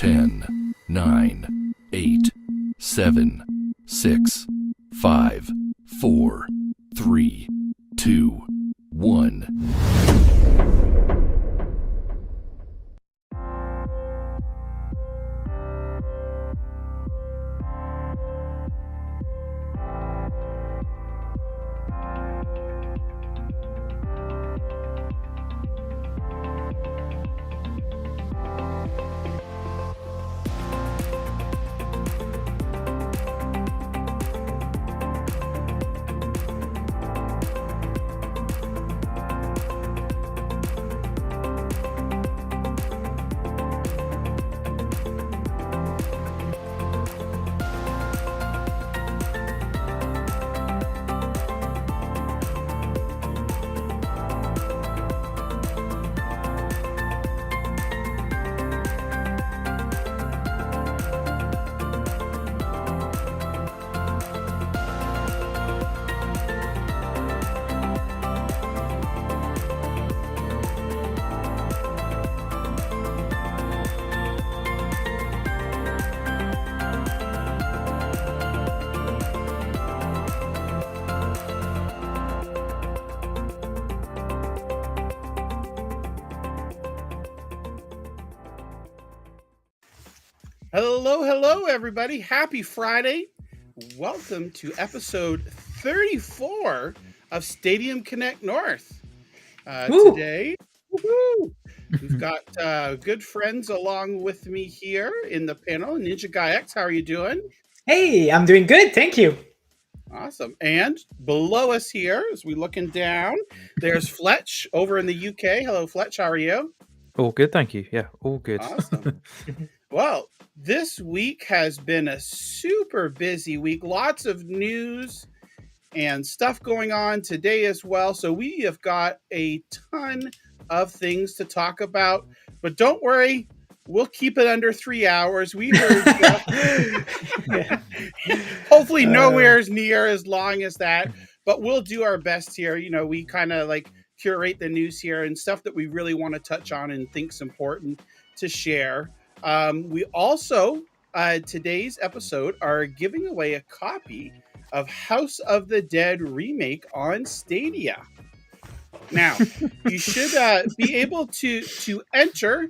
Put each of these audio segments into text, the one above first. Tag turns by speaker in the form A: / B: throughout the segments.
A: 10, 9, 8, 7, 6, 5, 4, 3, 2, 1.
B: Hello, everybody. Happy Friday. Welcome to episode 34 of Stadium Connect North. Today, we've got good friends along with me here in the panel. NinjaGuy X, how are you doing?
C: Hey, I'm doing good. Thank you.
B: Awesome. And below us here, as we're looking down, there's Fletch over in the UK. Hello, Fletch. How are you?
D: All good, thank you. Yeah, all good.
B: Awesome. Well, this week has been a super busy week. Lots of news and stuff going on today as well. So we have got a ton of things to talk about. But don't worry, we'll keep it under 3 hours. We heard hopefully nowhere near as long as that. But we'll do our best here. You know, we kind of like curate the news here and stuff that we really want to touch on and think's important to share. We also, today's episode, are giving away a copy of House of the Dead Remake on Stadia. Now, you should be able to enter.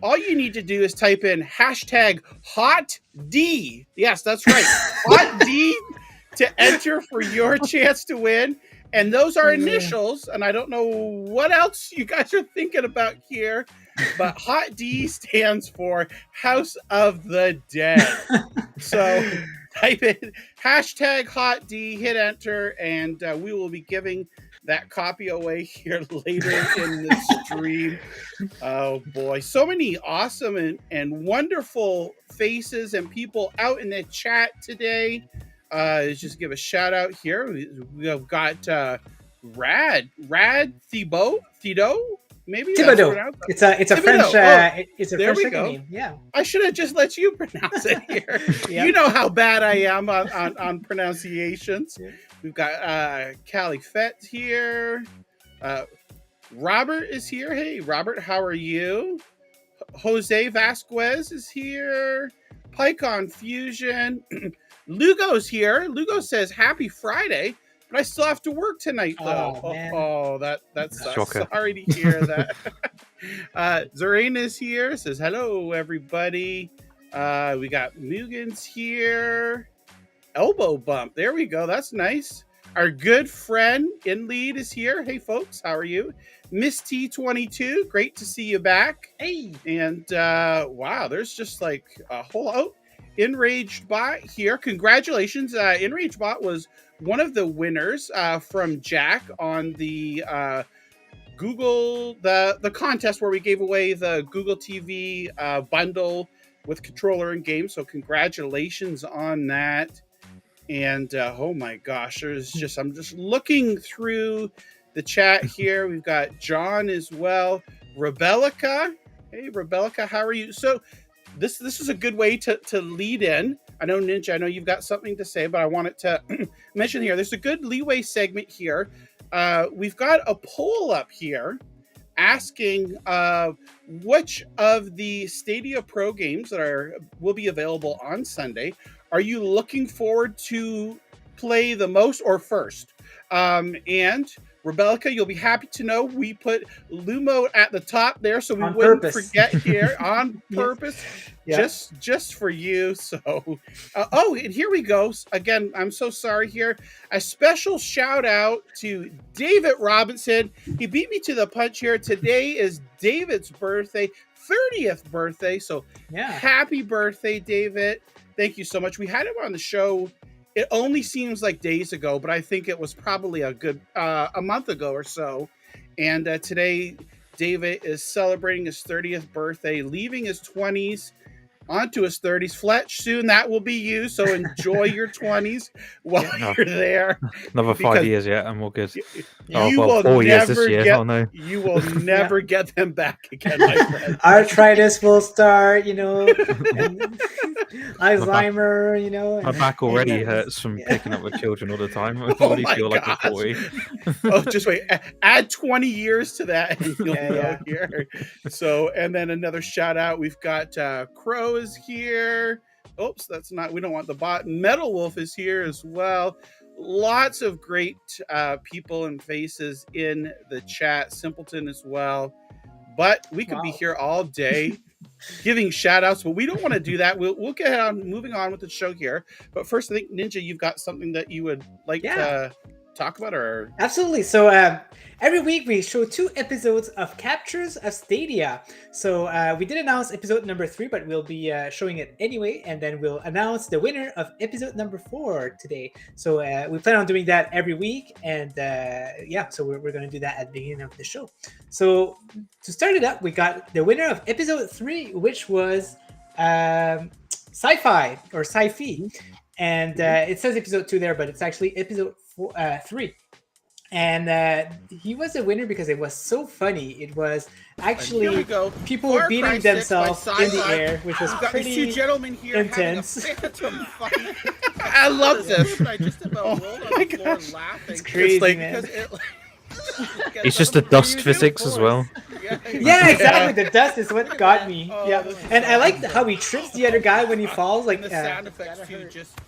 B: All you need to do is type in hashtag HOTD. Yes, that's right. HOTD to enter for your chance to win. And those are initials, and I don't know what else you guys are thinking about here, but Hot D stands for House of the Dead. So type in hashtag Hot D, hit enter, and we will be giving that copy away here later in the stream. Oh boy, so many awesome and wonderful faces and people out in the chat today. Let's just give a shout out here. We've got Rad Thibault, maybe
C: Thibodeau. It's a French. It's a French name. Yeah.
B: I should have just let you pronounce it here. Yep. You know how bad I am on pronunciations. Yeah. We've got Callie Fett here. Robert is here. Hey, Robert, how are you? Jose Vasquez is here. PyCon Fusion. Lugo's here. Lugo says happy Friday, but I still have to work tonight though. That's sorry to hear that. Zareen is here. Says hello everybody. We got Mugen's here. Elbow bump. There we go. That's nice. Our good friend in lead is here. Hey folks, how are you? Miss T22, great to see you back.
C: Hey.
B: And wow, there's just like a whole Enraged Bot here. Congratulations. Enraged Bot was one of the winners from Jack on the Google, the contest where we gave away the Google TV bundle with controller and game. So congratulations on that. And oh my gosh, I'm just looking through the chat here. We've got John as well. Rebellica. Hey, Rebellica, how are you? So this is a good way to lead in. I know, Ninja, I know you've got something to say, but I wanted to mention here. There's a good leeway segment here. We've got a poll up here asking which of the Stadia Pro games that will be available on Sunday are you looking forward to play the most or first? And Rebecca, you'll be happy to know we put Lumo at the top there, so we
C: on
B: wouldn't
C: purpose.
B: forget here on purpose,
C: Yeah.
B: just for you. So, oh, and here we go. Again, I'm so sorry here. A special shout out to David Robinson. He beat me to the punch here. Today is David's birthday, 30th birthday. So, happy birthday, David. Thank you so much. We had him on the show. It only seems like days ago, but I think it was probably a good a month ago or so. And today, David is celebrating his 30th birthday, leaving his 20s onto his 30s. Fletch, soon that will be you. So enjoy your 20s while you're there.
D: Another 5 years yet, and we're good.
B: You will
D: 4 years
B: never
D: this year.
B: get.
D: Oh, no.
B: You will never get them back again, my friend.
C: Arthritis will start, Alzheimer,
D: My back already hurts from picking up with children all the time. I
B: Oh
D: already
B: my
D: feel like a
B: gosh.
D: 40.
B: Oh, just wait. Add 20 years to that, and you'll know here. So, and then another shout out. We've got Crow is here. Oops, that's not. We don't want the bot. Metal Wolf is here as well. Lots of great people and faces in the chat. Simpleton as well. But we could be here all day giving shout outs, but we don't want to do that. We'll get on moving on with the show here. But first, I think Ninja, you've got something that you would like to talk about, or
C: absolutely. So every week we show 2 episodes of captures of Stadia. So we did announce episode number 3, but we'll be showing it anyway, and then we'll announce the winner of episode number 4 today. So we plan on doing that every week, and so we're going to do that at the beginning of the show. So to start it up, we got the winner of episode 3, which was sci-fi or sci-fi, and it says episode 2 there, but it's actually episode 3. And he was a winner because it was so funny. It was actually people were beating themselves in the air, which was pretty
B: 2 gentlemen here
C: intense.
B: I love this.
E: I just about rolled on the floor laughing.
C: It's crazy, man.
D: It's just the dust physics as well.
C: Yeah, exactly. The dust is what got me. And I like how he trips the other guy when he falls. Like
B: the sound effects too, just.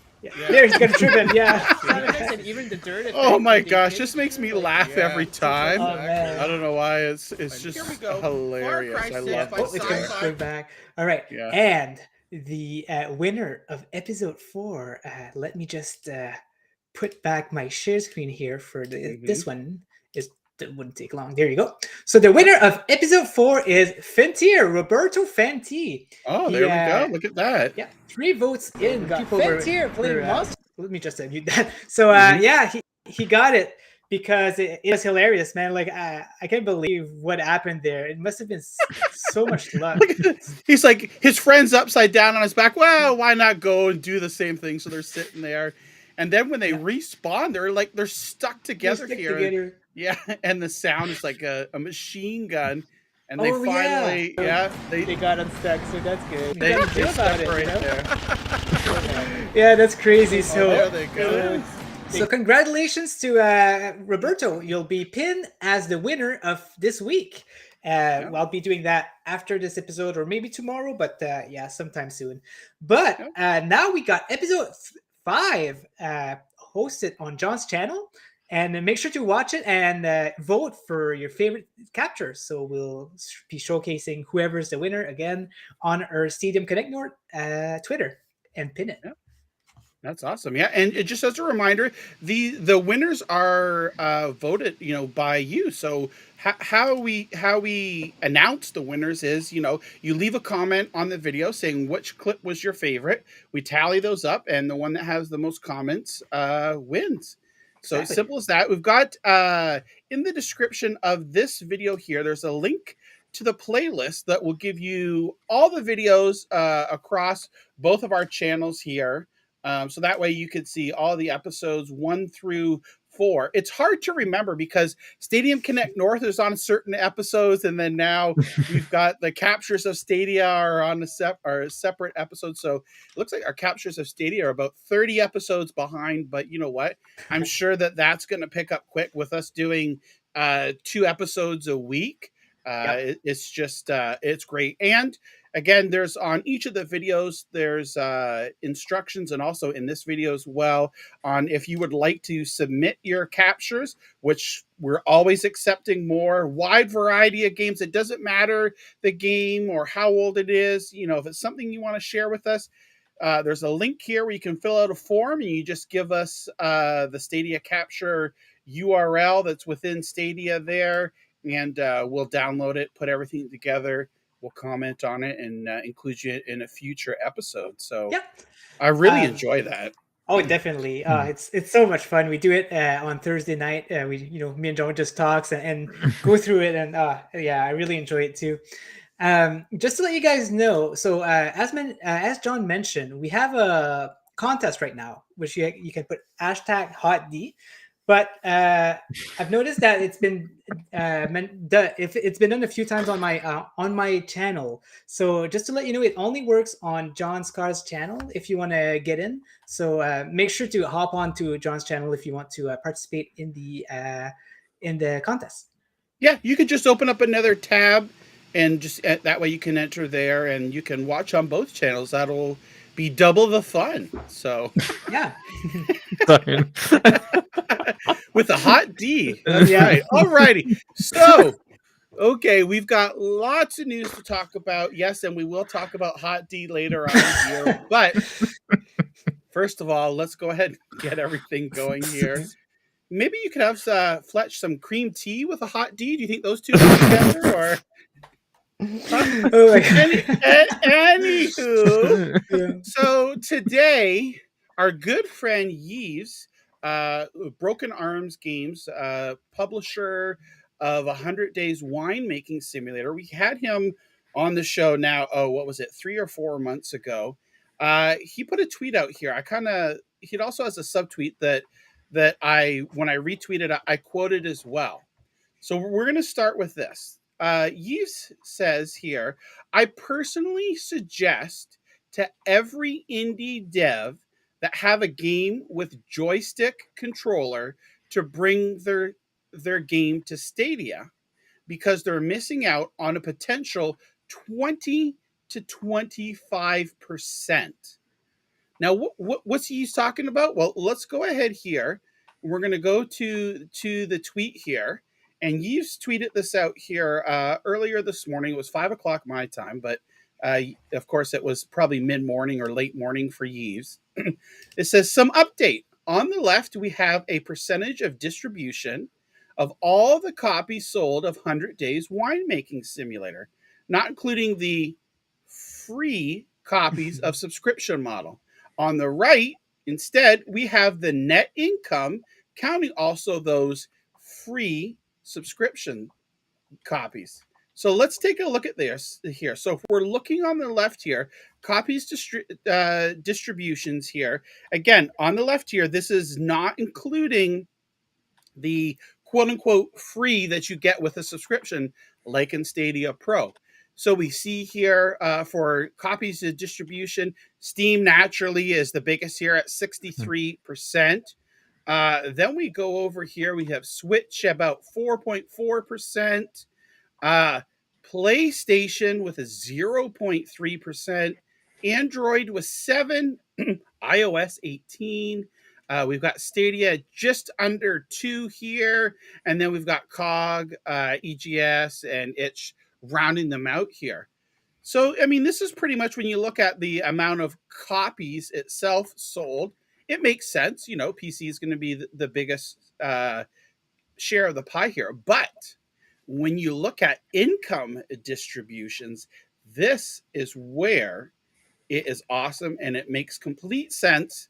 C: There, he's gonna trip him.
E: And even the dirt.
B: Oh my gosh, this makes me laugh every time.
C: Oh, man.
B: I don't know why. It's just hilarious. I love it.
C: It's gonna go back. All right, and the winner of episode 4. Let me just put back my share screen here for this one. That wouldn't take long. There you go. So the winner of episode 4 is Fentier, Roberto Fenti.
B: Oh, there we go. Look at that.
C: Yeah, 3 votes in. People
E: Fentier playing Monster.
C: Let me just mute that. So he got it because it was hilarious, man. Like I can't believe what happened there. It must have been so much luck.
B: He's like, his friend's upside down on his back. Well, why not go and do the same thing? So they're sitting there. And then when they respawn, they're stuck together here. Yeah, and the sound is like a machine gun, and they finally, they got unstuck, so that's good. They got about it, right there.
C: Yeah, that's crazy. So
B: there they go.
C: So congratulations to Roberto. You'll be pinned as the winner of this week. I'll be doing that after this episode, or maybe tomorrow, but sometime soon. But now we got episode 5 hosted on John's channel. And make sure to watch it and vote for your favorite captures. So we'll be showcasing whoever's the winner again on our Stadium Connect North Twitter and pin it.
B: Yeah. That's awesome. Yeah, and just as a reminder, the winners are voted, by you. So how we announce the winners is, you leave a comment on the video saying which clip was your favorite. We tally those up, and the one that has the most comments wins. So
C: Exactly.
B: Simple as that. We've got in the description of this video here, there's a link to the playlist that will give you all the videos across both of our channels here. So that way you could see all the episodes 1 through 4. It's hard to remember because Stadium Connect North is on certain episodes, and then now we've got the captures of Stadia are on a separate episode. So it looks like our captures of Stadia are about 30 episodes behind. But you know what? I'm sure that's going to pick up quick with us doing 2 episodes a week. It's just it's great. And again, there's on each of the videos, there's instructions, and also in this video as well, on if you would like to submit your captures, which we're always accepting more, wide variety of games. It doesn't matter the game or how old it is. You know, if it's something you want to share with us, there's a link here where you can fill out a form, and you just give us the Stadia capture URL that's within Stadia there, and we'll download it, put everything together. We'll comment on it and include you in a future episode. So I really enjoy that.
C: Oh, definitely. It's so much fun. We do it on Thursday night. Me and John just talks and go through it, and I really enjoy it too. Just to let you guys know, so as John mentioned, we have a contest right now, which you can put #HotD. But I've noticed that it's been it's been done a few times on my channel. So just to let you know, it only works on John Scar's channel if you want to get in. So make sure to hop on to John's channel if you want to participate in the contest.
B: Yeah, you could just open up another tab, and just that way you can enter there, and you can watch on both channels. That'll be double the fun. So
C: yeah.
B: With a hot D. That's right. All righty. So, okay, we've got lots of news to talk about. Yes, and we will talk about hot D later on here. But first of all, let's go ahead and get everything going here. Maybe you could have Fletch some cream tea with a hot D. Do you think those two go together? Or anywho, so today our good friend Yves, Broken Arms Games, publisher of 100 Days Winemaking Simulator, we had him on the show now, 3 or 4 months ago. He put a tweet out here. He also has a subtweet that when I retweeted, I quoted as well. So we're going to start with this. Yves says here, I personally suggest to every indie dev that have a game with joystick controller to bring their game to Stadia, because they're missing out on a potential 20 to 25%. Now, what's he talking about? Well, let's go ahead here. We're going to go to the tweet here. And Yves tweeted this out here earlier this morning. It was 5 o'clock my time, but of course it was probably mid-morning or late morning for Yves. It says, some update. On the left, we have a percentage of distribution of all the copies sold of 100 Days Winemaking Simulator, not including the free copies of subscription model. On the right, instead, we have the net income, counting also those free subscription copies. So let's take a look at this here. So if we're looking on the left here, copies distributions here. Again, on the left here, this is not including the quote unquote free that you get with a subscription, like in Stadia Pro. So we see here for copies of distribution, Steam naturally is the biggest here at 63%. Then we go over here. We have Switch about 4.4%. PlayStation with a 0.3%. Android with 7. iOS 18. We've got Stadia just under 2 here. And then we've got COG, EGS, and Itch rounding them out here. So, I mean, this is pretty much when you look at the amount of copies itself sold, it makes sense. You know, PC is going to be the biggest share of the pie here. But when you look at income distributions, this is where it is awesome, and it makes complete sense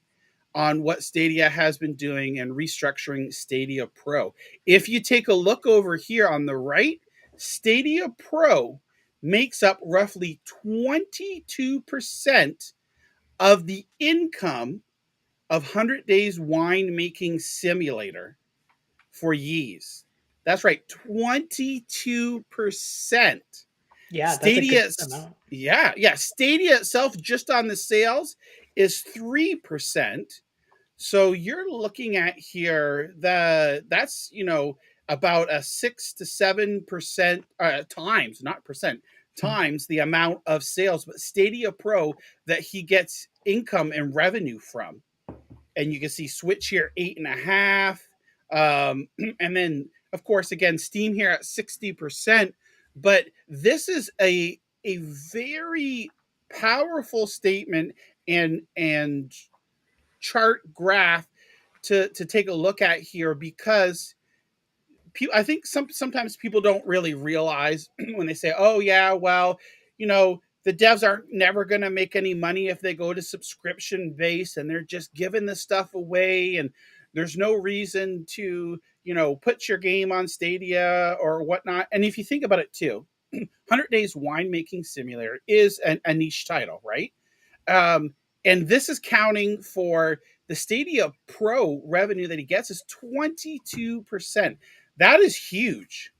B: on what Stadia has been doing and restructuring Stadia Pro. If you take a look over here on the right, Stadia Pro makes up roughly 22% of the income of 100 Days Winemaking Simulator for Yves. That's right, 22%.
C: Yeah,
B: Stadia,
C: that's a good amount.
B: Yeah. Stadia itself, just on the sales, is 3%. So you're looking at here that's about a 6 to 7% times, not percent, times the amount of sales, but Stadia Pro that he gets income and revenue from. And you can see Switch here 8.5, and then of course again Steam here at 60%. But this is a very powerful statement and chart graph to take a look at here, because I think sometimes people don't really realize when they say, "Oh yeah, well, the devs aren't never going to make any money if they go to subscription base, and they're just giving the stuff away, and there's no reason to put your game on Stadia or whatnot." And if you think about it too, 100 Days Winemaking Simulator is a niche title, right? And this is counting for the Stadia Pro revenue that he gets is 22%. That is huge.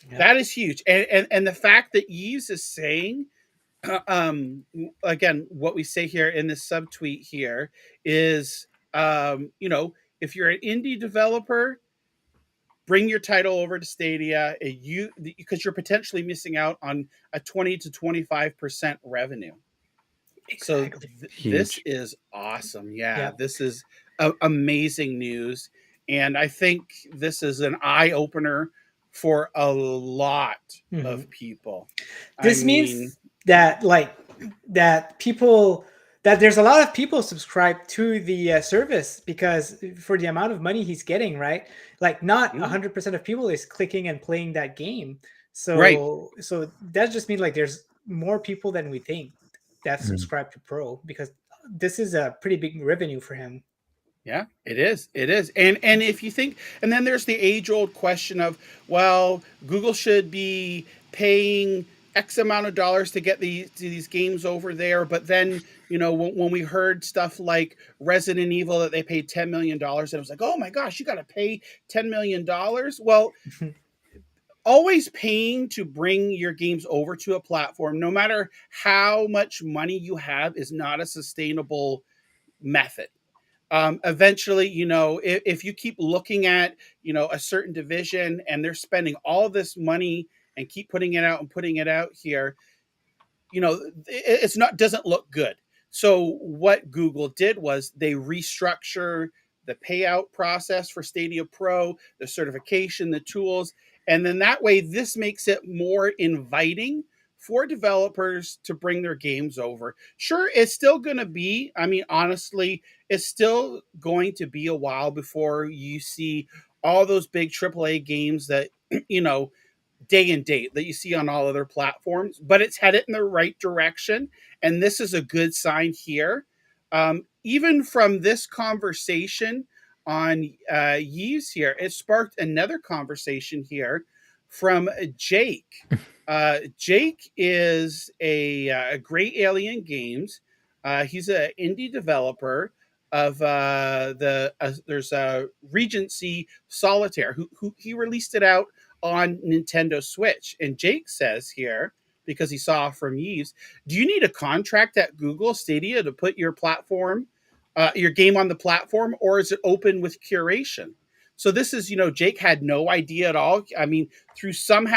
B: Yeah. That is huge. And the fact that Yves is saying, again, what we say here in this subtweet here is, if you're an indie developer, bring your title over to Stadia, because you're potentially missing out on a 20 to 25% revenue. Exactly. So this is awesome. Yeah. This is amazing news. And I think this is an eye opener for a lot of people.
C: This means that there's a lot of people subscribed to the service, because for the amount of money he's getting, right? Like not 100% of people is clicking and playing that game. So so that just means like there's more people than we think that subscribe to Pro, because this is a pretty big revenue for him.
B: Yeah, it is. It is. And if you think, and then there's the age-old question of, well, Google should be paying X amount of dollars to get these games over there. But then, when we heard stuff like Resident Evil that they paid $10 million, and it was like, oh my gosh, you got to pay $10 million. Well, always paying to bring your games over to a platform, no matter how much money you have, is not a sustainable method. Eventually, if you keep looking at, a certain division and they're spending all this money and keep putting it out here, doesn't look good. So what Google did was they restructure the payout process for Stadia Pro, the certification, the tools, and then that way this makes it more inviting for developers to bring their games over. Sure, it's still going to be, honestly, it's still going to be a while before you see all those big AAA games that, day and date that you see on all other platforms, but it's headed in the right direction. And this is a good sign here. Even from this conversation on Yves here, it sparked another conversation here from Jake. Jake is a Great Alien Games. He's an indie developer of there's a Regency Solitaire who he released it out on Nintendo Switch. And Jake says here, because he saw from Yves, do you need a contract at Google Stadia to put your platform, your game on the platform, or is it open with curation? So this is, Jake had no idea at all. Through some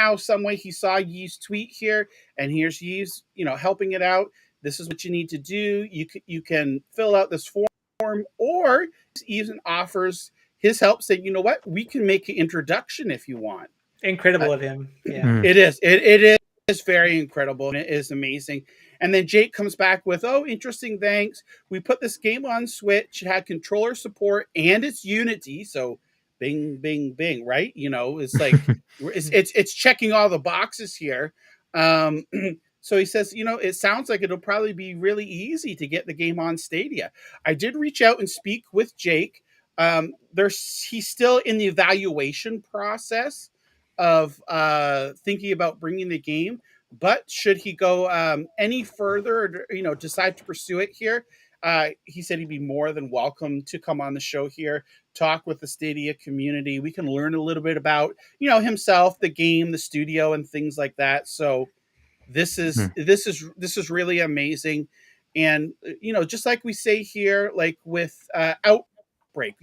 B: way he saw Yves' tweet here, and here's Yves, helping it out. This is what you need to do. You can fill out this form, or Yves offers his help, saying, you know what, we can make an introduction if you want.
C: Incredible of him. Yeah,
B: it is. It is very incredible, and it is amazing. And then Jake comes back with, oh, interesting, thanks. We put this game on Switch. It had controller support, and it's Unity, so bing, bing, bing, right? It's like it's checking all the boxes here. So he says, it sounds like it'll probably be really easy to get the game on Stadia. I did reach out and speak with Jake. He's still in the evaluation process of thinking about bringing the game, but should he go any further, or, decide to pursue it here, he said he'd be more than welcome to come on the show here, talk with the Stadia community. We can learn a little bit about, himself, the game, the studio, and things like that. So this is really amazing. And, just like we say here, like with break.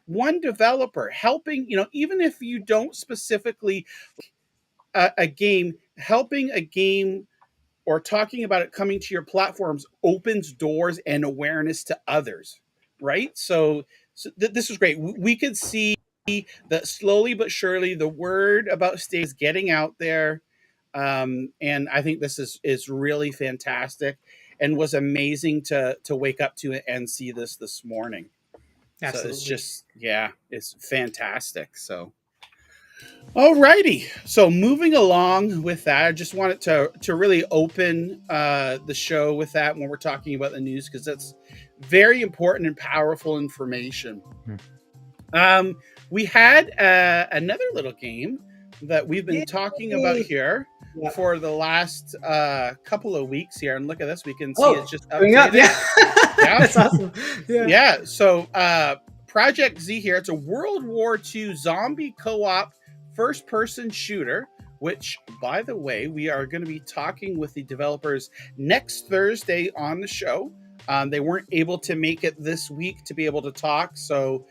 B: One developer helping, even if you don't specifically a game, helping a game or talking about it coming to your platforms opens doors and awareness to others, right? So this is great. We could see that slowly but surely the word about Stadia is getting out there. And I think this is really fantastic and was amazing to wake up to it and see this morning.
C: Absolutely.
B: So it's just, it's fantastic. So, alrighty. So moving along with that, I just wanted to really open the show with that when we're talking about the news, because that's very important and powerful information. We had another little game that we've been talking about here for the last couple of weeks here, and look at this, we can see it's just updated.
C: That's awesome.
B: So Projekt Z here, it's a World War II zombie co-op first-person shooter, which, by the way, we are going to be talking with the developers next Thursday on the show. They weren't able to make it this week to be able to talk, so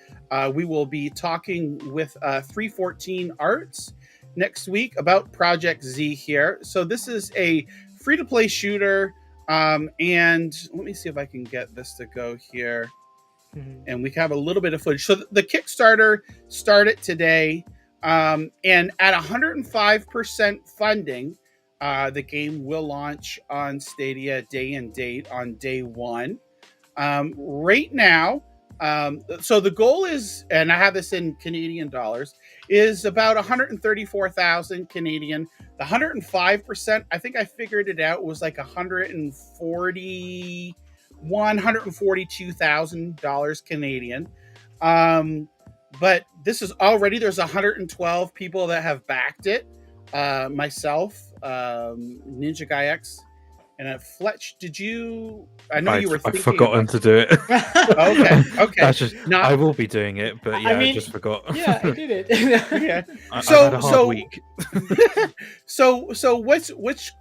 B: we will be talking with 314 Arts next week about Projekt Z here. So this is a free-to-play shooter, and let me see if I can get this to go here. And we have a little bit of footage. So the Kickstarter started today, and at 105% funding, the game will launch on Stadia day and date on day one. Right now, so the goal is, and I have this in Canadian dollars, is about 134,000 Canadian. The 105%, I think I figured it out, was like $142,000 Canadian. But this is already, there's 112 people that have backed it. Myself, NinjaGuy X, and Fletch. Did you? I know you were thinking.
D: I've forgotten to do it.
B: Okay.
D: That's just, I will be doing it, but I just forgot.
C: Yeah, I did it.
D: I've had a hard week.
B: So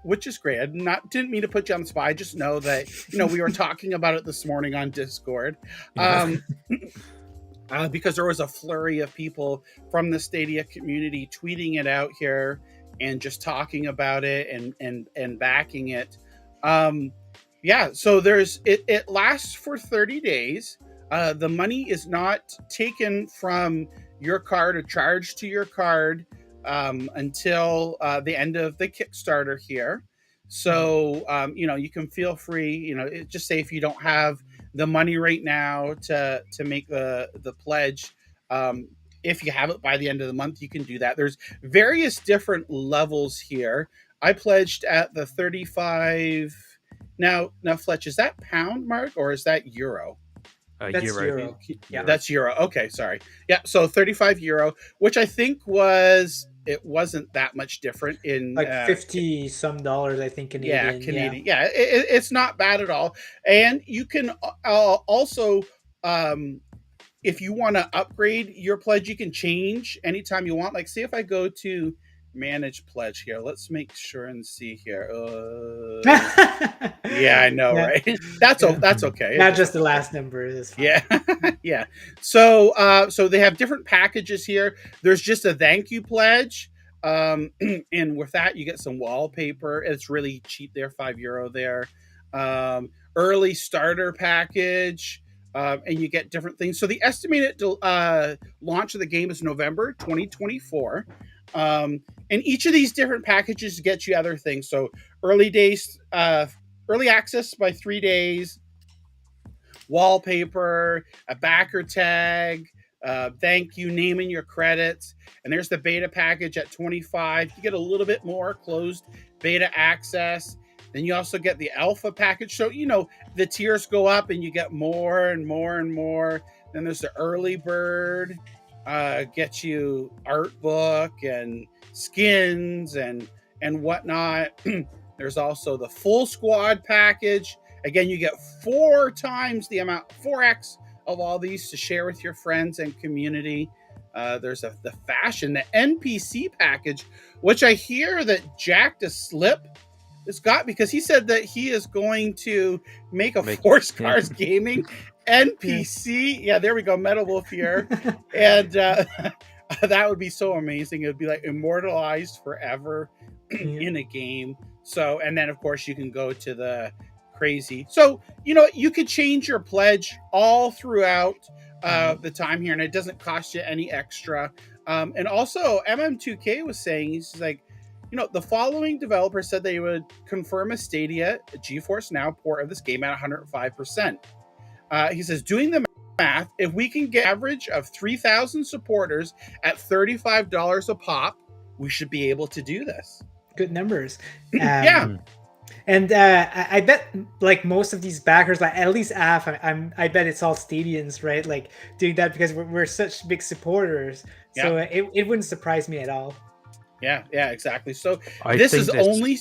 B: which is great. I didn't mean to put you on the spot. I just know that we were talking about it this morning on Discord. Because there was a flurry of people from the Stadia community tweeting it out here and just talking about it and backing it. So there's it lasts for 30 days. The money is not taken from your card or charged to your card until the end of the Kickstarter here. So you can feel free, just say if you don't have the money right now to make the pledge, if you have it by the end of the month, you can do that. There's various different levels here. I pledged at the 35. Now Fletch, is that pound, Mark, or is that euro?
C: That's euro.
B: Yeah, that's euro. Okay, sorry. Yeah, so 35 euro, which I think it wasn't that much different in
C: like 50 some dollars, I think, Canadian.
B: Yeah, Canadian. Yeah, it's not bad at all. And you can also, if you want to upgrade your pledge, you can change anytime you want. Like, see if I go to manage pledge here. Let's make sure and see here. Yeah, I know, right? That's okay.
C: Not just the last number. Is fine.
B: Yeah, yeah. So they have different packages here. There's just a thank you pledge, and with that you get some wallpaper. It's really cheap there, €5 there. Early starter package. And you get different things. So the estimated launch of the game is November 2024. And each of these different packages get you other things. So early access by 3 days, wallpaper, a backer tag, thank you, naming your credits. And there's the beta package at 25. You get a little bit more closed beta access. Then you also get the alpha package. So, the tiers go up and you get more and more and more. Then there's the early bird, gets you art book and skins and whatnot. There's also the full squad package. Again, you get 4x of all these to share with your friends and community. There's the fashion, the NPC package, which I hear that Jack the Slip has got, because he said that he is going to make a Force Cars Gaming NPC. Yeah, there we go. Metal Wolf here. And that would be so amazing. It would be like immortalized forever in a game. So, and then of course you can go to the crazy. So, you could change your pledge all throughout the time here, and it doesn't cost you any extra. And also, MM2K was saying, he's like, the following developer said they would confirm a Stadia GeForce Now port of this game at 105%. He says, doing the math, if we can get an average of 3,000 supporters at $35 a pop, we should be able to do this.
C: Good numbers.
B: Yeah.
C: And I bet like most of these backers, like at least half, I bet it's all Stadians, right? Like doing that because we're such big supporters. So it wouldn't surprise me at all.
B: Yeah, exactly. So this is only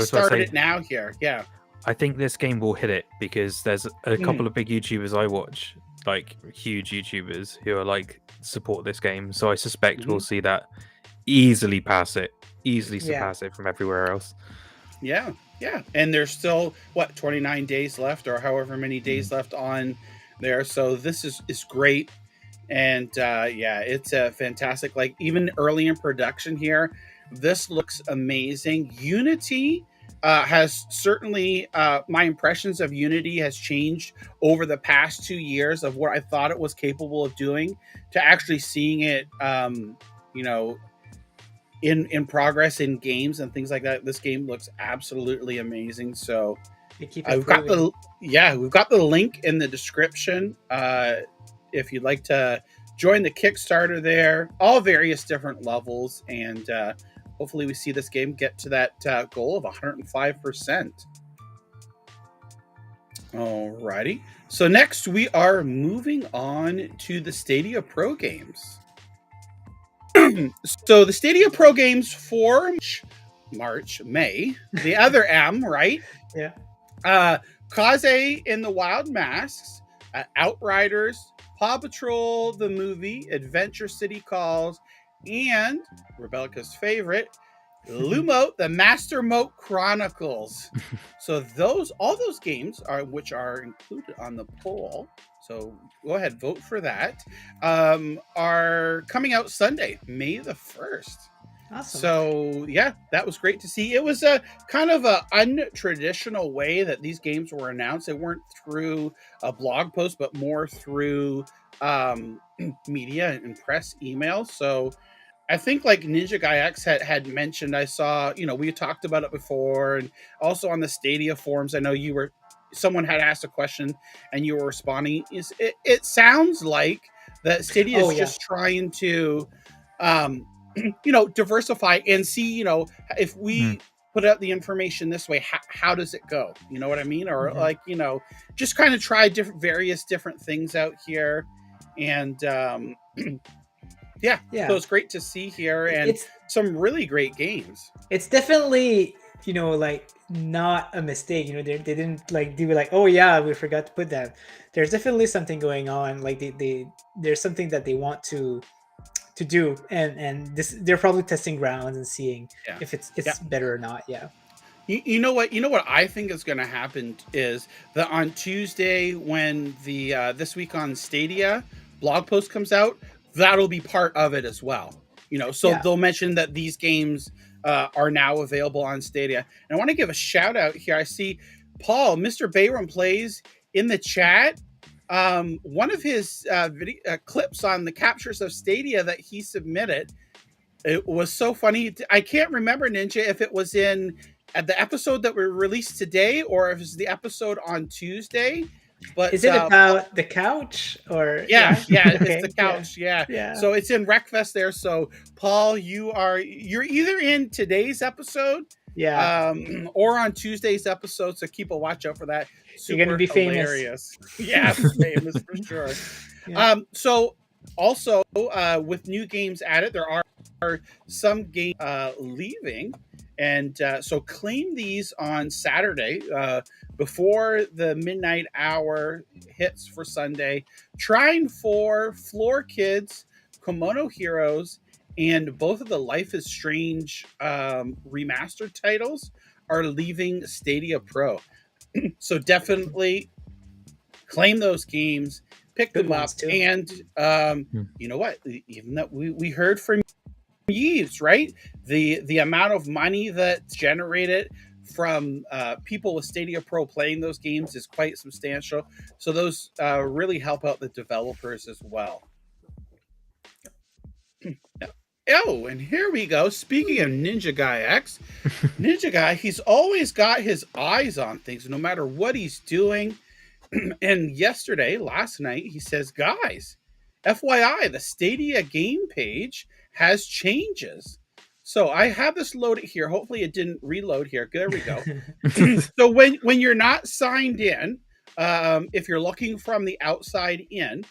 B: started now here. Yeah.
D: I think this game will hit it because there's a couple of big YouTubers I watch, like huge YouTubers who are like support this game. So I suspect we'll see that easily surpass it from everywhere else.
B: Yeah. And there's still 29 days left or however many days left on there. So this is great. And it's a fantastic, like even early in production here, this looks amazing. Unity has certainly, my impressions of Unity has changed over the past 2 years of what I thought it was capable of doing to actually seeing it, in progress in games and things like that. This game looks absolutely amazing. So we've got the link in the description. If you'd like to join the Kickstarter there, all various different levels, and hopefully we see this game get to that goal of 105%. Alrighty. So next we are moving on to the Stadia Pro games. So the Stadia Pro games for May, the other M, right?
C: Yeah.
B: Kaze in the Wild Masks, Outriders, Paw Patrol the movie, Adventure City Calls, and Rebecca's favorite, Lumo the Master Moat Chronicles. So all those games which are included on the poll. So go ahead, vote for that. Are coming out Sunday, May the 1st.
C: Awesome.
B: So yeah, that was great to see. It was a kind of a untraditional way that these games were announced. They weren't through a blog post, but more through media and press email. So I think like NinjaGuy X had mentioned, I saw, we talked about it before, and also on the Stadia forums, I know someone had asked a question and you were responding. It sounds like that Stadia is just trying to diversify and see, if we put out the information this way, how does it go? You know what I mean? Or just kind of try various different things out here. And so it's great to see here, and it's some really great games. It's
C: definitely, like not a mistake. They didn't like do like, oh yeah, we forgot to put that. There's definitely something going on. Like there's something that they want to do, and they're probably testing grounds and seeing if it's better or not.
B: You know what I think is going to happen is that on Tuesday, when the This Week on Stadia blog post comes out, that'll be part of it as well. They'll mention that these games are now available on Stadia. And I want to give a shout out here. I see Paul, Mr. Bayram Plays in the chat. One of his video clips on the captures of Stadia that he submitted, it was so funny. I can't remember, Ninja, if it was in the episode that we released today or if it's the episode on Tuesday. But
C: is it about the couch or
B: okay. It's the couch. Yeah. So it's in Wreckfest there. So Paul, you're either in today's episode or on Tuesday's episode. So keep a watch out for that.
C: You're gonna be
B: hilarious. Famous. Famous for sure. So also with new games added, there are some games leaving, and so claim these on Saturday before the midnight hour hits for Sunday. Trine 4, Floor Kids, Kimono Heroes, and both of the Life is Strange remastered titles are leaving Stadia Pro. So definitely claim those games, pick
C: Good
B: them up,
C: ones, too.
B: and you know what? Even that we heard from Yves, right? The amount of money that's generated from people with Stadia Pro playing those games is quite substantial. So those really help out the developers as well. Oh, and here we go. Speaking of NinjaGuy X, NinjaGuy, he's always got his eyes on things, no matter what he's doing. And last night, he says, guys, FYI, the Stadia game page has changes. So I have this loaded here. Hopefully it didn't reload here. There we go. So when you're not signed in, if you're looking from the outside in,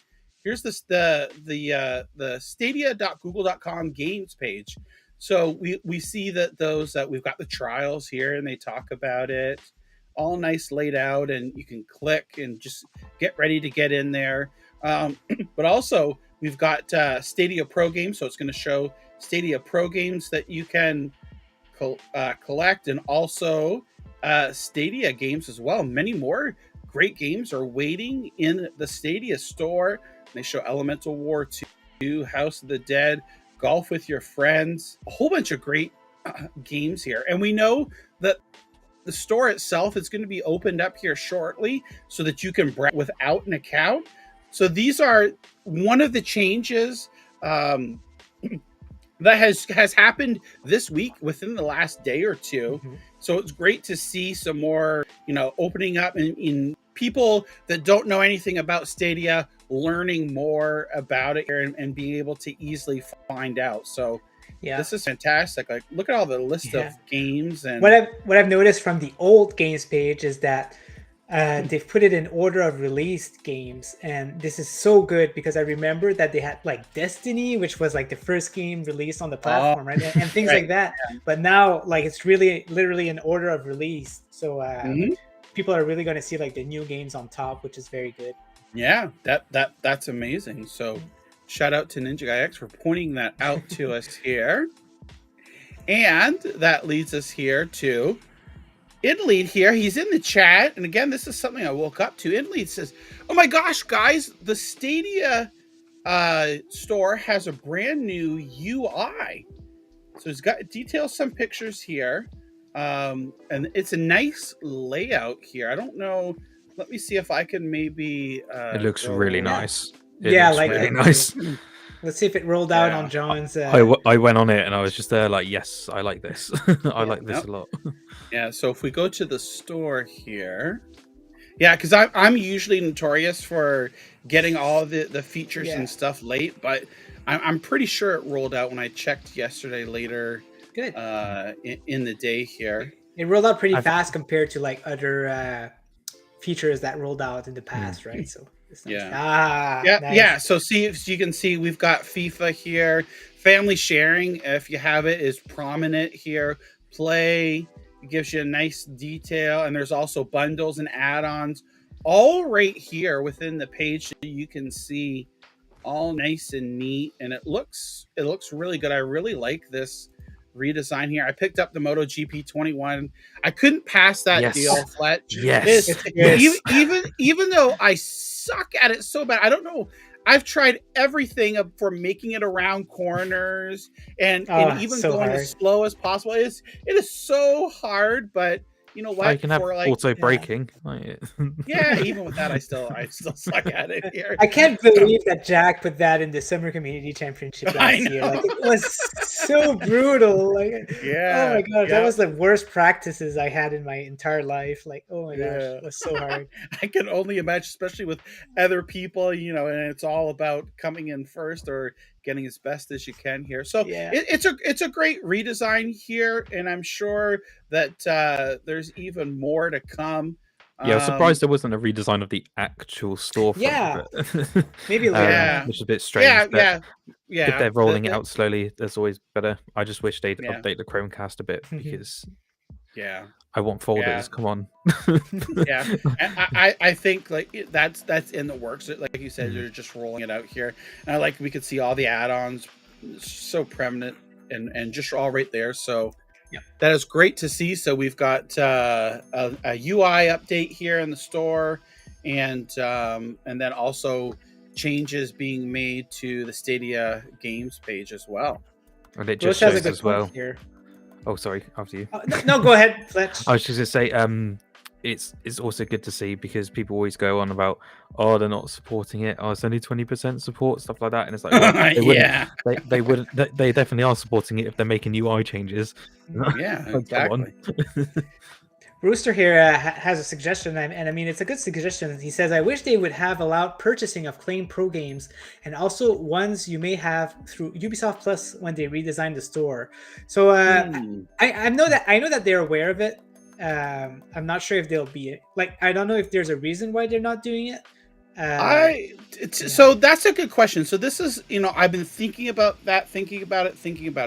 B: here's the stadia.google.com games page. So we see that those we've got the trials here, and they talk about it, all nice laid out, and you can click and just get ready to get in there. But also we've got Stadia Pro games, so it's going to show Stadia Pro games that you can collect, and also Stadia games as well. Many more great games are waiting in the Stadia store. They show Elemental War 2, House of the Dead, Golf with Your Friends, a whole bunch of great games here. And we know that the store itself is going to be opened up here shortly so that you can browse without an account. So these are one of the changes that has happened this week within the last day or two. Mm-hmm. So it's great to see some more, opening up in people that don't know anything about Stadia learning more about it here and being able to easily find out. So this is fantastic. Like, look at all the list of games. And
C: what I've noticed from the old games page is that they've put it in order of released games, and this is so good because I remember that they had like Destiny, which was like the first game released on the platform, right? And things like that. But now, like, it's really literally in order of release. So people are really going to see like the new games on top, which is very good.
B: Yeah, that's amazing. So shout out to NinjaGuy X for pointing that out to us here. And that leads us here to InLead here. He's in the chat. And again, this is something I woke up to. InLead says, oh my gosh, guys, the Stadia store has a brand new UI. So he's got details, some pictures here. And it's a nice layout here. I don't know. Let me see if I can maybe...
D: it looks really nice.
C: Really
D: nice.
C: Let's see if it rolled out on John's...
D: I went on it and I was just there like, yes, I like this. I like this a lot.
B: Yeah, so if we go to the store here... Yeah, because I'm usually notorious for getting all the features and stuff late, but I'm pretty sure it rolled out when I checked yesterday later.
C: Good.
B: In the day here.
C: It rolled out pretty fast compared to like other features that rolled out in the past, right? So it's nice.
B: Nice. So you can see we've got FIFA here. Family sharing, if you have it, is prominent here. Play, it gives you a nice detail, and there's also bundles and add-ons all right here within the page that you can see, all nice and neat, and it looks really good. I really like this redesign here. I picked up the MotoGP 21. I couldn't pass that deal, Fletch.
D: Yes.
B: Even though I suck at it so bad, I don't know. I've tried everything for making it around corners and even
C: so
B: going
C: hard.
B: as slow as possible. It is so hard, but you know what?
D: You can have auto braking.
B: Yeah, even with that, I still suck at it here.
C: I can't believe that Jack put that in the Summer Community Championship last year. Like, it was so brutal. Like, oh my god, that was the worst practices I had in my entire life. Like, oh my gosh, it was so hard.
B: I can only imagine, especially with other people, and it's all about coming in first or getting as best as you can here. So it's a great redesign here, and I'm sure that there's even more to come.
D: Yeah, I was surprised there wasn't a redesign of the actual storefront.
C: Yeah, maybe later.
D: Which is a bit strange.
B: Yeah.
D: If they're rolling it out slowly, that's always better. I just wish they'd update the Chromecast a bit because I want folders. Come on.
B: I think like that's in the works. Like you said, they're just rolling it out here, and we could see all the add-ons, so prominent and just all right there. So that is great to see. So we've got a UI update here in the store, and then also changes being made to the Stadia Games page as well.
D: And it
C: Roche
D: just
C: has a
D: shows
C: good
D: as well.
C: point here.
D: Oh, sorry, after you.
C: No, go ahead, Fletch.
D: I was just gonna say, it's also good to see because people always go on about, oh, they're not supporting it. Oh, it's only 20% support, stuff like that, and it's like, well, they
B: Yeah.
D: wouldn't, they wouldn't, they definitely are supporting it if they're making UI changes.
B: Yeah,
D: Like, come on.
B: exactly.
C: Rooster here has a suggestion, and I mean, it's a good suggestion. He says, I wish they would have allowed purchasing of claimed pro games and also ones you may have through Ubisoft Plus when they redesign the store. So I know that they're aware of it. I'm not sure if they'll be I don't know if there's a reason why they're not doing it.
B: So that's a good question. So this is, I've been thinking about that, thinking about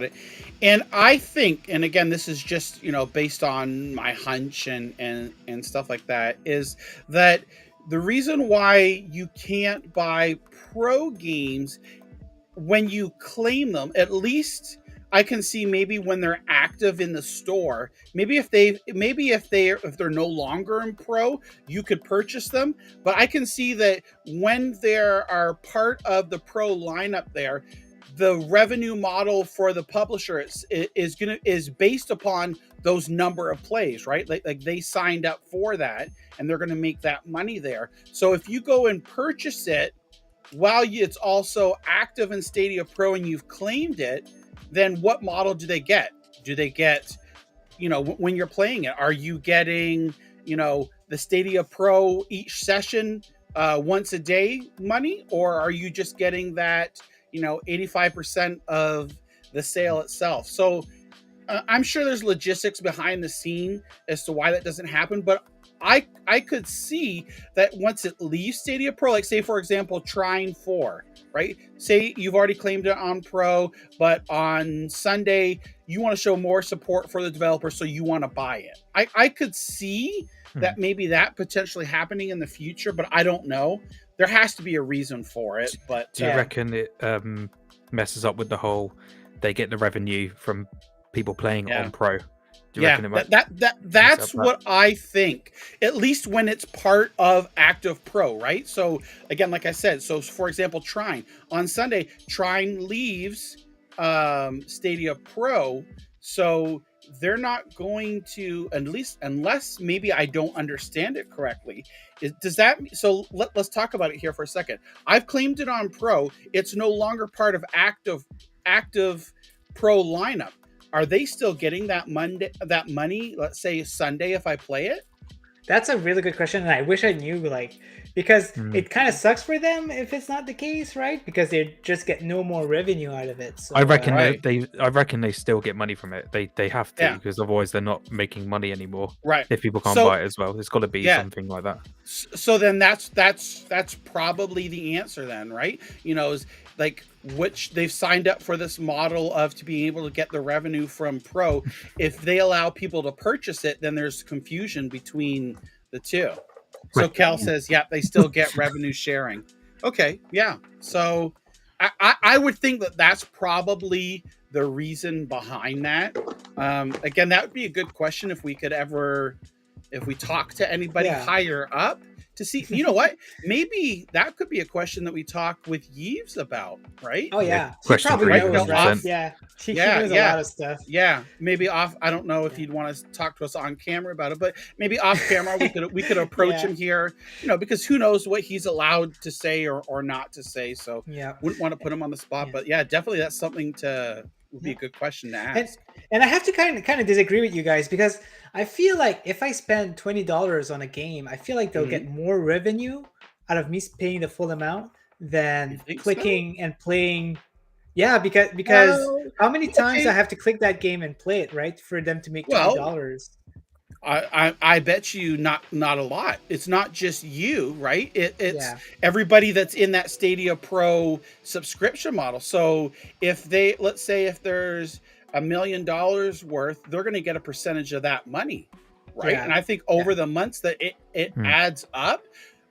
B: it. And I think, and again, this is just, based on my hunch and stuff like that, is that the reason why you can't buy pro games when you claim them, at least I can see maybe when they're active in the store, maybe if they're no longer in pro, you could purchase them. But I can see that when they are part of the pro lineup there, the revenue model for the publisher is based upon those number of plays, right? Like they signed up for that and they're going to make that money there. So if you go and purchase it while it's also active in Stadia Pro and you've claimed it, then what model do they get? Do they get, when you're playing it, are you getting, the Stadia Pro each session once a day money, or are you just getting that, 85% of the sale itself? So I'm sure there's logistics behind the scene as to why that doesn't happen, but I could see that once it leaves Stadia Pro, like say, for example, Trine 4, right? Say you've already claimed it on Pro, but on Sunday, you want to show more support for the developer, so you want to buy it. I could see that maybe that potentially happening in the future, but I don't know. There has to be a reason for it. But
D: do you reckon it messes up with the whole, they get the revenue from people playing on Pro? Do you reckon it might
B: that's what I think, at least when it's part of active pro, right? So again, like I said, so for example, Trine on Sunday, Trine leaves Stadia Pro, so they're not going to, at least unless maybe I don't understand it correctly. Does that, so let's talk about it here for a second. I've claimed it on Pro. It's no longer part of active pro lineup. Are they still getting that money, let's say Sunday, if I play it?
C: That's a really good question, and I wish I knew, because it kind of sucks for them if it's not the case, right? Because they just get no more revenue out of it. So,
D: I reckon I reckon they still get money from it. They have to, because otherwise they're not making money anymore.
B: Right.
D: If people can't buy it as well, it's got to be something like that.
B: So then that's probably the answer then, right? Is like, which they've signed up for this model of to be able to get the revenue from Pro. If they allow people to purchase it, then there's confusion between the two. So Cal says, they still get revenue sharing. Okay, yeah. So I would think that that's probably the reason behind that. Again, that would be a good question if we talk to anybody higher up to see, you know what? Maybe that could be a question that we talk with Yves about, right?
C: Oh yeah,
D: he
C: probably knows, right? He knows a lot of stuff.
B: Yeah, maybe off. I don't know if he'd want to talk to us on camera about it, but maybe off camera we could approach him here, because who knows what he's allowed to say or not to say. So wouldn't want to put him on the spot, but definitely that's something would be a good question to ask.
C: And I have to kind of disagree with you guys, because I feel like if I spend $20 on a game, I feel like they'll get more revenue out of me paying the full amount than clicking and playing. Yeah, because how many times I have to click that game and play it, right, for them to make $20?
B: I bet you not a lot. It's not just you, right? It's everybody that's in that Stadia Pro subscription model. So if let's say if there's $1 million worth, they're going to get a percentage of that money, right? And I think over the months that it adds up,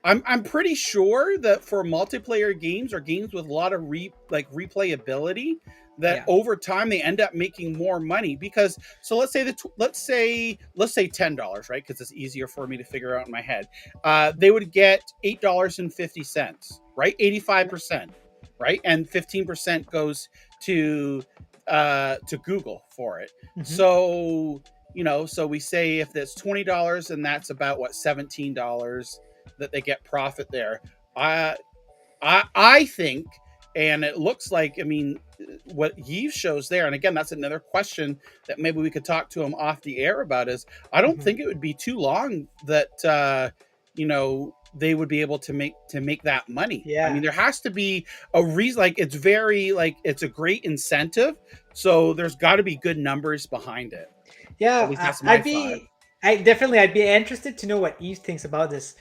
B: I'm pretty sure that for multiplayer games or games with a lot of replayability, that over time they end up making more money because let's say $10, right? Because it's easier for me to figure out in my head. They would get $8.50, right? 85%, right? And 15% goes to Google for it.
C: Mm-hmm.
B: So so we say if that's $20, and that's about what, $17 that they get profit there. I think, and it looks like, I mean, what Yves shows there, and again, that's another question that maybe we could talk to him off the air about, is I don't think it would be too long that they would be able to make that money.
C: Yeah.
B: I mean, there has to be a reason. Like, it's very, like, it's a great incentive, so there's got to be good numbers behind it.
C: Yeah, I'd be interested to know what Yves thinks about this.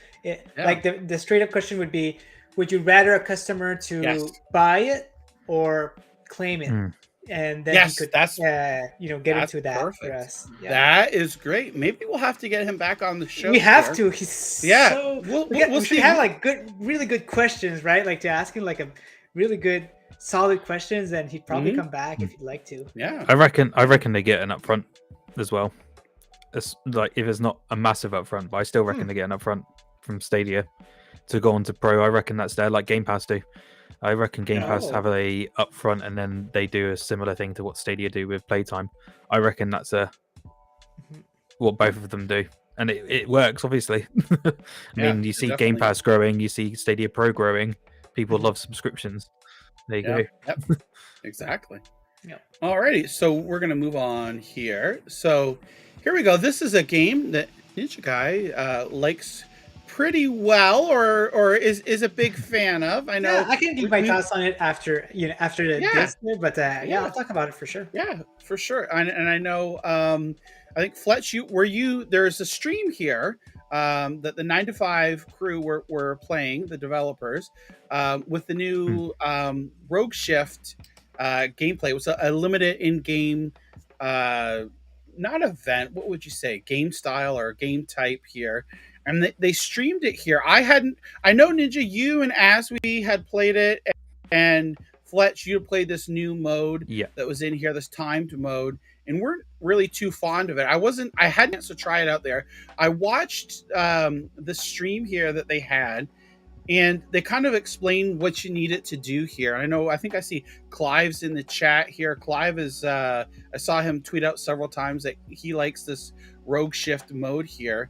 C: Like the straight up question would be, would you rather a customer to buy it or claim it? And then he could get into that for us. Yeah.
B: That is great. Maybe we'll have to get him back on the show.
C: We have to. He's so
B: we'll
C: see. Have like really good questions, right? Like to ask him like a really good solid questions, and he'd probably come back if he'd like to.
B: Yeah.
D: I reckon they get an upfront as well. It's like, if it's not a massive upfront, but I still reckon they get an upfront from Stadia to go on to Pro. I reckon that's there, like Game Pass do. I reckon Game Pass have a upfront, and then they do a similar thing to what Stadia do with Playtime. I reckon that's what both of them do, and it works, obviously. I mean, you see Game Pass growing, you see Stadia Pro growing. People love subscriptions. There you go.
B: Yep. Exactly. Alrighty, so we're gonna move on here. So here we go. This is a game that NinjaGuy likes pretty well, or is a big fan of. I know.
C: Yeah, I can give my thoughts on it after the disc, but I'll talk about it for sure.
B: Yeah, for sure. And I know. I think Fletch, there's a stream here that the 9 to 5 crew were playing, the developers, with the new Rogue Shift gameplay. It was a limited in-game, not event, what would you say, game style or game type here. And they streamed it here. I know, Ninja, you and Aswe had played it, and Fletch, you played this new mode that was in here, this timed mode, and weren't really too fond of it. I hadn't to try it out there. I watched the stream here that they had, and they kind of explained what you needed to do here. I think I see Clive's in the chat here. Clive is, I saw him tweet out several times that he likes this Rogue Shift mode here.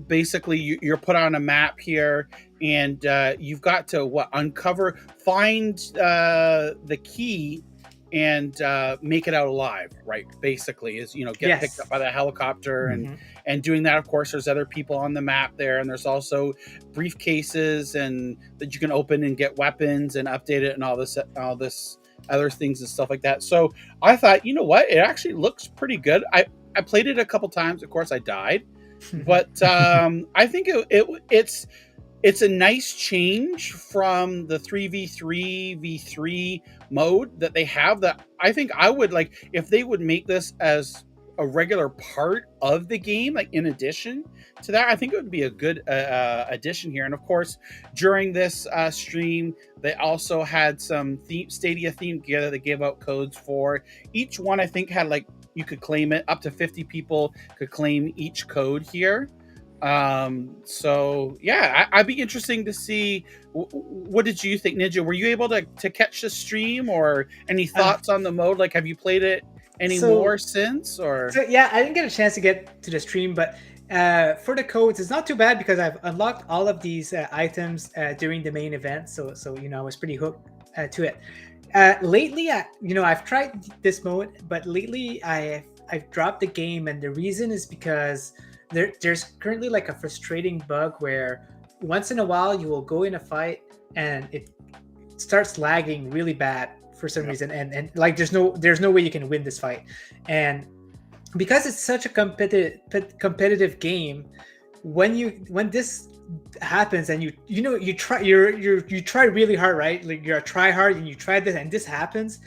B: Basically, you're put on a map here, and you've got to find the key and make it out alive, right? Basically, is get picked up by the helicopter, and doing that. Of course, there's other people on the map there, and there's also briefcases and that you can open and get weapons and update it and all this other things and stuff like that. So I thought, you know what, it actually looks pretty good. I played it a couple times. Of course, I died. But I think it's a nice change from the 3v3v3 mode that they have, that I think I would like if they would make this as a regular part of the game, like in addition to that. I think it would be a good addition here. And of course, during this stream, they also had some Stadia themed gear that they gave out codes for. Each one, I think, had you could claim it. Up to 50 people could claim each code here. So yeah, I'd be interesting to see. What did you think, Ninja? Were you able to catch the stream, or any thoughts on the mode? Like, have you played it more since? Or
C: yeah, I didn't get a chance to get to the stream, but for the codes, it's not too bad because I've unlocked all of these items during the main event. So I was pretty hooked to it. Lately, I've tried this mode, but lately I've dropped the game, and the reason is because there's currently a frustrating bug where once in a while you will go in a fight and it starts lagging really bad for some reason, and there's no way you can win this fight. And because it's such a competitive game, when this happens and you try really hard, right? Like, you're a try hard and you try this and this happens,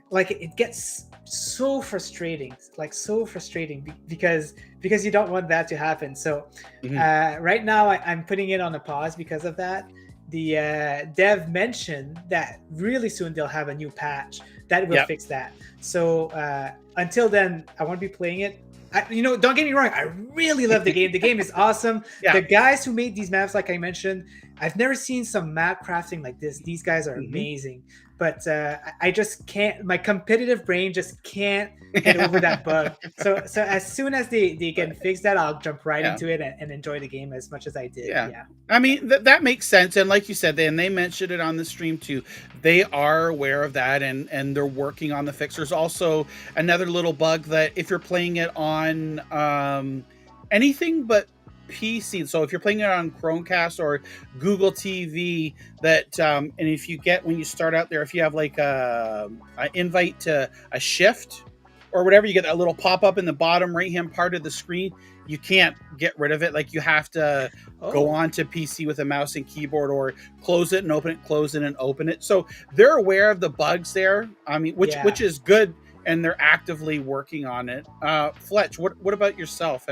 C: like it gets so frustrating, like so frustrating because you don't want that to happen. So right now I'm putting it on a pause because of that. The dev mentioned that really soon they'll have a new patch that will fix that. So until then, I want to be playing it. Don't get me wrong, I really love the game. The game is awesome. The guys who made these maps, like I mentioned, I've never seen some map crafting like this. These guys are amazing. But I just can't, my competitive brain just can't get over that bug. So as soon as they can fix that, I'll jump right into it and enjoy the game as much as I did. Yeah.
B: I mean, that makes sense. And like you said, they mentioned it on the stream too. They are aware of that and they're working on the fix. There's also another little bug that if you're playing it on anything but PC, so if you're playing it on Chromecast or Google TV, that and if you get, when you start out there, if you have like an invite to a shift or whatever, you get that little pop-up in the bottom right hand part of the screen. You can't get rid of it. Like you have to go on to PC with a mouse and keyboard, or close it and open it, close it and open it. So they're aware of the bugs there. I mean, which is good, and they're actively working on it. Fletch, what about yourself?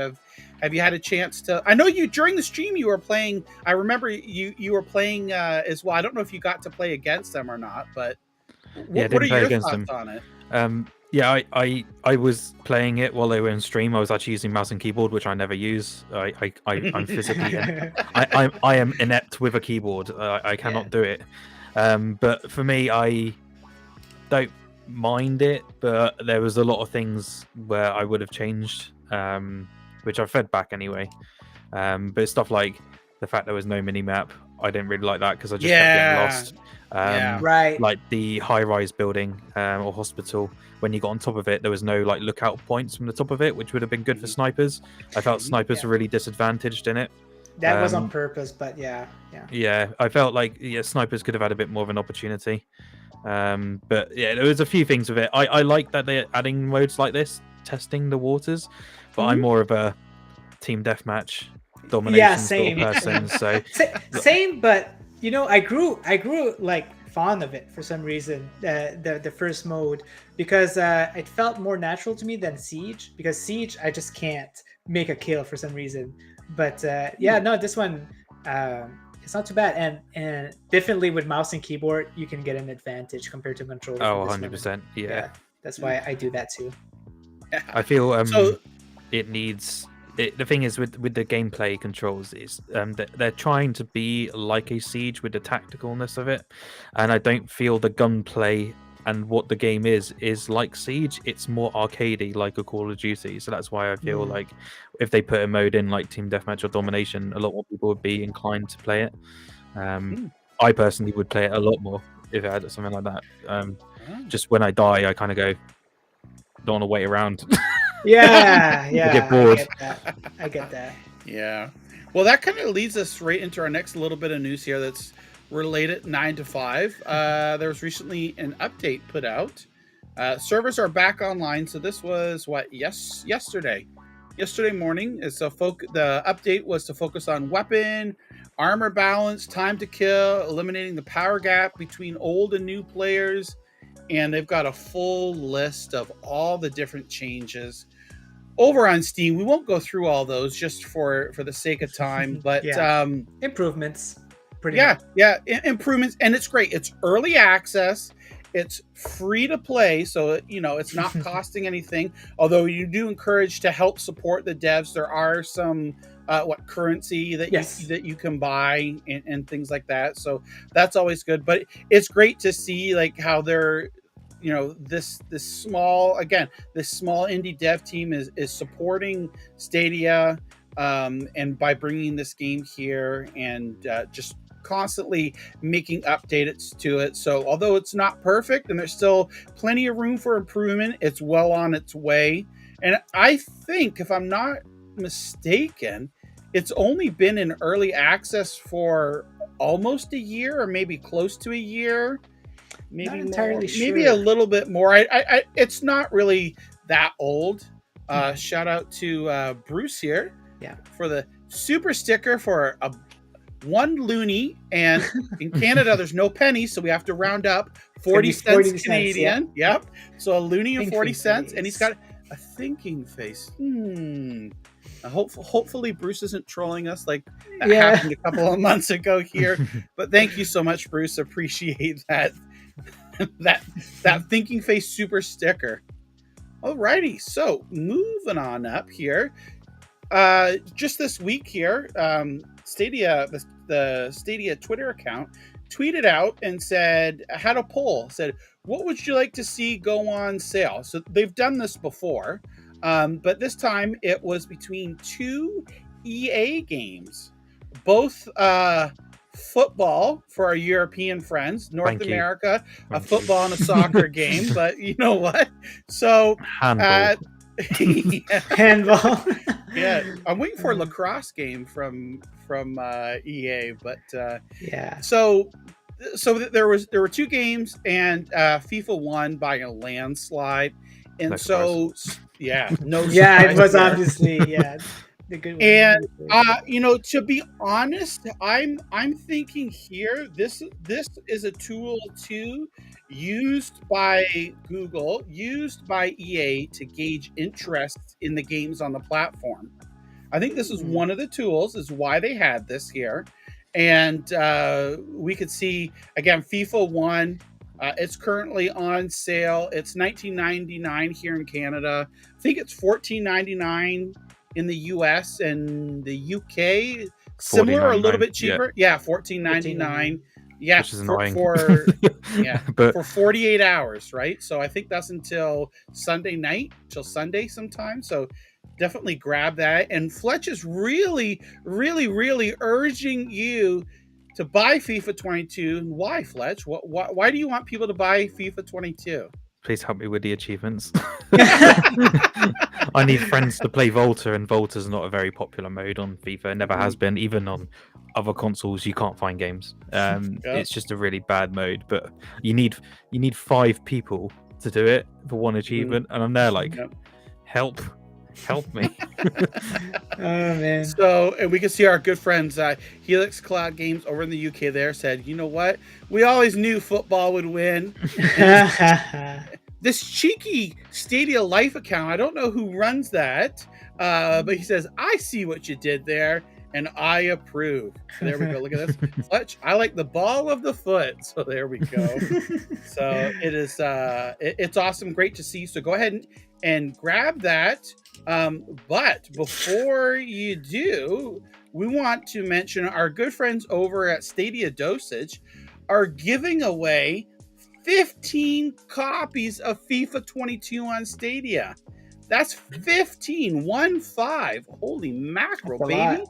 B: Have you had a chance to? I know you during the stream you were playing. I remember you were playing as well. I don't know if you got to play against them or not, but what are your thoughts on it?
D: Yeah, I was playing it while they were in stream. I was actually using mouse and keyboard, which I never use. I'm physically I am inept with a keyboard. I cannot do it. But for me, I don't mind it. But there was a lot of things where I would have changed, which I fed back anyway. But stuff like the fact there was no mini map, I didn't really like that because I just kept getting lost.
C: Right.
D: Like the high-rise building or hospital, when you got on top of it, there was no like lookout points from the top of it, which would have been good for snipers. I felt snipers were really disadvantaged in it.
C: That was on purpose, but yeah.
D: I felt like snipers could have had a bit more of an opportunity. But yeah, there was a few things with it. I like that they're adding modes like this, testing the waters, but I'm more of a team deathmatch domination sort of person. So
C: same, but I grew like fond of it for some reason, the first mode, because it felt more natural to me than Siege, because Siege I just can't make a kill for some reason. But this one it's not too bad, and definitely with mouse and keyboard you can get an advantage compared to controller.
D: 100%. Yeah,
C: that's why I do that too.
D: I feel it needs the thing is with the gameplay controls is they're trying to be like a Siege with the tacticalness of it, and I don't feel the gunplay and what the game is like Siege. It's more arcadey, like a Call of Duty. So that's why I feel like if they put a mode in like team deathmatch or domination, a lot more people would be inclined to play it. I personally would play it a lot more if it had something like that. Just when I die, I kind of go, don't want to wait around.
C: Yeah.
D: I get bored.
C: I get that.
B: Yeah. Well, that kind of leads us right into our next little bit of news here that's related 9 to 5. There was recently an update put out. Servers are back online. So this was yesterday morning. The update was to focus on weapon, armor balance, time to kill, eliminating the power gap between old and new players. And they've got a full list of all the different changes over on Steam. We won't go through all those just for the sake of time, but
C: improvements.
B: Improvements, and it's great. It's early access. It's free to play, so it's not costing anything. Although you do encourage to help support the devs. There are some currency that you can buy and things like that. So that's always good. But it's great to see like how they're this small indie dev team is supporting Stadia, and by bringing this game here and just constantly making updates to it. So although it's not perfect and there's still plenty of room for improvement, it's well on its way. And I think, if I'm not mistaken, it's only been in early access for almost a year, or maybe close to a year. Maybe
C: not entirely sure.
B: Maybe a little bit more. I it's not really that old. Shout out to Bruce here, for the super sticker for a 1 loonie, and in Canada there's no pennies, so we have to round up 40
C: It's gonna be
B: cents
C: 40 cents,
B: Canadian. Yep. So a loonie and 40
C: Thinking
B: cents, and he's
C: face.
B: got a thinking face. Hopefully Bruce isn't trolling us like that
C: Yeah.
B: happened a couple of months ago here. But thank you so much, Bruce. Appreciate that that thinking face super sticker. Alrighty, so moving on up here. Just this week here, Stadia, the Stadia Twitter account tweeted out and had a poll, said, what would you like to see go on sale? So they've done this before, but this time it was between two EA games, both football for our European friends, North America, a football and a soccer game, but you know what? So
D: Handball.
C: Handball.
B: Yeah, I'm waiting for a lacrosse game from EA, but
C: Yeah.
B: So there were two games, and FIFA won by a landslide, and
D: No
B: so yeah, no,
C: Yeah, it
B: surprise
C: was
B: there.
C: obviously the good one.
B: And to be honest, I'm thinking here this is a tool too used by Google, used by EA to gauge interest in the games on the platform. I think this is one of the tools, is why they had this here. And we could see, again, FIFA 1, it's currently on sale. It's $19.99 here in Canada. I think it's $14.99 in the US and the UK. Similar or a little bit cheaper. Yeah, $14.99. Yeah,
D: which is annoying.
B: But for 48 hours, right? So I think that's until Sunday night, till Sunday sometime. So definitely grab that. And Fletch is really, really, really urging you to buy FIFA 22. Why, Fletch? Why do you want people to buy FIFA 22?
D: Please help me with the achievements. I need friends to play Volta, and Volta's not a very popular mode on FIFA. It never has been. Even on other consoles, you can't find games. It's just a really bad mode. But you need 5 people to do it for one achievement, and I'm there like, help me.
C: Oh man.
B: So, and we can see our good friends Helix Cloud Games over in the UK there said, you know what, we always knew football would win. This cheeky Stadia Life account, I don't know who runs that, but he says, I see what you did there and I approve. So there we go. Look at this. Fletch, I like the ball of the foot. So there we go. So it is it's awesome, great to see. So go ahead and grab that. But before you do, we want to mention our good friends over at Stadia Dosage are giving away 15 copies of FIFA 22 on Stadia. That's 15, 1-5. Holy mackerel, baby.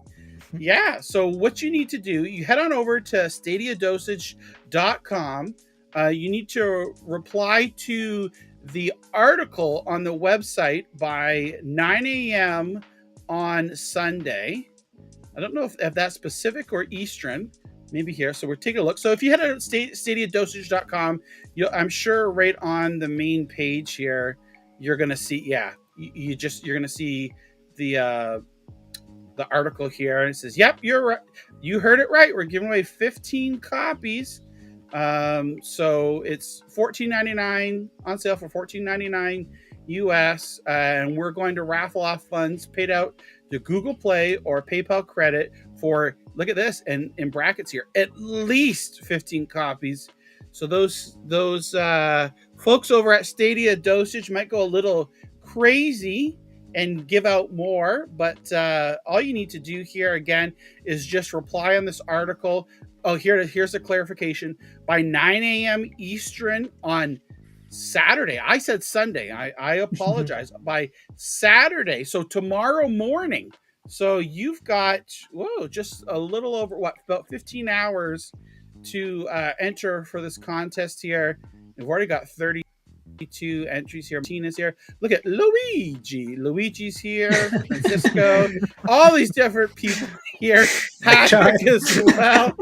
B: Yeah, so what you need to do, you head on over to stadiadosage.com. You need to reply to the article on the website by 9 a.m. on Sunday. I don't know if that's Pacific or Eastern. Maybe here. So we're taking a look. So if you head to stadiadosage.com, I'm sure right on the main page here, you're going to see, you're going to see the article here. And it says, yep, you're right. You heard it right. We're giving away 15 copies. So it's $14.99 on sale for $14.99 US. And we're going to raffle off funds paid out to Google Play or PayPal credit for, look at this, and in brackets here, at least 15 copies. So those folks over at Stadia Dosage might go a little crazy and give out more, but all you need to do here again is just reply on this article. Oh, here's a clarification. By 9 a.m. Eastern on Saturday. I said Sunday. I apologize. By Saturday, so tomorrow morning. So you've got just a little over about 15 hours to enter for this contest here. We've already got 32 entries here. Tina's here. Look at Luigi. Luigi's here. Francisco. All these different people here. Patrick as well.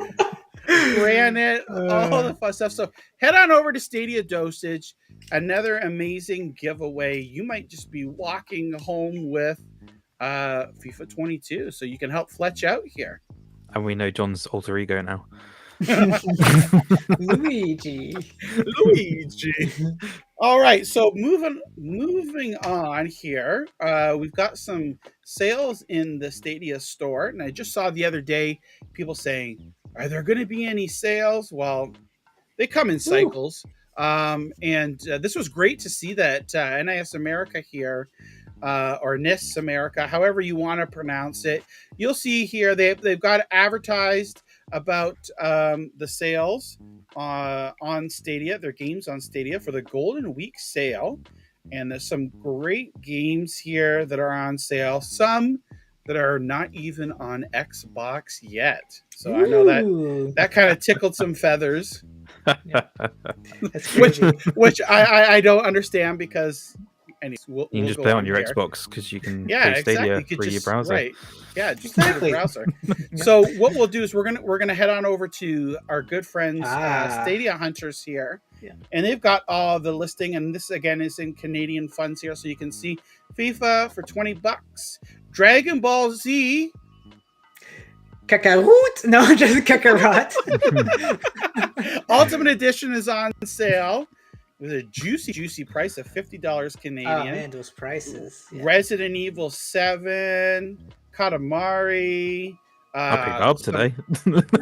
B: Granite, all the fun stuff. So head on over to Stadia Dosage. Another amazing giveaway. You might just be walking home with FIFA 22, so you can help Fletch out here.
D: And we know John's alter ego now.
C: Luigi.
B: Luigi. All right, so moving on here. We've got some sales in the Stadia store, and I just saw the other day people saying, "Are there going to be any sales?" Well, they come in cycles, and this was great to see that NIS America here, or NIS America, however you want to pronounce it. You'll see here they've got advertised about the sales on Stadia, their games on Stadia for the Golden Week sale. And there's some great games here that are on sale. Some that are not even on Xbox yet. So I know that kind of tickled some feathers.
C: That's crazy.
B: which I don't understand because anyways,
D: You can just play on your Xbox because you can play Stadia through your browser.
B: Right. Yeah, just through the browser. So what we'll do is we're gonna head on over to our good friends Stadia Hunters here.
C: Yeah.
B: And they've got all the listing, and this again is in Canadian funds here, so you can see FIFA for $20, Dragon Ball Z.
C: Kakarot? No, just Kakarot.
B: Ultimate Edition is on sale with a juicy price of $50 Canadian.
C: Oh man, those prices. Yeah.
B: Resident Evil 7, Katamari.
D: I picked up today.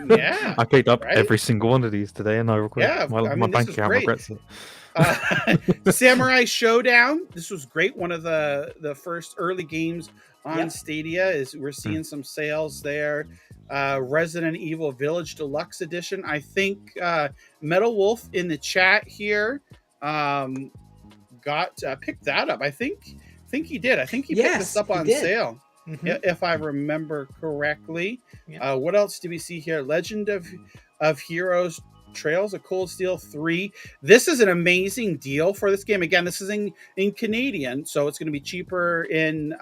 B: Yeah,
D: I picked up every single one of these today, and I regret.
B: Yeah,
D: my bank account regrets it.
B: Samurai Showdown. This was great. One of the first early games on Stadia. Is we're seeing some sales there. Resident Evil Village Deluxe Edition. I think Metal Wolf in the chat here got picked that up. I think he did. I think he picked this up on sale. Mm-hmm. If I remember correctly. Yeah. What else do we see here? Legend of Heroes Trails of Cold Steel 3. This is an amazing deal for this game. Again, this is in Canadian, so it's going to be cheaper in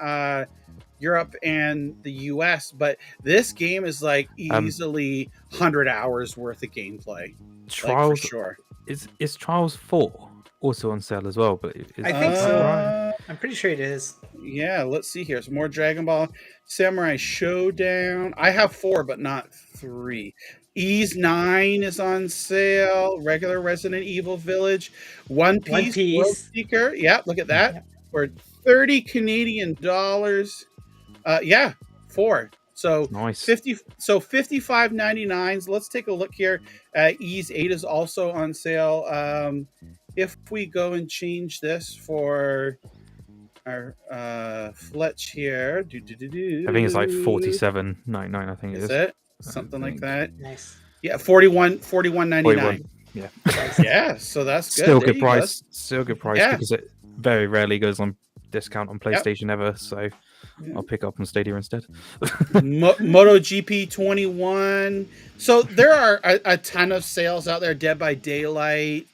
B: Europe and the US, but this game is like easily 100 hours worth of gameplay.
D: Trials,
B: like, for sure.
D: Is Trials 4 also on sale as well? But
C: I think so. I'm pretty sure it is.
B: Yeah, let's see here. Some more Dragon Ball Samurai Showdown. I have 4, but not 3. Ys 9 is on sale. Regular Resident Evil Village. One Piece World Seeker. Yeah, look at that. Yeah. For 30 Canadian dollars. 4. So
D: nice.
B: 55.99. So let's take a look here. Ys 8 is also on sale. If we go and change this for our Fletch here,
D: I think it's like 47.99. I think
B: is it something like that.
C: Nice.
B: Yeah, 41.99.
D: Yeah.
B: Yeah. So that's good.
D: Still good price. Still good price because it very rarely goes on discount on PlayStation ever. So I'll pick up on Stadia instead.
B: MotoGP 21. So there are a ton of sales out there. Dead by Daylight.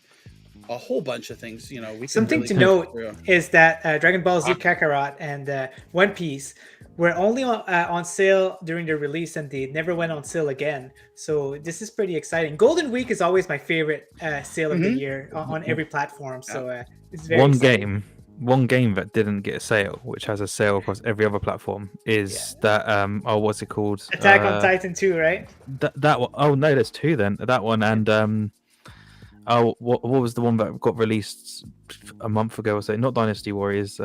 B: A whole bunch of things, we can
C: something to note is that Dragon Ball Z Kakarot and One Piece were only on sale during their release, and they never went on sale again. So this is pretty exciting. Golden Week is always my favorite sale of the year on every platform. So it's very exciting.
D: One game that didn't get a sale, which has a sale across every other platform, is that what's it called?
C: Attack on Titan 2, right?
D: That one. Oh no, there's 2 then. That one and what was the one that got released a month ago or so? Not Dynasty Warriors.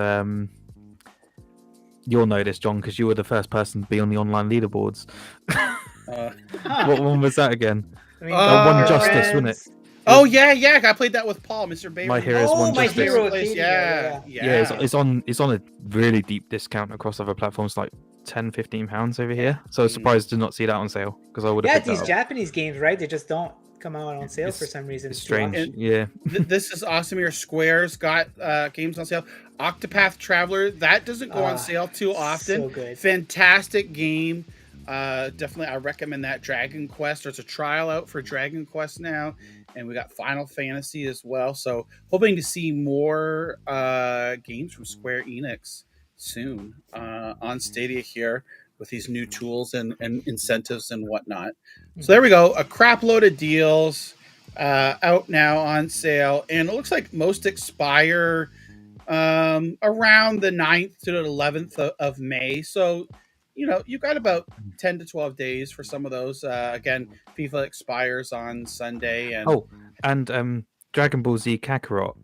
D: You'll know this, John, because you were the first person to be on the online leaderboards. What one was that again? One Justice, wasn't it?
B: Oh yeah, I played that with Paul, Mr. Baby.
D: My Hero's One
C: My
D: Justice.
C: Hero,
B: yeah.
D: It's on a really deep discount across other platforms, like £10-15 over here. So I was surprised to not see that on sale because I would have.
C: Yeah, these Japanese games, right? They just don't come out on sale for some reason.
D: It's strange.
B: This is awesome here. Square's got games on sale. Octopath Traveler, that doesn't go on sale too often.
C: So good.
B: Fantastic game. Definitely I recommend that. Dragon Quest, there's a trial out for Dragon Quest now, and we got Final Fantasy as well. So hoping to see more games from Square Enix soon on Stadia here with these new tools and incentives and whatnot. So there we go. A crap load of deals out now on sale. And it looks like most expire around the 9th to the 11th of May. So you've got about 10 to 12 days for some of those. Again, FIFA expires on Sunday, and
D: and Dragon Ball Z Kakarot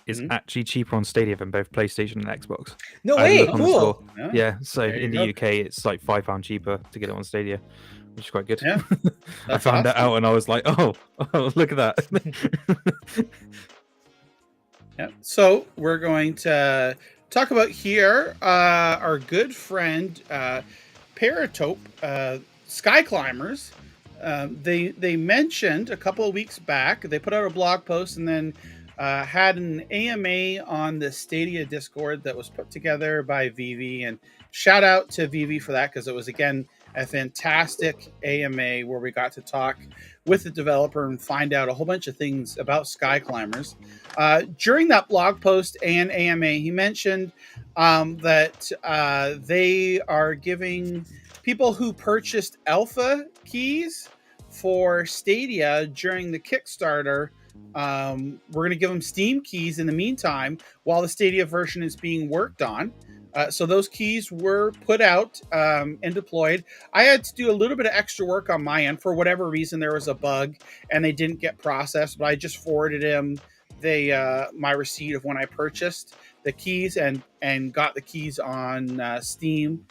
D: is
B: Mhm.
D: actually cheaper on Stadia than both PlayStation and Xbox.
C: No
D: I had a
C: way,
D: look on the store.
C: cool.
D: Yeah, so
B: There you
D: in the
B: go.
D: UK it's like £5 cheaper to get it on Stadia, which is quite good.
B: Yeah,
D: I
B: that's
D: found that
B: awesome.
D: out and I was like, oh, look at that.
B: Yeah. So we're going to talk about here our good friend Paratope Sky Climbers. They mentioned a couple of weeks back, they put out a blog post and then had an AMA on the Stadia Discord that was put together by Vivi. And shout out to Vivi for that, because it was, again, a fantastic AMA where we got to talk with the developer and find out a whole bunch of things about Sky Climbers. During that blog post and AMA, he mentioned that they are giving people who purchased alpha keys for Stadia during the Kickstarter, we're going to give them Steam keys in the meantime while the Stadia version is being worked on. So those keys were put out and deployed. I had to do a little bit of extra work on my end. For whatever reason, there was a bug and they didn't get processed, but I just forwarded him my receipt of when I purchased the keys and got the keys on Steam.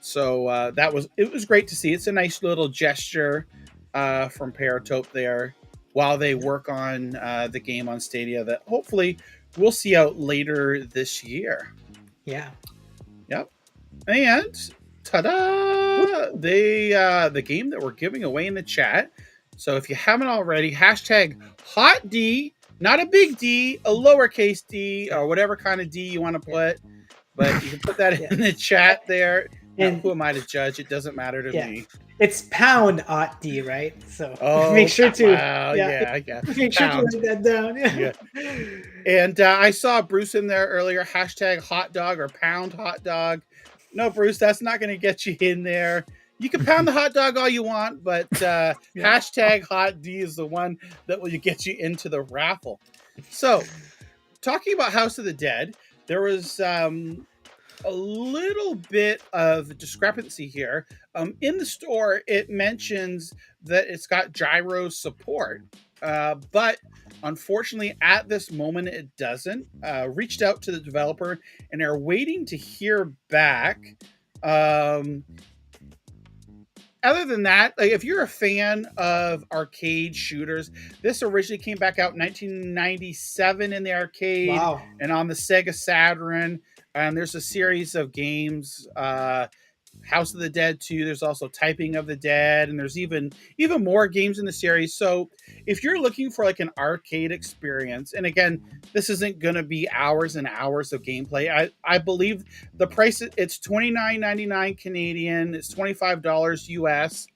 B: So it was great to see. It's a nice little gesture from Paratope there while they work on the game on Stadia that hopefully we'll see out later this year.
C: Yeah.
B: Yep. And ta-da! The game that we're giving away in the chat. So if you haven't already, hashtag hot D, not a big D, a lowercase d, or whatever kind of D you want to put. But you can put that in the chat there. And who am I to judge? It doesn't matter to me.
C: It's pound hot D, right? So
B: Oh,
C: make sure to
B: I guess.
C: make sure to write that down.
B: Yeah. And I saw Bruce in there earlier. Hashtag hot dog or pound hot dog. No, Bruce, that's not going to get you in there. You can pound the hot dog all you want, but hashtag hot D is the one that will get you into the raffle. So, talking about House of the Dead, there was a little bit of discrepancy here. In the store, it mentions that it's got gyro support, but unfortunately, at this moment, it doesn't. Reached out to the developer and are waiting to hear back. Other than that, like, if you're a fan of arcade shooters, this originally came back out in 1997 in the arcade.
C: Wow.
B: And on the Sega Saturn. And there's a series of games, House of the Dead 2. There's also Typing of the Dead, and there's even more games in the series. So if you're looking for like an arcade experience, and again, this isn't going to be hours and hours of gameplay. I believe the price, it's $29.99 Canadian. It's $25 US.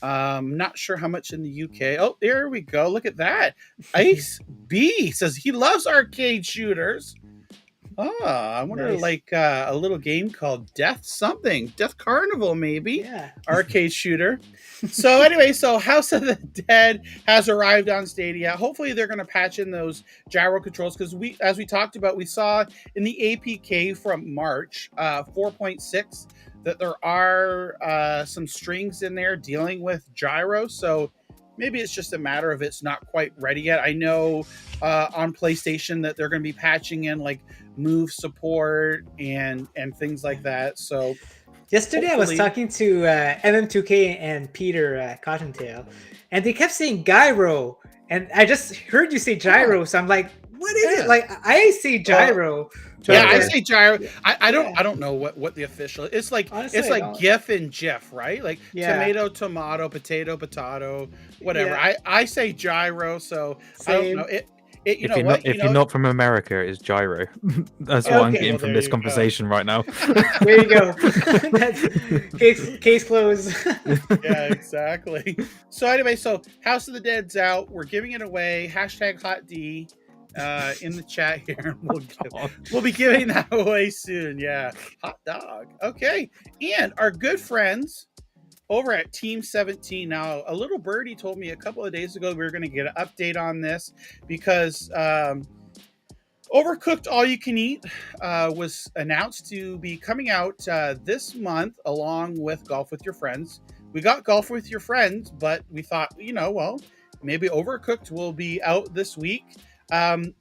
B: Not sure how much in the UK. Oh, there we go. Look at that. Ice B says he loves arcade shooters. Oh, I wonder,
C: Nice.
B: like a little game called Death Carnival, maybe.
C: Yeah.
B: Arcade shooter. So anyway, so House of the Dead has arrived on Stadia. Hopefully they're going to patch in those gyro controls, because as we talked about, we saw in the APK from March 4.6 that there are some strings in there dealing with gyro. So maybe it's just a matter of it's not quite ready yet. I know on PlayStation that they're going to be patching in like move support and things like that. So
C: yesterday I was talking to MM2K and Peter Cottontail, and they kept saying gyro, and I just heard you say gyro, so I'm like, what is it? Like, I say gyro.
B: Yeah, I say gyro. I don't know what the official. It's like
C: Honestly,
B: it's like GIF and GIF, right? Like tomato, potato, whatever.
C: Yeah.
B: I say gyro, so I don't know it.
D: If you're not from America, it's gyro. That's what I'm getting from this conversation right now.
C: There you go. That's case closed.
B: Yeah, exactly. So anyway, so House of the Dead's out. We're giving it away. Hashtag hot D in the chat here. We'll be giving that away soon. Yeah, hot dog. Okay, and our good friends over at Team 17. Now, a little birdie told me a couple of days ago we were going to get an update on this, because Overcooked All You Can Eat was announced to be coming out this month, along with Golf with Your Friends. We got Golf with Your Friends, but we thought, maybe Overcooked will be out this week.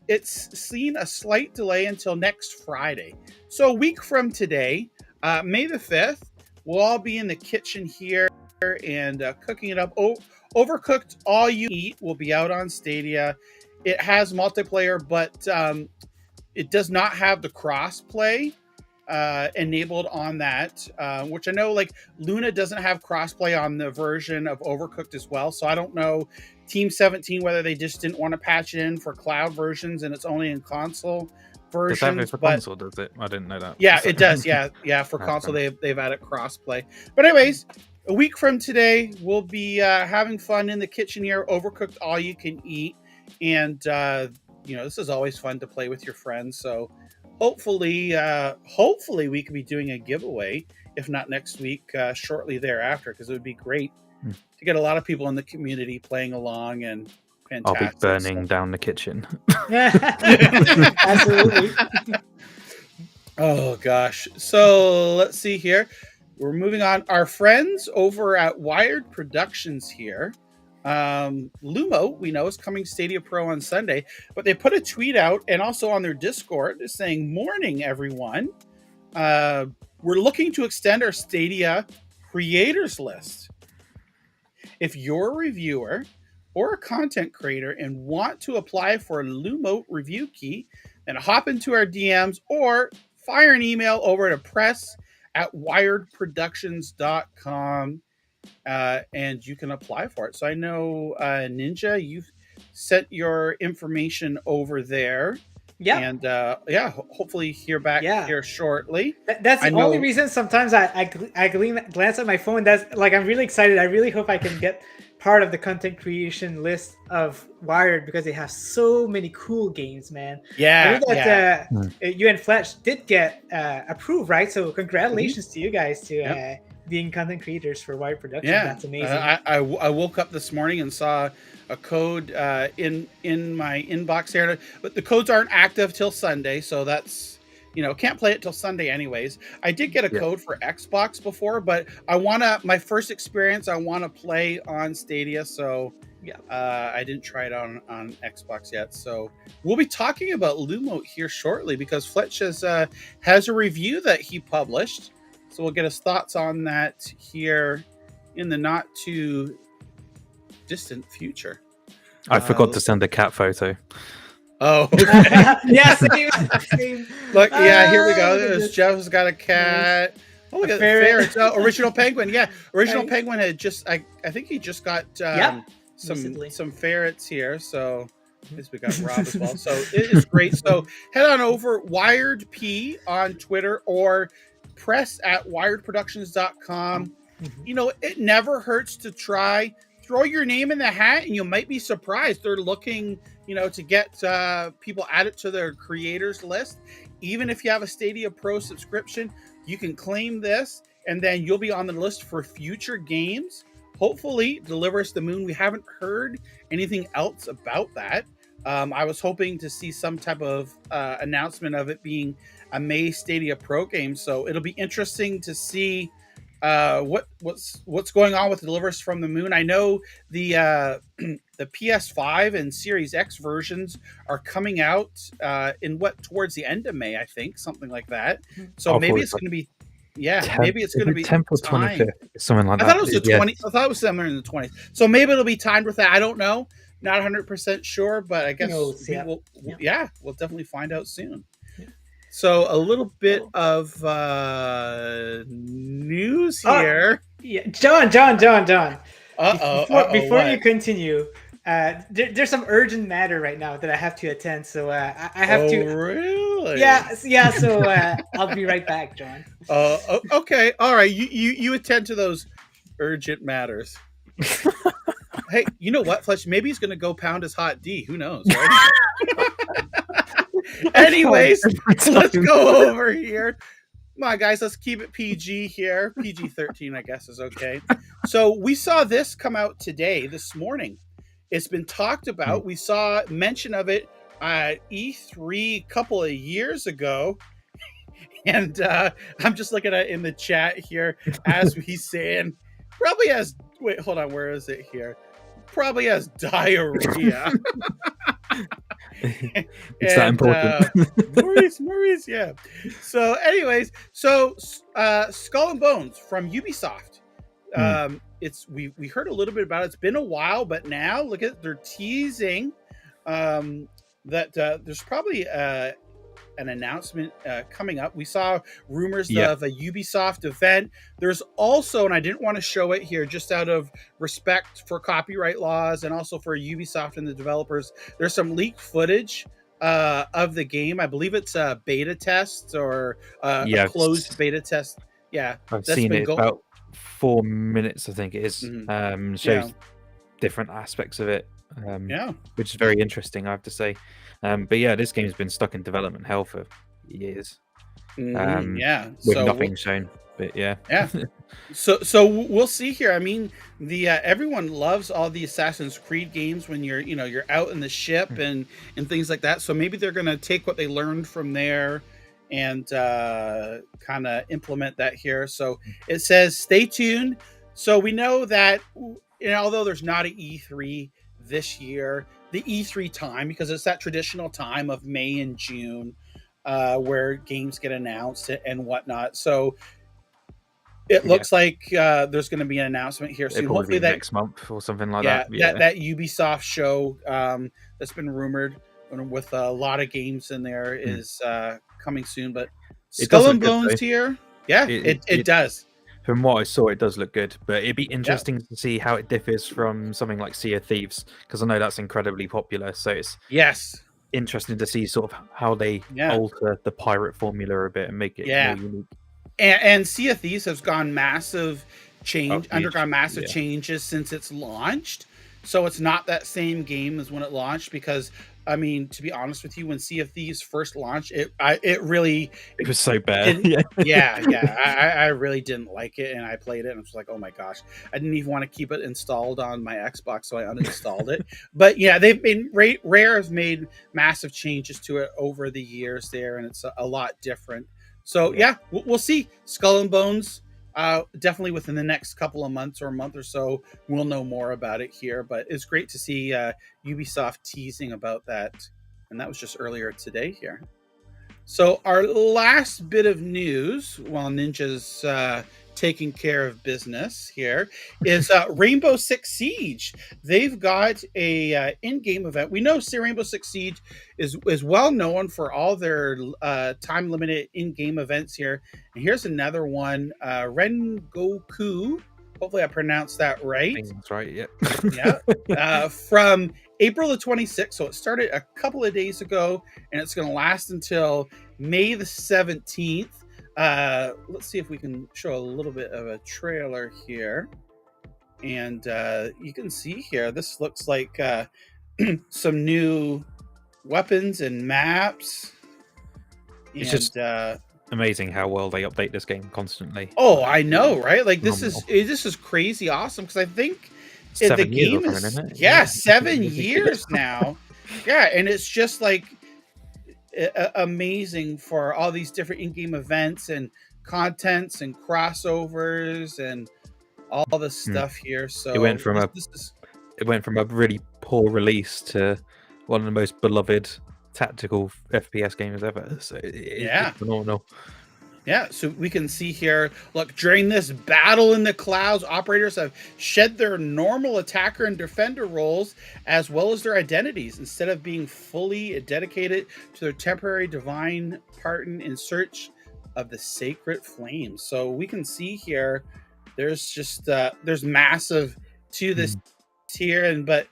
B: It's seen a slight delay until next Friday. So a week from today, May the 5th, we'll all be in the kitchen here and cooking it up. Overcooked All You Eat will be out on Stadia. It has multiplayer, but it does not have the cross-play enabled on that, which I know like Luna doesn't have cross-play on the version of Overcooked as well. So I don't know Team 17 whether they just didn't want to patch it in for cloud versions and it's only in console versions.
D: Does that for console, does it? I didn't know that.
B: Yeah, it does. Yeah. For console, they've added cross-play. But anyways, a week from today, we'll be having fun in the kitchen here. Overcooked All You Can Eat. And, this is always fun to play with your friends. So hopefully we can be doing a giveaway, if not next week, shortly thereafter, because it would be great to get a lot of people in the community playing along and fantastic.
D: I'll be burning down the kitchen.
C: Absolutely.
B: Oh, gosh. So let's see here. We're moving on. Our friends over at Wired Productions here. Lumo, we know, is coming Stadia Pro on Sunday, but they put a tweet out and also on their Discord saying, "Morning, everyone. We're looking to extend our Stadia creators list. If you're a reviewer or a content creator and want to apply for a Lumo review key, then hop into our DMs or fire an email over to press@wiredproductions.com. And you can apply for it." So I know, Ninja, you've sent your information over there.
C: Yeah.
B: And hopefully hear back here shortly.
C: That's the only reason sometimes I glance at my phone. That's like, I'm really excited. I really hope I can get part of the content creation list of Wired because they have so many cool games, man.
B: Yeah.
C: I know that you and Fletch did get approved, right? So congratulations to you guys to being content creators for Wired Productions.
B: Yeah,
C: that's amazing.
B: I woke up this morning and saw a code in my inbox here, but the codes aren't active till Sunday, so that's can't play it till Sunday anyways. I did get a code for Xbox before, but my first experience I want to play on Stadia, so I didn't try it on Xbox yet. So we'll be talking about Lumo here shortly because Fletch has a review that he published. So we'll get his thoughts on that here in the not too distant future.
D: I forgot to send a cat photo.
B: Oh, okay.
C: Same.
B: Look, here we go. Jeff's got a cat. Oh, look at the ferrets. Oh, Original Penguin. Yeah, Original Penguin had just. I think he just got some ferrets here. So I guess we got Rob as well. So it is great. So head on over Wired P on Twitter or press@wiredproductions.com. It never hurts to try. Throw your name in the hat and you might be surprised. They're looking, to get people added to their creators list. Even if you have a Stadia Pro subscription, you can claim this and then you'll be on the list for future games. Hopefully, Deliver Us the Moon. We haven't heard anything else about that. I was hoping to see some type of announcement of it being a May Stadia Pro game, so it'll be interesting to see what's going on with Deliver Us from the Moon. I know the PS5 and Series X versions are coming out towards the end of May, I think, something like that. So maybe it's going to be. Maybe it's going to be
D: 10th or 25th, something like that.
B: I thought it was the 20. I thought it was somewhere in the 20s. So maybe it'll be timed with that. I don't know. Not 100% sure, but I guess we'll definitely find out soon. Yeah. So a little bit of news here.
C: John. Before you continue, there's some urgent matter right now that I have to attend. So I have to.
B: Really?
C: Yeah. So I'll be right back, John.
B: Okay. All right. You attend to those urgent matters. Hey, you know what, Fletch? Maybe he's going to go pound his hot D. Who knows, right? Anyways, let's go over here. Come on, guys. Let's keep it PG here. PG-13, I guess, is okay. So we saw this come out this morning. It's been talked about. We saw mention of it E3 a couple of years ago, and I'm just looking at it in the chat here as we saying probably has. Wait, hold on. Where is it here? Probably has diarrhea.
D: It's that important.
B: Maurice, yeah. So, anyways, Skull and Bones from Ubisoft. We heard a little bit about it. It's been a while, but now look at they're teasing that there's probably an announcement coming up. We saw rumors of a Ubisoft event. There's also, and I didn't want to show it here just out of respect for copyright laws and also for Ubisoft and the developers, there's some leaked footage of the game. I believe it's a beta test or a closed beta test. Yeah,
D: I've seen it. About 4 minutes, I think it is. Shows different aspects of it. Which is very interesting, I have to say. But yeah, this game's been stuck in development hell for years. With nothing shown. But yeah.
B: So we'll see here. I mean, the everyone loves all the Assassin's Creed games when you're out in the ship and things like that. So maybe they're gonna take what they learned from there and kind of implement that here. So it says stay tuned. So we know that although there's not an E3 this year, the E3 time, because it's that traditional time of May and June where games get announced and whatnot. So it looks like there's going to be an announcement here soon. Hopefully that
D: next month or something like that.
B: That Ubisoft show that's been rumored with a lot of games in there is coming soon. But Skull and Bones here, it does.
D: From what I saw, it does look good, but it'd be interesting to see how it differs from something like Sea of Thieves, because I know that's incredibly popular. So it's interesting to see sort of how they alter the pirate formula a bit and make it more unique.
B: And Sea of Thieves has gone massive undergone massive changes since it's launched. So it's not that same game as when it launched, because I mean, to be honest with you, when Sea of Thieves first launched, it
D: was so bad.
B: I really didn't like it, and I played it and I was like, oh my gosh, I didn't even want to keep it installed on my Xbox, so I uninstalled it. But yeah, they've been Rare has made massive changes to it over the years there, and it's a lot different. So we'll see. Skull and Bones. Definitely within the next couple of months or a month or so, we'll know more about it here. But it's great to see Ubisoft teasing about that. And that was just earlier today here. So our last bit of news, while Ninja's taking care of business here, is Rainbow Six Siege. They've got a in-game event. We know Rainbow Six Siege is well known for all their time-limited in-game events here. And here's another one, Rengoku. Hopefully I pronounced that right.
D: I think that's right,
B: from April the 26th. So it started a couple of days ago, and it's going to last until May the 17th. Let's see if we can show a little bit of a trailer here. And you can see here, this looks like some new weapons and maps.
D: It's just amazing how well they update this game constantly.
B: Oh, I know, right? Like this is crazy awesome, because I think the game is 7 years now. And it's just like amazing for all these different in-game events and contents and crossovers and all this stuff here. So
D: it went from a really poor release to one of the most beloved tactical FPS games ever. So it's phenomenal.
B: So we can see here, look, during this battle in the clouds, operators have shed their normal attacker and defender roles as well as their identities, instead of being fully dedicated to their temporary divine partner in search of the sacred flames. So we can see here, there's just there's massive to this tier, but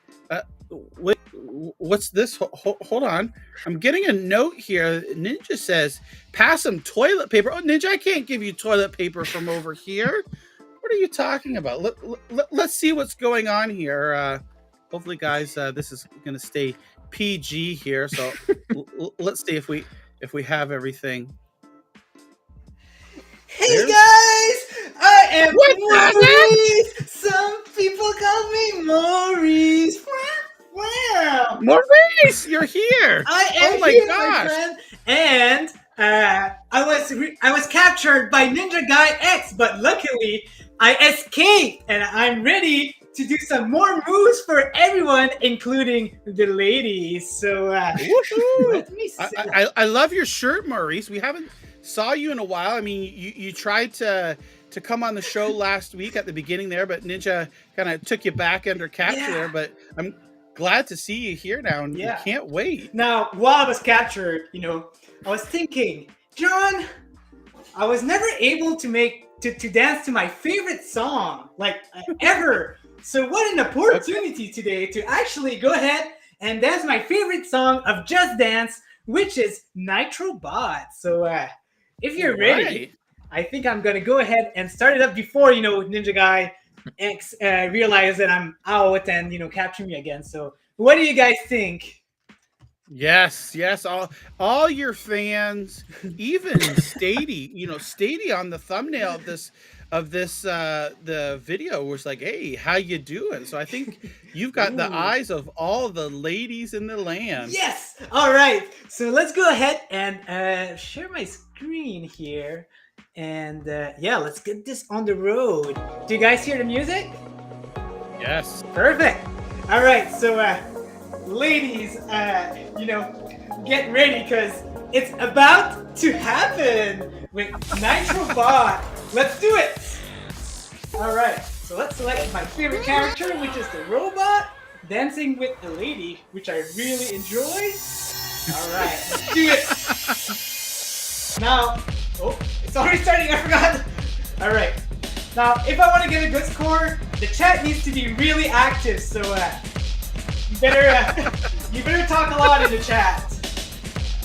B: what's this? Hold on. I'm getting a note here. Ninja says, pass some toilet paper. Oh, Ninja, I can't give you toilet paper from over here. What are you talking about? Let's see what's going on here. Hopefully, guys, this is going to stay PG here. So let's see if we have everything.
C: Hey guys, I am Maurice. Some people call me Maurice. Wow!
B: Maurice, you're here.
C: I am
B: Oh my
C: here,
B: gosh.
C: my friend. And I was captured by NinjaGuy X, but luckily I escaped, and I'm ready to do some more moves for everyone, including the ladies. So let me see.
B: I love your shirt, Maurice. We haven't saw you in a while. I mean, you tried to come on the show last week at the beginning there, but Ninja kind of took you back under capture there. But I'm glad to see you here now, and we can't wait.
C: Now, while I was captured, I was thinking, John, I was never able to dance to my favorite song, like ever. So what an opportunity today to actually go ahead and dance my favorite song of Just Dance, which is Nitro Bot. So if you're ready, I think I'm going to go ahead and start it up before, NinjaGuy X realize that I'm out and, capture me again. So what do you guys think?
B: Yes, all your fans, even Stadia, Stadia on the thumbnail of this the video was like, hey, how you doing? So I think you've got the eyes of all the ladies in the land.
C: Yes. All right. So let's go ahead and share my screen here. And let's get this on the road. Do you guys hear the music?
B: Yes.
C: Perfect. All right. So ladies, get ready because it's about to happen with Nitro Bot. Let's do it. All right. So let's select my favorite character, which is the robot, dancing with a lady, which I really enjoy. All right. Let's do it. Now, it's already starting. I forgot. All right. Now, if I want to get a good score, the chat needs to be really active. So you better talk a lot in the chat.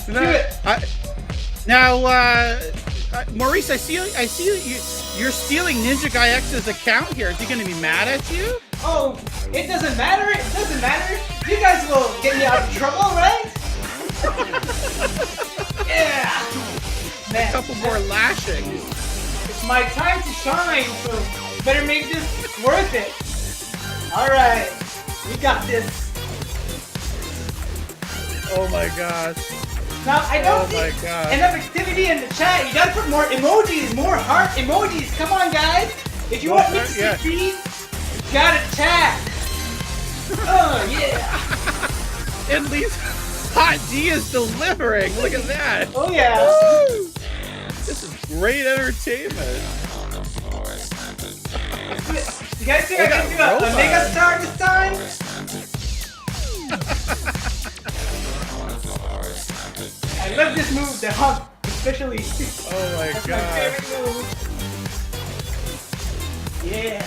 C: Do it.
B: Maurice, I see you're stealing NinjaGuy X's account here. Is he going to be mad at you?
C: Oh, it doesn't matter. It doesn't matter. You guys will get me out of trouble, right? Yeah. Man,
B: a couple more lashings.
C: It's my time to shine, so better make this worth it. All right, we got this.
B: Oh my gosh.
C: Now, I don't see enough activity in the chat. You gotta put more emojis, more heart emojis. Come on, guys. If you want me to succeed, you gotta chat. Oh, yeah.
B: At least Hot D is delivering. Look at that.
C: Oh, yeah.
B: Woo! This is great entertainment.
C: You guys think I can do a mega star this time? I love this move, the hump, especially.
B: Oh my
C: That's
B: god.
C: my favorite move. Yeah.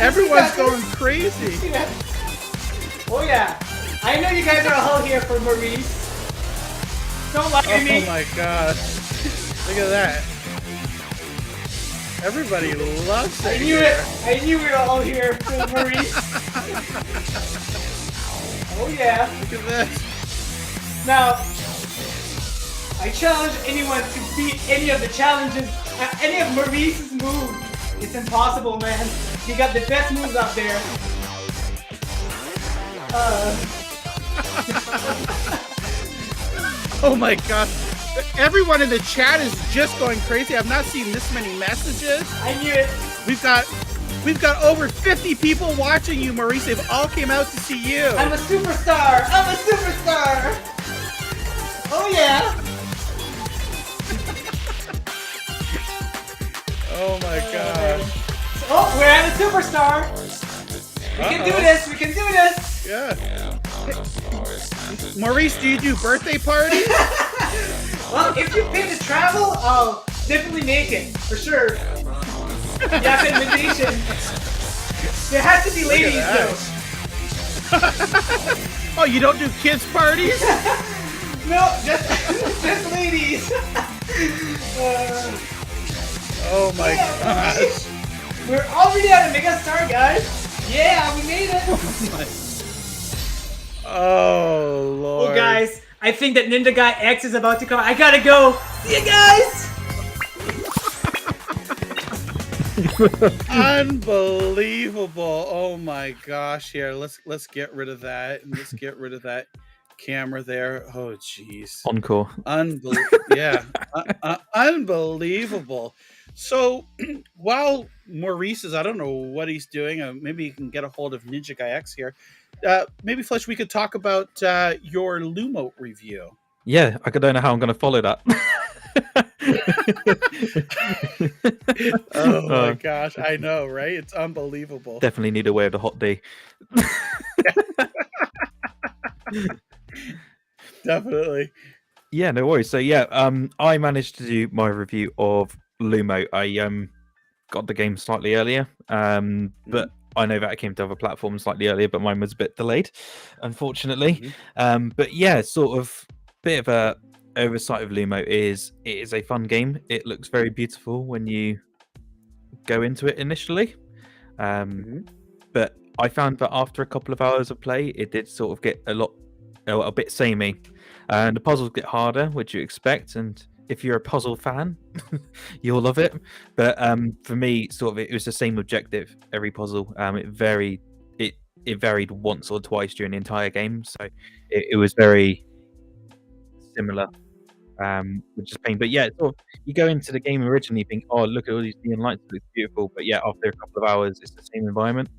B: Everyone's going crazy.
C: Yeah. Oh yeah. I know you guys are all here for Maurice. Don't lie to me.
B: Oh my gosh. Look at that. Everybody loves it.
C: I knew it. I knew we were all here for Maurice. Oh yeah.
B: Look at this.
C: Now, I challenge anyone to beat any of the challenges, any of Maurice's moves. It's impossible, man. He got the best moves out there.
B: Oh my gosh. Everyone in the chat is just going crazy. I've not seen this many messages.
C: I knew it.
B: We've got over 50 people watching you, Maurice. They've all came out to see you.
C: I'm a superstar. I'm a superstar. Oh yeah.
B: Oh my god.
C: Oh, we're at a superstar. We can do this. We can do this.
B: Yeah. Maurice, do you do birthday parties?
C: Well, if you pay to travel, I'll definitely make it for sure. You have an invitation. There has to be ladies though.
B: Oh, you don't do kids parties?
C: No, just ladies.
B: Oh my gosh.
C: We're already at a mega star, guys. Yeah, we made it.
B: Oh lord.
C: Oh guys, I think that NinjaGuy X is about to come. I gotta go. See you guys.
B: Unbelievable. Oh my gosh. Here, let's get rid of that. And let's get rid of that camera there. Oh jeez.
D: Encore.
B: Yeah. Unbelievable. So while Maurice is, I don't know what he's doing. Maybe you can get a hold of NinjaGuy X here. Maybe Fletch, we could talk about your Lumo review.
D: Yeah, I don't know how I'm going to follow that.
B: Oh my gosh, I know, right? It's unbelievable.
D: Definitely need a way of the hot D.
B: Definitely.
D: Yeah, no worries. So yeah, I managed to do my review of Lumo. I got the game slightly earlier, but I know that it came to other platforms slightly earlier, but mine was a bit delayed, unfortunately. But yeah, sort of bit of a oversight of Lumo is it is a fun game. It looks very beautiful when you go into it initially, but I found that after a couple of hours of play, it did sort of get a bit samey, and the puzzles get harder, which you expect. And if you're a puzzle fan, you'll love it. But for me, sort of, it was the same objective every puzzle. It varied once or twice during the entire game, so it was very similar, which is pain. But yeah, sort of, you go into the game originally think, oh, look at all these neon lights, it looks beautiful. But yeah, after a couple of hours, it's the same environment.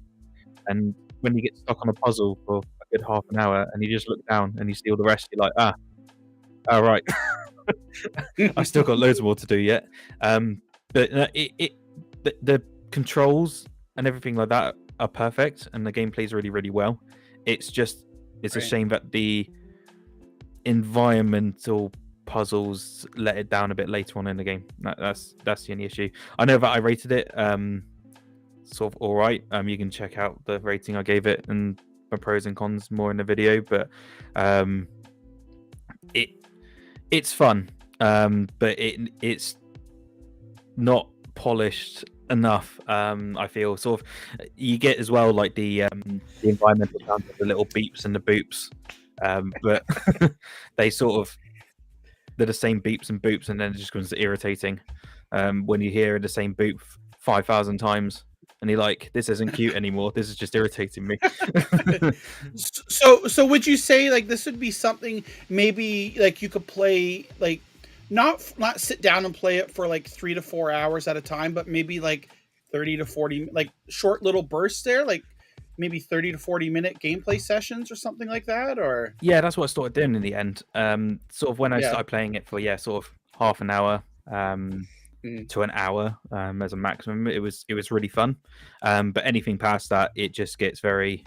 D: And when you get stuck on a puzzle for a good half an hour, and you just look down and you see all the rest, you're like, right. I've still got loads more to do yet. But the controls and everything like that are perfect, and the game plays really, really well. It's a shame that the environmental puzzles let it down a bit later on in the game. That's the only issue. I know that I rated it sort of all right. You can check out the rating I gave it and the pros and cons more in the video, but it's fun, but it's not polished enough. I feel sort of you get as well like the environmental sounds of the little beeps and the boops, but they're the same beeps and boops, and then it just becomes irritating when you hear the same boop 5,000 times. And you're like, this isn't cute anymore. This is just irritating me.
B: So would you say like this would be something maybe like you could play like not sit down and play it for like 3 to 4 hours at a time, but maybe like 30 to 40 like short little bursts there, like maybe 30 to 40 minute gameplay sessions or something like that? Or
D: yeah, that's what I started doing in the end. Sort of when I started playing it for sort of half an hour. To an hour as a maximum. It was really fun, but anything past that, it just gets very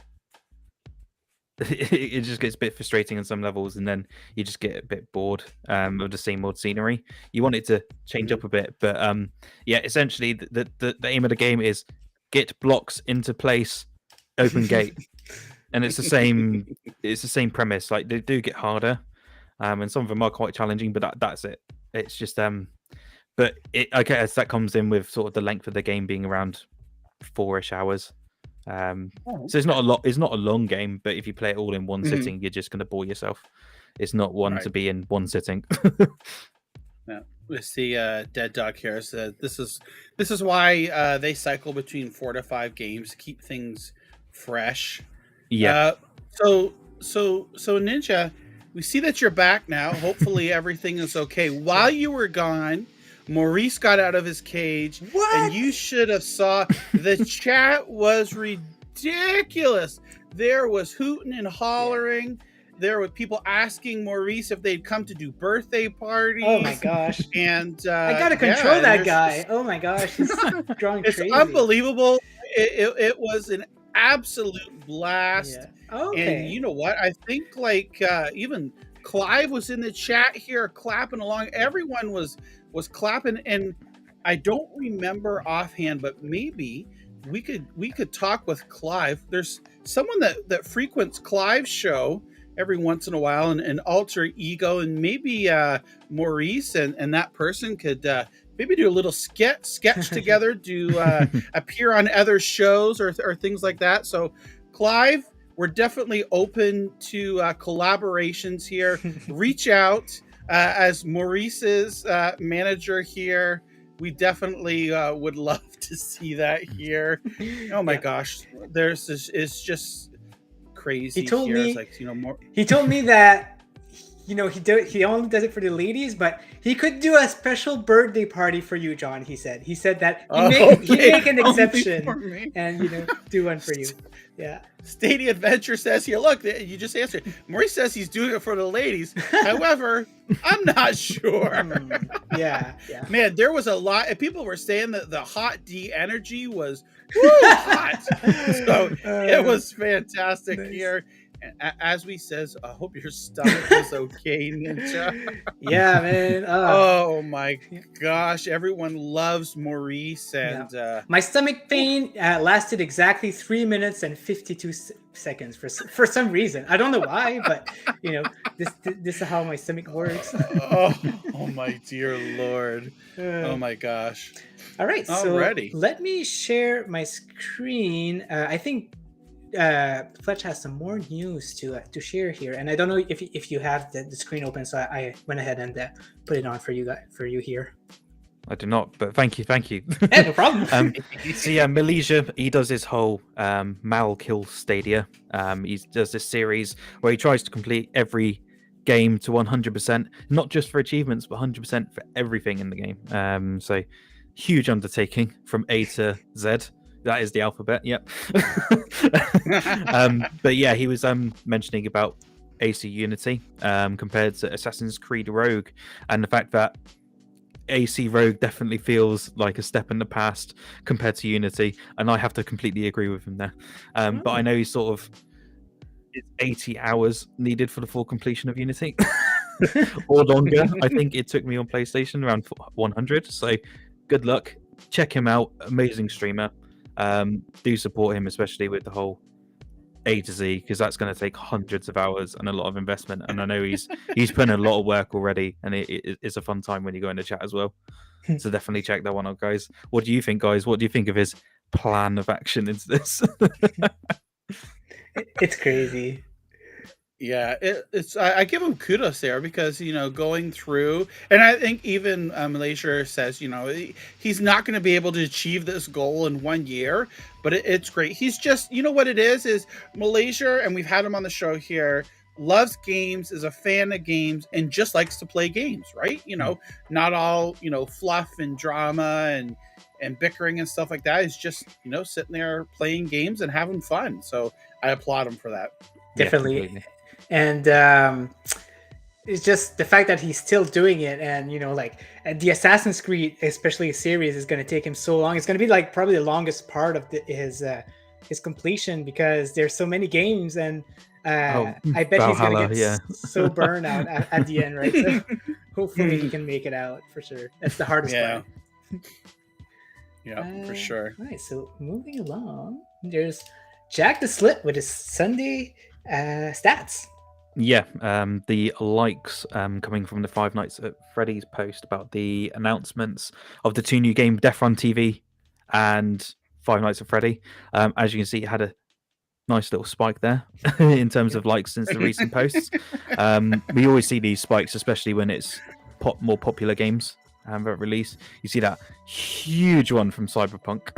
D: it just gets a bit frustrating on some levels, and then you just get a bit bored of the same old scenery. You want it to change up a bit, but essentially the aim of the game is get blocks into place, open gate, and it's the same premise. Like they do get harder, and some of them are quite challenging, but that's it. It's just but I guess that comes in with sort of the length of the game being around 4-ish hours. So it's not a lot. It's not a long game, but if you play it all in one sitting, you're just going to bore yourself. It's not one to be in one sitting.
B: Yeah, we see Dead Dog here. So this is why they cycle between 4 to 5 games to keep things fresh.
D: Yeah.
B: So Ninja, we see that you're back now. Hopefully everything is okay. While you were gone, Maurice got out of his cage.
C: What?
B: And you should have saw the chat was ridiculous. There was hooting and hollering. There were people asking Maurice if they'd come to do birthday parties.
C: Oh my gosh.
B: And
C: I gotta control that guy. Oh my gosh. He's drawing
B: it's
C: crazy.
B: unbelievable. It was an absolute blast.
C: Yeah. Okay.
B: And you know what? I think like even Clive was in the chat here clapping along. Everyone was clapping, and I don't remember offhand, but maybe we could talk with Clive. There's someone that frequents Clive's show every once in a while, and alter ego, and maybe Maurice and that person could maybe do a little sketch together, appear on other shows or things like that. So Clive, we're definitely open to collaborations here. Reach out as Maurice's manager here. we definitely would love to see that here. Oh my gosh, it's just crazy.
C: He told
B: here.
C: me
B: It's like, more.
C: He told me that he only does it for the ladies, but he could do a special birthday party for you, John. He said that he'd make an exception and do one for you. Yeah.
B: Stadia Adventure says here, look, you just answered. Maurice says he's doing it for the ladies. However, I'm not sure.
C: Yeah.
B: Man, there was a lot. And people were saying that the hot D energy was hot. So it was fantastic here. And as we says, I hope your stomach is okay, Ninja.
C: Yeah, man.
B: Oh my gosh, everyone loves Maurice, and
C: my stomach pain lasted exactly 3 minutes and 52 seconds for some reason. I don't know why, but this is how my stomach works.
B: oh my dear Lord. Oh my gosh.
C: All right, so let me share my screen. I think Fletch has some more news to share here, and I don't know if you have the screen open, so I went ahead and put it on for you here.
D: I do not, but thank you.
C: Yeah, no problem.
D: So Malaysia, he does his whole Mal Kill Stadia. He does this series where he tries to complete every game to 100%, not just for achievements, but 100% for everything in the game. So huge undertaking from A to Z. That is the alphabet. Yep. But yeah, he was mentioning about AC Unity compared to Assassin's Creed Rogue, and the fact that AC Rogue definitely feels like a step in the past compared to Unity, and I have to completely agree with him there. But I know he's sort of, it's 80 hours needed for the full completion of Unity, or longer. I think it took me on PlayStation around 100. So good luck. Check him out. Amazing streamer. Do support him, especially with the whole A to Z, because that's going to take hundreds of hours and a lot of investment. And I know he's put in a lot of work already, and it's a fun time when you go into chat as well. So definitely check that one out, guys. What do you think, guys? What do you think of his plan of action into this?
C: It's crazy.
B: Yeah, it's I give him kudos there, because going through, and I think even Malaysia says he's not going to be able to achieve this goal in 1 year, but it's great. He's just, what it is Malaysia, and we've had him on the show here, loves games, is a fan of games, and just likes to play games, right? Not all fluff and drama and bickering and stuff like that. He's just sitting there playing games and having fun. So I applaud him for that.
C: Definitely.
D: Yeah,
C: and it's just the fact that he's still doing it, and the Assassin's Creed, especially series, is going to take him so long. It's going to be like probably the longest part of his completion, because there's so many games, and I bet
D: Valhalla,
C: he's going to get so burned out at the end, right? So hopefully he can make it out for sure. That's the hardest part.
B: Yeah, for sure.
C: All right, so moving along, there's Jack the Slit with his Sunday stats.
D: Yeah, the likes coming from the Five Nights at Freddy's post about the announcements of the 2 new games, Death Run TV and Five Nights at Freddy. As you can see, it had a nice little spike there in terms of likes since the recent posts. We always see these spikes, especially when it's more popular games that release. You see that huge one from Cyberpunk.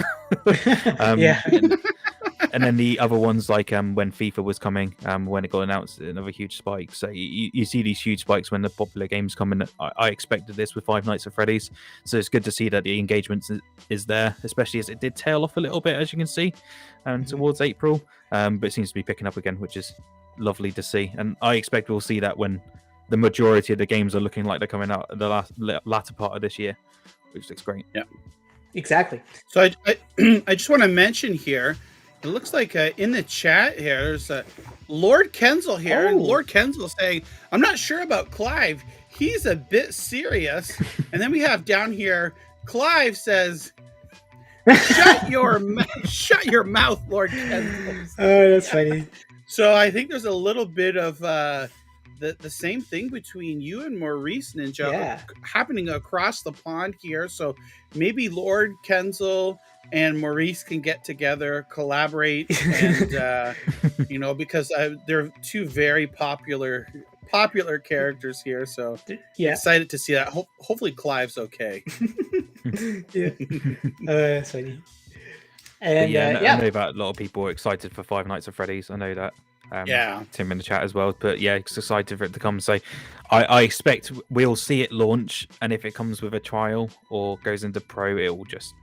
D: And then the other ones, like when FIFA was coming, when it got announced, another huge spike. So you see these huge spikes when the popular games come in. I expected this with Five Nights at Freddy's, so it's good to see that the engagement is there, especially as it did tail off a little bit, as you can see, towards April. But it seems to be picking up again, which is lovely to see. And I expect we'll see that when the majority of the games are looking like they're coming out the latter part of this year, which looks great.
B: Yeah,
C: exactly.
B: So I just want to mention here, it looks like in the chat here, there's Lord Kenzel here. And Lord Kenzel saying, I'm not sure about Clive. He's a bit serious. And then we have down here, Clive says, shut your mouth, Lord Kenzel.
C: Oh, that's funny.
B: So I think there's a little bit of the same thing between you and Maurice Ninja happening across the pond here. So maybe Lord Kenzel and Maurice can get together, collaborate, and because they're 2 very popular characters here. So excited to see that. Hopefully Clive's okay.
C: Yeah, that's funny. And
D: yeah,
C: yeah,
D: I know that a lot of people are excited for Five Nights at Freddy's. I know that.
B: Yeah.
D: Tim in the chat as well. But yeah, it's excited for it to come. So I expect we'll see it launch, and if it comes with a trial or goes into pro, it will just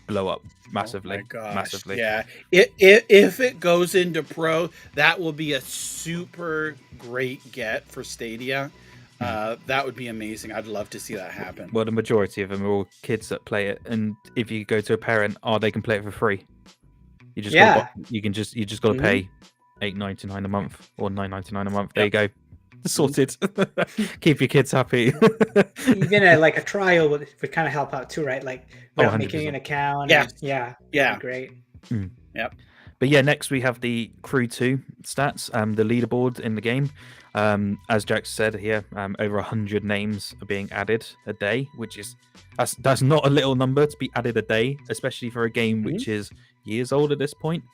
D: blow up massively.
B: Oh my gosh.
D: Massively.
B: Yeah. If it goes into pro, that will be a super great get for Stadia. That would be amazing. I'd love to see that happen.
D: Well, the majority of them are all kids that play it, and if you go to a parent, they can play it for free. You just
C: Yeah.
D: you just got to pay $8.99 a month or $9.99 a month. There you go, sorted. Keep your kids happy.
C: Even like a trial would kind of help out too, right? Like without
D: 100%.
C: making an account.
B: Yeah.
C: And, yeah.
B: Yeah.
C: That'd be great.
B: Yep.
D: But yeah, next we have the Crew 2 stats, the leaderboard in the game. As Jack said here, over 100 names are being added a day, which is that's not a little number to be added a day, especially for a game which is years old at this point.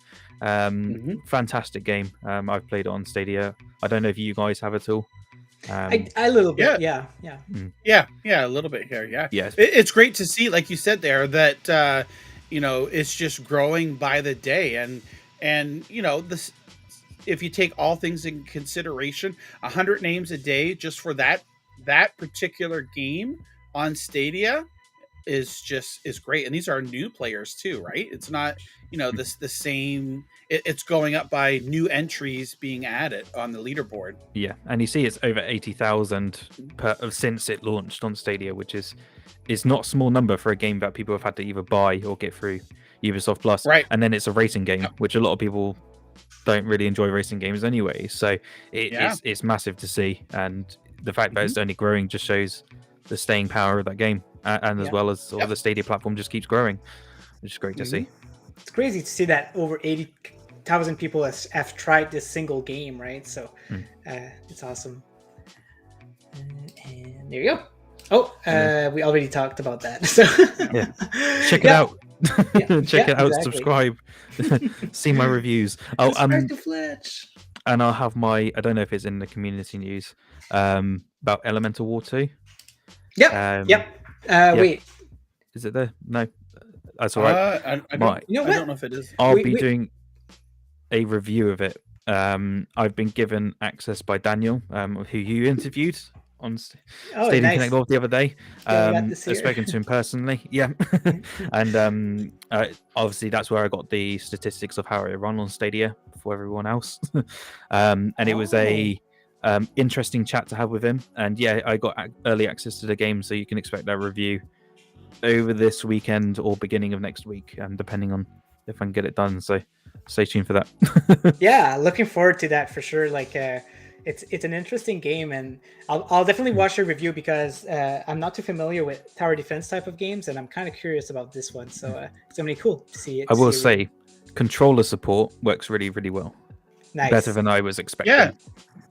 D: Fantastic game. I've played it on Stadia. I don't know if you guys have it all.
C: A little bit. Yeah.
B: Yeah, a little bit here. Yeah.
D: Yeah.
B: It's great to see, like you said there, that it's just growing by the day, and this. If you take all things in consideration, 100 names a day just for that particular game on Stadia is great. And these are new players too, right? It's not the same. It's going up by new entries being added on the leaderboard.
D: Yeah, and you see it's over 80,000 since it launched on Stadia, which is not a small number for a game that people have had to either buy or get through Ubisoft Plus.
B: Right.
D: And then it's a racing game, which a lot of people don't really enjoy racing games anyway. So it's massive to see, and the fact that it's only growing just shows the staying power of that game, and as well as the Stadia platform just keeps growing, which is great to see.
C: It's crazy to see that over 80,000 people have tried this single game, right? So it's awesome. And there you go. Oh, we already talked about that. So
D: check it out. Check it out.
C: Exactly.
D: Subscribe. See my reviews.
C: Subscribe to Fletch.
D: And I'll have I don't know if it's in the community news about Elemental War 2.
C: Yep. Wait,
D: is it there? No, that's all right.
B: I don't know if it is.
D: I'll be doing a review of it. I've been given access by Daniel, who you interviewed on Stadia Connect Live the other day. I've spoken to him personally. Yeah. And obviously that's where I got the statistics of how it run on Stadia for everyone else. And it was a interesting chat to have with him. And yeah, I got early access to the game, so you can expect that review over this weekend or beginning of next week, depending on if I can get it done. So stay tuned for that.
C: Yeah, looking forward to that for sure. Like it's an interesting game, and I'll definitely watch your review because I'm not too familiar with tower defense type of games, and I'm kind of curious about this one. So it's gonna be cool to see it.
D: I will say, controller support works really, really well.
C: Nice.
D: Better than I was expecting.
B: Yeah.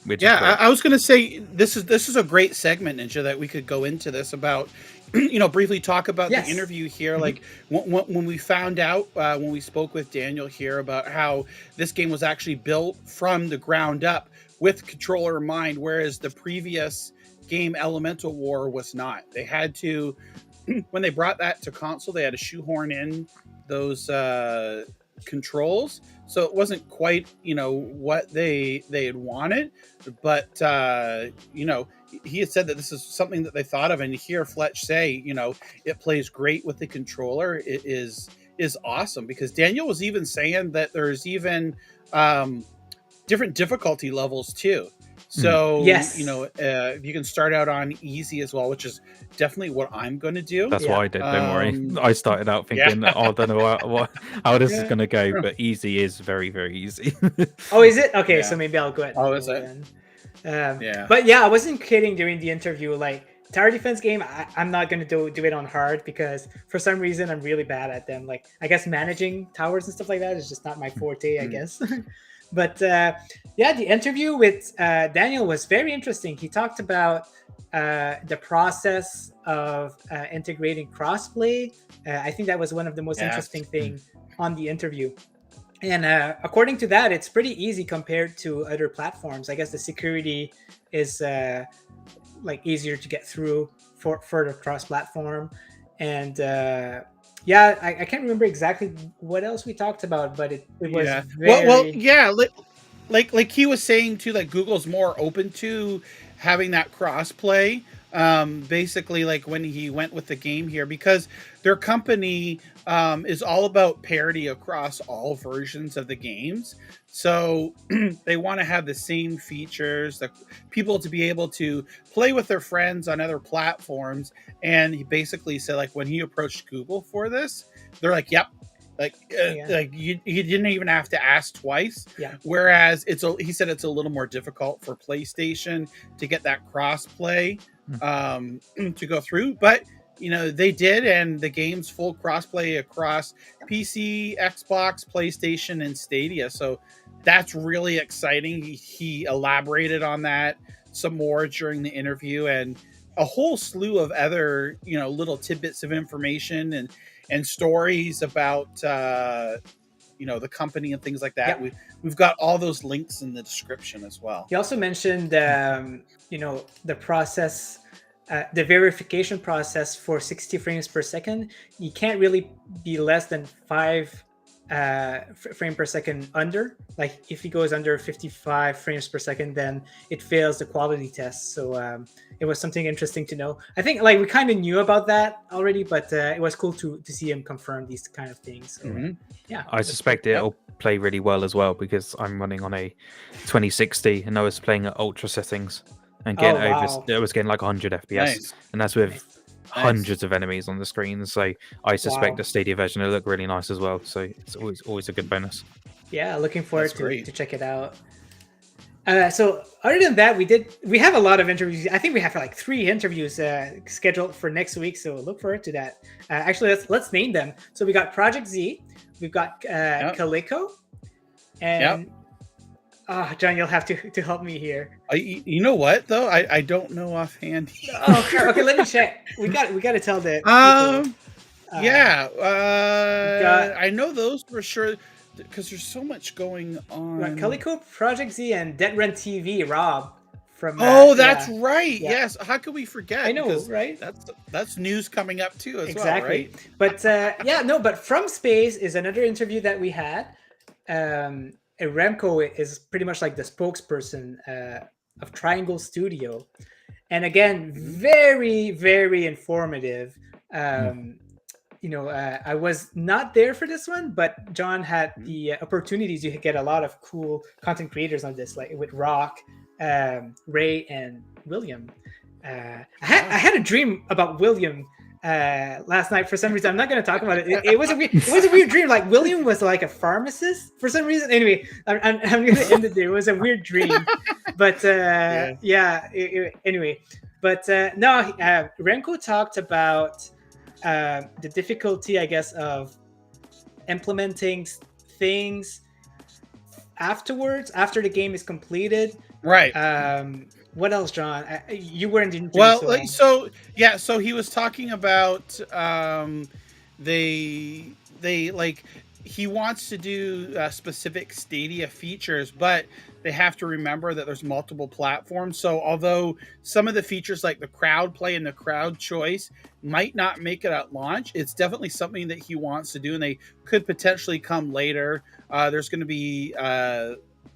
D: Which
B: I was gonna say this is a great segment, Ninja, that we could go into this about. Briefly talk about the interview here. Like when we found out, when we spoke with Daniel here about how this game was actually built from the ground up with controller in mind, whereas the previous game Elemental War was not. They had to, when they brought that to console, they had to shoehorn in those controls. So it wasn't quite, what they had wanted, but he had said that this is something that they thought of, and to hear Fletch say, it plays great with the controller, it is awesome, because Daniel was even saying that there's even different difficulty levels too. So, if you can start out on easy as well, which is definitely what I'm going to do.
D: That's what I did. Don't worry. I started out thinking, I don't know how this is going to go, but easy is very, very easy.
C: Oh, is it? Okay, so maybe I'll go ahead.
B: Oh, is it?
C: But yeah, I wasn't kidding during the interview. Like tower defense game, I'm not going to do it on hard because for some reason I'm really bad at them. Like I guess managing towers and stuff like that is just not my forte, I guess. But the interview with Daniel was very interesting. He talked about the process of integrating crossplay. I think that was one of the most interesting things on the interview. And according to that, it's pretty easy compared to other platforms. I guess the security is easier to get through for the cross-platform. And yeah, I can't remember exactly what else we talked about, but it was very...
B: well, yeah, like he was saying too, like Google's more open to having that cross-play. Basically, like when he went with the game here, because their company is all about parity across all versions of the games. So they want to have the same features, that people to be able to play with their friends on other platforms. And he basically said, like, when he approached Google for this, they're like, "Yep." Like you didn't even have to ask twice.
C: Yeah.
B: Whereas he said it's a little more difficult for PlayStation to get that cross play to go through, but they did, and the game's full cross play across PC, Xbox, PlayStation, and Stadia. So that's really exciting. He elaborated on that some more during the interview, and a whole slew of other little tidbits of information and stories about the company and things like that.
C: Yep.
B: We've got all those links in the description as well.
C: He also mentioned the process, the verification process for 60 frames per second. You can't really be less than 5 frame per second under. Like if he goes under 55 frames per second, then it fails the quality test. So it was something interesting to know. I think like we kind of knew about that already, but it was cool to see him confirm these kind of things. So, yeah,
D: I suspect it'll play really well as well, because I'm running on a 2060 and I was playing at ultra settings and getting I was getting like 100 FPS.
B: Nice.
D: And that's with hundreds of enemies on the screen. So I suspect the Stadia version will look really nice as well. So it's always a good bonus.
C: Yeah, looking forward to check it out. So other than that, we have a lot of interviews. I think we have like 3 interviews scheduled for next week. So look forward to that. Actually, let's name them. So we got Projekt Z, we've got Calico, and John, you'll have to help me here.
B: You know what though? I don't know offhand.
C: Okay, let me check. We got to tell the
B: I know those for sure, because there's so much going on.
C: Calico, Projekt Z, and Dead Rent TV. Rob from.
B: That's right. Yeah. Yes. How could we forget?
C: I know, right?
B: That's news coming up too, as well,
C: exactly.
B: Right?
C: But but From Space is another interview that we had. Remco is pretty much like the spokesperson of Triangle Studio, and again, very, very informative. I was not there for this one, but John had the opportunities. You could get a lot of cool content creators on this, like with Rock, Ray, and William. I had a dream about William last night for some reason. I'm not going to talk about it. It was a weird dream. Like William was like a pharmacist for some reason. Anyway, I'm going to end it there. It was a weird dream, but anyway, but no. Remco talked about the difficulty, I guess, of implementing things afterwards, after the game is completed.
B: Right.
C: What else, John? You weren't in.
B: So he was talking about they like he wants to do specific Stadia features, but they have to remember that there's multiple platforms. So although some of the features like the crowd play and the crowd choice might not make it at launch, it's definitely something that he wants to do, and they could potentially come later. There's going to be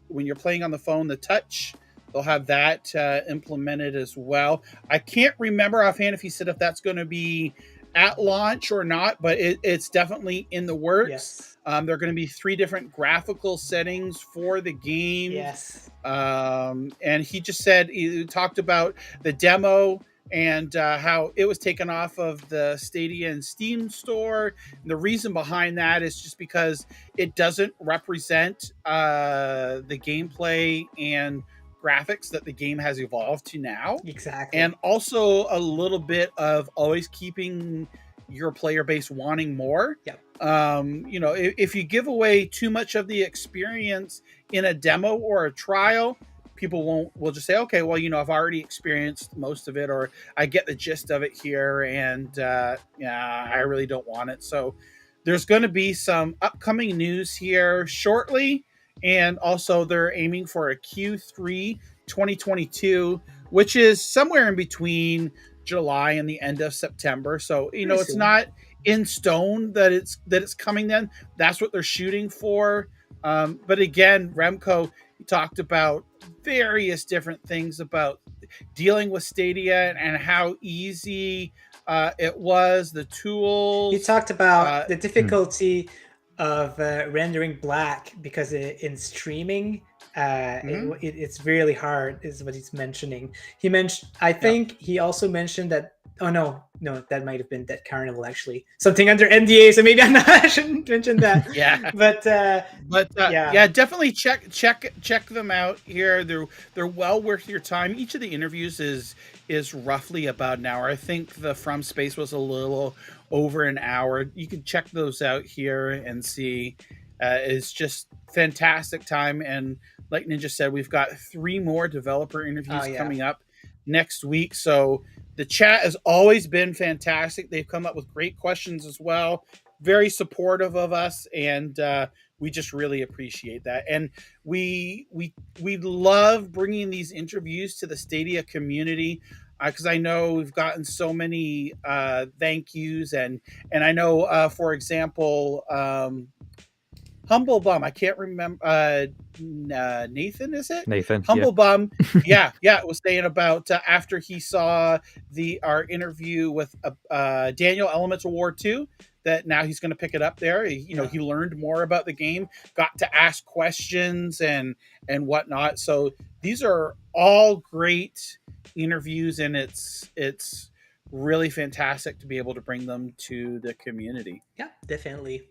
B: when you're playing on the phone, the touch. They'll have that implemented as well. I can't remember offhand if he said if that's going to be at launch or not, but it's definitely in the works.
C: Yes.
B: There are going to be 3 different graphical settings for the game.
C: Yes.
B: And he just said, he talked about the demo and how it was taken off of the Stadia and Steam store. And the reason behind that is just because it doesn't represent the gameplay and graphics that the game has evolved to now.
C: Exactly.
B: And also a little bit of always keeping your player base wanting more.
C: Yep.
B: If you give away too much of the experience in a demo or a trial, people will just say, okay, well, I've already experienced most of it, or I get the gist of it here, and I really don't want it. So there's going to be some upcoming news here shortly. And also they're aiming for a Q3 2022, which is somewhere in between July and the end of September. So you know,
C: Pretty
B: it's
C: soon.
B: not in stone that it's coming. Then that's what they're shooting for. But again, Remco talked about various different things about dealing with Stadia and how easy it was, the tools.
C: He talked about the
B: Hmm.
C: difficulty of rendering black because in streaming, it's really hard, is what he's mentioning. He mentioned, I think he also mentioned that. Oh no, that might have been Dead Carnival actually. Something under NDA, so maybe I shouldn't mention that.
B: Yeah.
C: But
B: yeah, definitely check them out here. They're well worth your time. Each of the interviews is roughly about an hour. I think the From Space was a little over an hour. You can check those out here and see. It's just fantastic time. And like Ninja said, we've got 3 more developer interviews coming up next week. So the chat has always been fantastic. They've come up with great questions as well. Very supportive of us, and we just really appreciate that. And we love bringing these interviews to the Stadia community, because I know we've gotten so many thank yous, and I know, for example, Humble Bum. I can't remember. Nathan, is it?
D: Nathan.
B: Humble Bum. Yeah, was saying about after he saw our interview with Daniel Elemental War 2, that now he's going to pick it up there. He learned more about the game, got to ask questions and whatnot. So these are all great interviews, and it's really fantastic to be able to bring them to the community.
C: Yeah, definitely.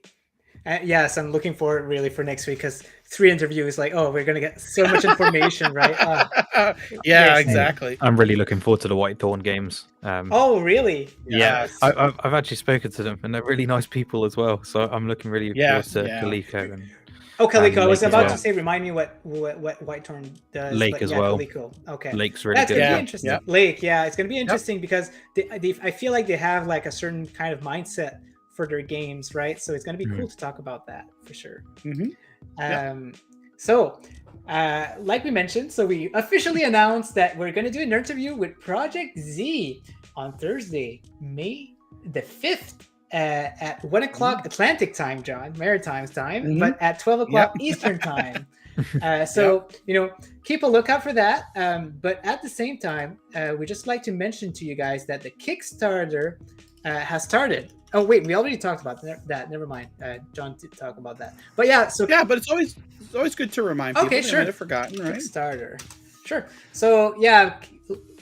C: Yes, I'm looking forward really for next week, because 3 interviews, like, we're gonna get so much information, right?
B: Yeah,
C: yes.
B: exactly.
D: I'm really looking forward to the Whitethorn games.
C: Oh, really?
D: Yeah, I've actually spoken to them, and they're really nice people as well. So I'm looking really forward to Kaliko and.
C: Kaliko. I was
D: Lake
C: about to say, remind me what Whitethorn does.
D: Lake as well.
C: Kaliko. Okay,
D: Lake's really
C: that's
D: good.
C: gonna be interesting. Yep. Lake, it's gonna be interesting because I feel like they have like a certain kind of mindset for their games, right? So it's going to be cool to talk about that for sure. So like we mentioned, so we officially announced that we're going to do an interview with Projekt Z on Thursday, May the 5th at 1 o'clock Atlantic time, John, Maritime's time, but at 12 o'clock Eastern time. So keep a lookout for that. But at the same time, we just like to mention to you guys that the Kickstarter has started. Oh wait, we already talked about that. Never mind. John did talk about that. But but
B: it's always good to remind people.
C: Okay, sure.
B: They might have forgotten, right?
C: Kickstarter. Sure. So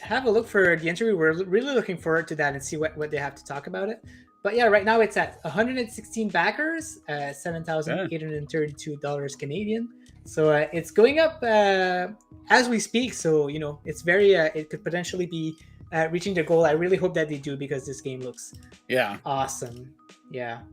C: have a look for the interview. We're really looking forward to that and see what they have to talk about it. But right now it's at 116 backers, $7,832 Canadian. So it's going up as we speak. So it's very it could potentially be reaching their goal. I really hope that they do, because this game looks awesome. Yep.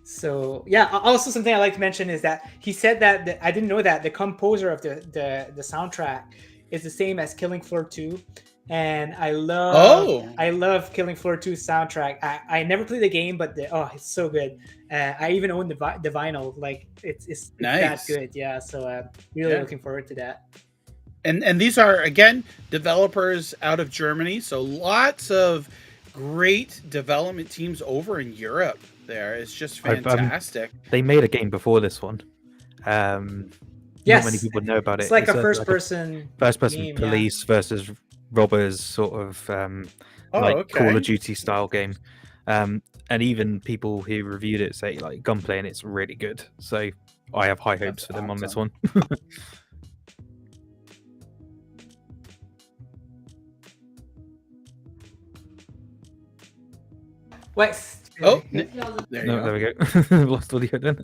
C: So also something I like to mention is that he said that I didn't know that the composer of the soundtrack is the same as Killing Floor 2, and I love Killing Floor 2 soundtrack. I never played the game, but it's so good. I even own the vinyl. Like it's
B: nice.
C: that good. Yeah. So really looking forward to that.
B: And these are, again, developers out of Germany. So lots of great development teams over in Europe there. It's just fantastic.
D: They made a game before this one. Not many people know about it.
C: It's like a first-person game,
D: police versus robbers sort of Call of Duty style game. And even people who reviewed it say like gunplay, and it's really good. So I have high hopes for them on this one.
C: What?
B: Oh, there
D: we go. Lost audio then.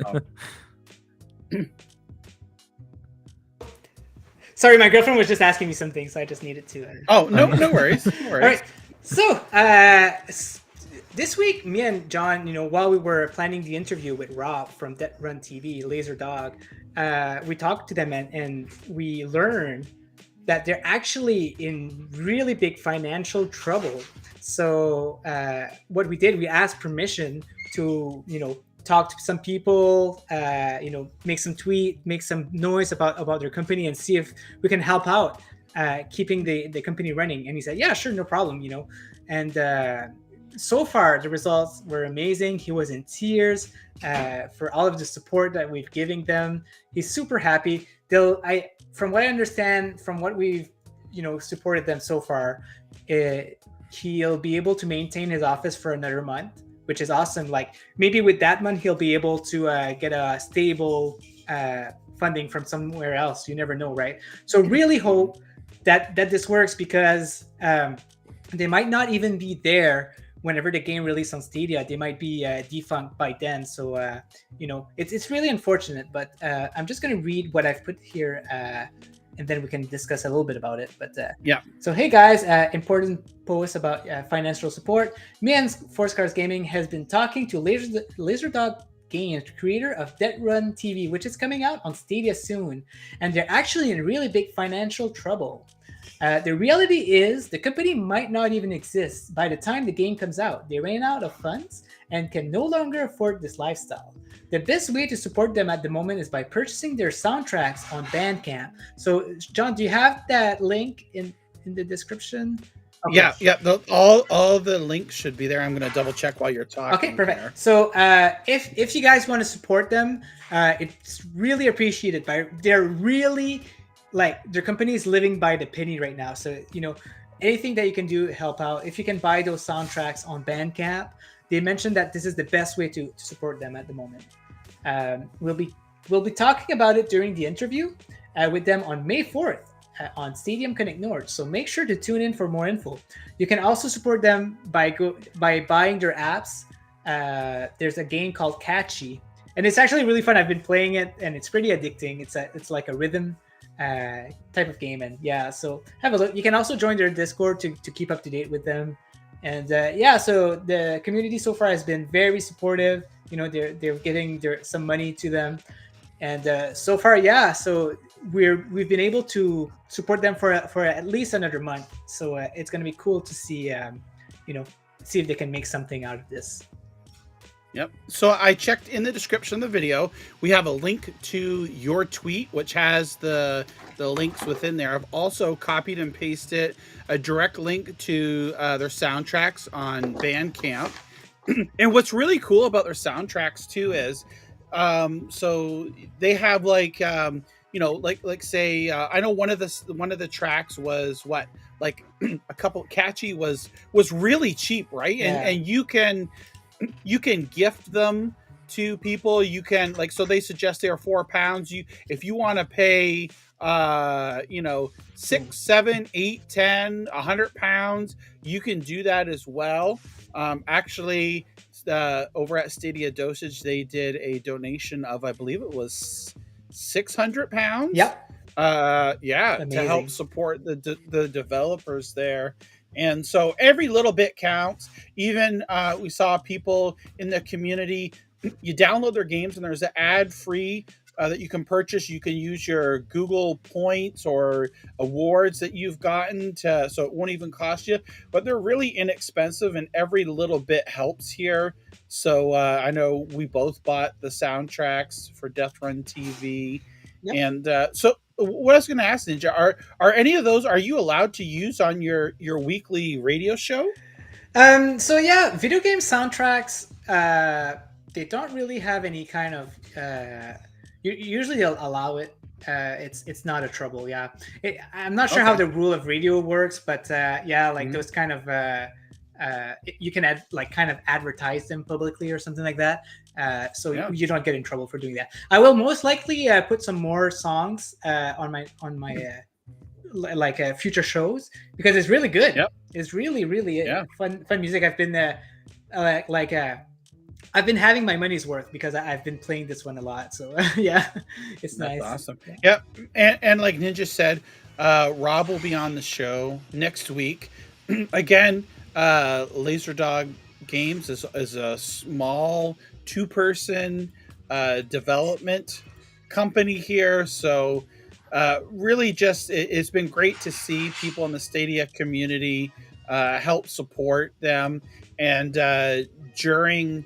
C: Sorry, my girlfriend was just asking me something, so I just needed to.
B: No worries. No worries.
C: All right. So this week, me and John, while we were planning the interview with Rob from Dead Run TV, Laser Dog, we talked to them and we learned that they're actually in really big financial trouble. So what we did, we asked permission to, talk to some people, make some tweet, make some noise about their company, and see if we can help out. keeping the company running. And he said, yeah, sure, no problem, you know. And so far the results were amazing. He was in tears for all of the support that we've given them. He's super happy. From what I understand, from what we've supported them so far, he'll be able to maintain his office for another month, which is awesome. Like maybe with that month he'll be able to get a stable funding from somewhere else. You never know, right? So really hope that this works, because they might not even be there whenever the game released on Stadia. They might be defunct by then. So it's really unfortunate. But I'm just going to read what I've put here, and then we can discuss a little bit about it. But
B: yeah.
C: So hey guys, important post about financial support. Me and Force Cars Gaming has been talking to Laserdog Games, creator of Dead Run TV, which is coming out on Stadia soon, and they're actually in really big financial trouble. The reality is the company might not even exist by the time the game comes out. They ran out of funds and can no longer afford this lifestyle. The best way to support them at the moment is by purchasing their soundtracks on Bandcamp. So, John, do you have that link in the description?
B: Okay. Yeah. All the links should be there. I'm going to double check while you're talking.
C: Okay, perfect.
B: Here.
C: So if you guys want to support them, it's really appreciated. They're really, like, their company is living by the penny right now. So anything that you can do, help out. If you can buy those soundtracks on Bandcamp, they mentioned that this is the best way to support them at the moment. We'll be talking about it during the interview with them on May 4th. On Stadium Connect North, so make sure to tune in for more info. You can also support them by buying their apps. There's a game called Catchy, and it's actually really fun. I've been playing it, and it's pretty addicting. It's like a rhythm type of game, and yeah, so have a look. You can also join their Discord to keep up to date with them, and so the community so far has been very supportive. They're giving some money to them, and so far, so we've been able to support them for at least another month. So it's going to be cool to see see if they can make something out of this.
B: Yep. So I checked in the description of the video. We have a link to your tweet, which has the links within there. I've also copied and pasted a direct link to their soundtracks on Bandcamp. And what's really cool about their soundtracks too is, so they have like say I know one of the tracks was a couple. Catchy was really cheap, right?
C: Yeah.
B: And you can gift them to people. You can so they suggest they are £4. If you want to pay 6, 7, 8, 10, £100, you can do that as well. Actually, over at Stadia Dosage, they did a donation of, I believe it was £600.
C: Yep.
B: To help support the developers there. And so every little bit counts. Even we saw people in the community, you download their games and there's an ad-free that you can purchase. You can use your Google points or awards that you've gotten so it won't even cost you. But they're really inexpensive, and every little bit helps here. So I know we both bought the soundtracks for Death Run TV. Yep. And so what I was going to ask, Ninja, are any of those, are you allowed to use on your weekly radio show?
C: So yeah, video game soundtracks, they don't really have any kind of usually they'll allow it. It's not a trouble. Yeah, I'm not sure how the rule of radio works, but those kind of you can kind of advertise them publicly or something like that. You don't get in trouble for doing that. I will most likely put some more songs on my future shows, because it's really good. Yep. It's really fun music. I've been I've been having my money's worth because I've been playing this one a lot. So it's nice.
B: That's awesome. Yep. And like Ninja said, Rob will be on the show next week. Again, Laserdog Games is a small 2-person development company here. So really just it's been great to see people in the Stadia community help support them. And during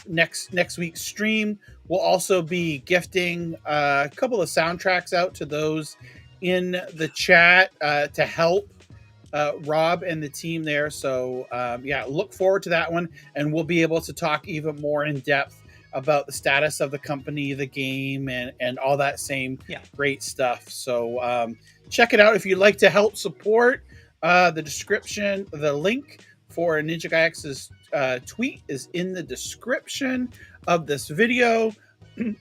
B: next week's stream, we'll also be gifting a couple of soundtracks out to those in the chat to help Rob and the team there. So yeah, look forward to that one, and we'll be able to talk even more in depth about the status of the company, the game, and all that same great stuff. So check it out if you'd like to help support. The description, the link for NinjaGuy X's tweet is in the description of this video,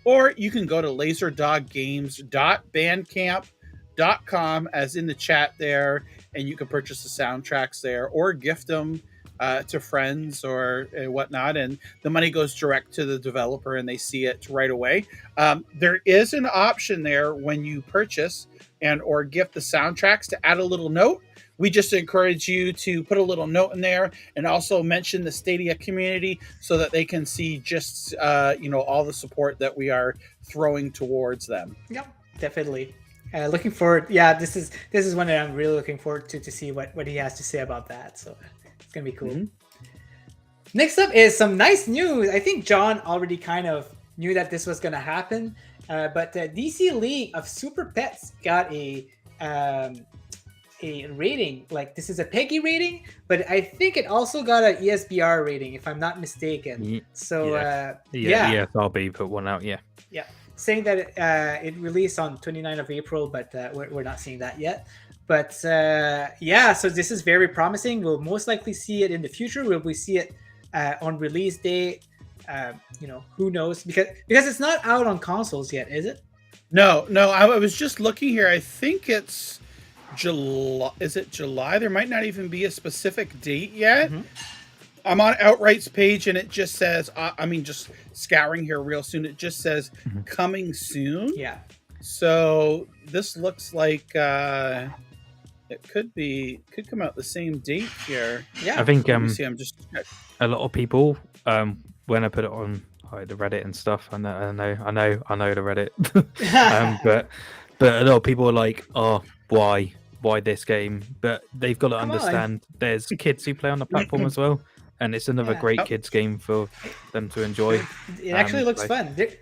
B: or you can go to laserdoggames.bandcamp.com as in the chat there, and you can purchase the soundtracks there or gift them to friends or whatnot, and the money goes direct to the developer and they see it right away. There is an option there when you purchase and or gift the soundtracks to add a little note. We just encourage you to put a little note in there and also mention the Stadia community so that they can see just all the support that we are throwing towards them.
C: Yep, definitely. Looking forward. Yeah, this is one that I'm really looking forward to see what he has to say about that. So it's gonna be cool. Mm-hmm. Next up is some nice news. I think John already kind of knew that this was gonna happen, but DC League of Superpets got a rating. Like, this is a PEGI rating, but I think it also got an ESBR rating, if I'm not mistaken. So
D: ESRB put one out. Yeah,
C: saying that it released on 29th of April, but we're not seeing that yet. But so this is very promising. We'll most likely see it in the future. Will we see it on release day? Who knows? Because it's not out on consoles yet, is it?
B: No. I was just looking here. I think it's July. Is it July? There might not even be a specific date yet. Mm-hmm. I'm on Outright's page and it just says, just scouring here real soon. It just says coming soon.
C: Yeah.
B: So this looks like it could come out the same date here.
C: Yeah.
D: I think
B: I'm just
D: a lot of people when I put it on the Reddit and stuff, I know the Reddit, but a lot of people are like, oh, why this game? But they've got to understand there's kids who play on the platform as well. And it's another great kids game for them to enjoy.
C: It actually looks fun. There's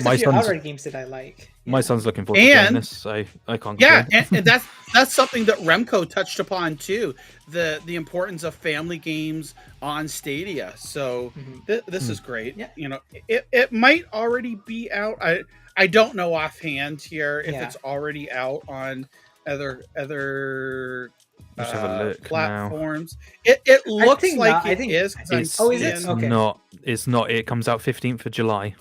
C: a few outright games that I like.
D: My son's looking forward to playing this, so I can't.
B: Yeah, and that's something that Remco touched upon too. The importance of family games on Stadia. So this is great. Yeah. It might already be out. I don't know offhand here if it's already out on other platforms. Now. It looks like it is.
D: Is it? Okay. Not. It's not. It comes out 15th of July.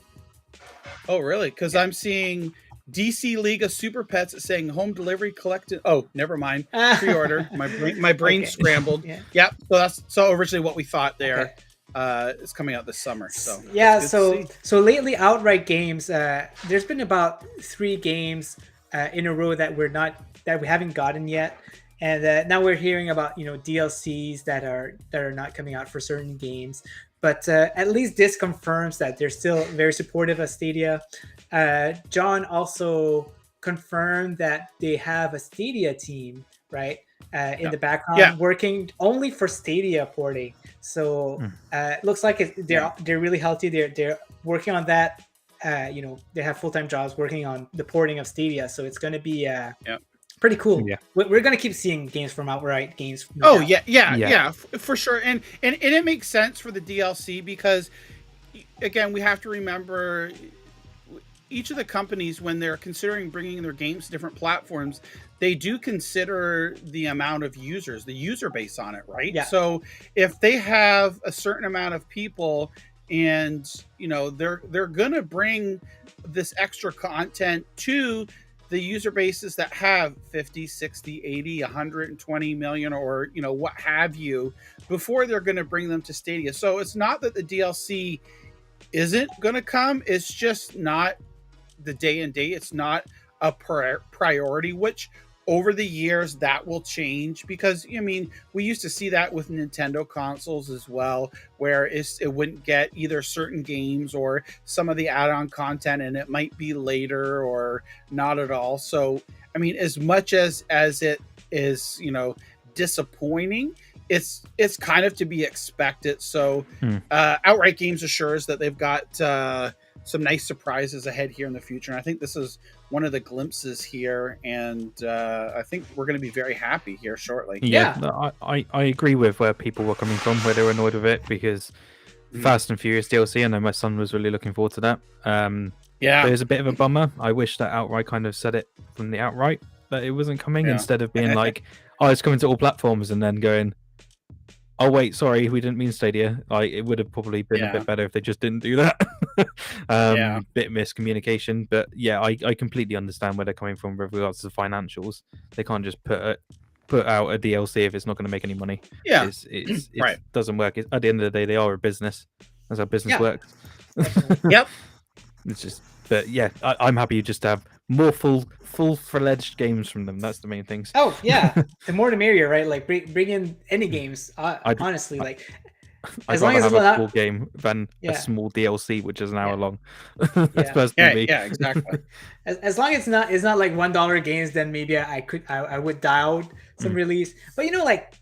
B: Oh, really? Because I'm seeing DC League of Superpets saying home delivery collected. Oh, never mind. Pre-order. My brain scrambled. Yeah. So that's originally what we thought there. It's coming out this summer. So
C: so lately, outright games. There's been about 3 games in a row that we haven't gotten yet. And now we're hearing about DLCs that are not coming out for certain games, but at least this confirms that they're still very supportive of Stadia. John also confirmed that they have a Stadia team, right, in the background working only for Stadia porting. So it looks like they're really healthy. They're working on that. They have full-time jobs working on the porting of Stadia. So it's going to be pretty cool. Yeah, we're gonna keep seeing games from outright games.
B: For sure. And it makes sense for the DLC because, again, we have to remember each of the companies, when they're considering bringing their games to different platforms, they do consider the amount of users, the user base on it, right? Yeah. So if they have a certain amount of people, and they're gonna bring this extra content to the user bases that have 50, 60, 80, 120 million or, what have you, before they're going to bring them to Stadia. So it's not that the DLC isn't going to come. It's just not the day and date. It's not a priority, which over the years that will change because, we used to see that with Nintendo consoles as well, where it wouldn't get either certain games or some of the add-on content, and it might be later or not at all. So, as much as it is, disappointing, it's kind of to be expected. So, Outright Games assures that they've got some nice surprises ahead here in the future. And I think this is one of the glimpses here, and I think we're going to be very happy here shortly.
C: Yeah.
D: no, I agree with where people were coming from, where they were annoyed with it, because Fast and Furious DLC, I know my son was really looking forward to that.
B: Yeah.
D: But it was a bit of a bummer. I wish that Outright kind of said it from the outright that it wasn't coming,
B: Yeah.
D: instead of being like, oh, it's coming to all platforms, and then going, oh wait, sorry, we didn't mean Stadia. Like, it would have probably been a bit better if they just didn't do that. Bit miscommunication, but yeah, I completely understand where they're coming from with regards to financials. They can't just put out a DLC if it's not going to make any money.
B: Yeah,
D: it
B: right.
D: doesn't work. At the end of the day, they are a business. That's how business works.
B: Yep.
D: It's just, but yeah, I'm happy just to have more full-fledged games from them. That's the main things.
C: Oh yeah, the more the merrier, right? Like bring in any games. Honestly, like
D: I'd rather have a full game than a small DLC, which is an hour long. That's personally me.
B: Yeah, exactly.
C: As long as it's not like $1 games, then maybe I would dial out some release. But like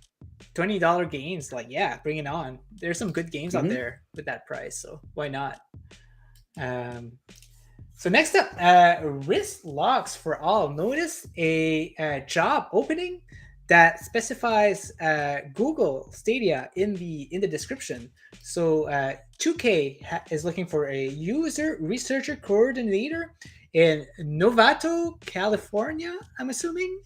C: $20 games, like bring it on. There's some good games out there with that price, so why not? So next up, wrist locks for all. Notice a job opening that specifies Google Stadia in the description. So 2K is looking for a user researcher coordinator in Novato, California, I'm assuming.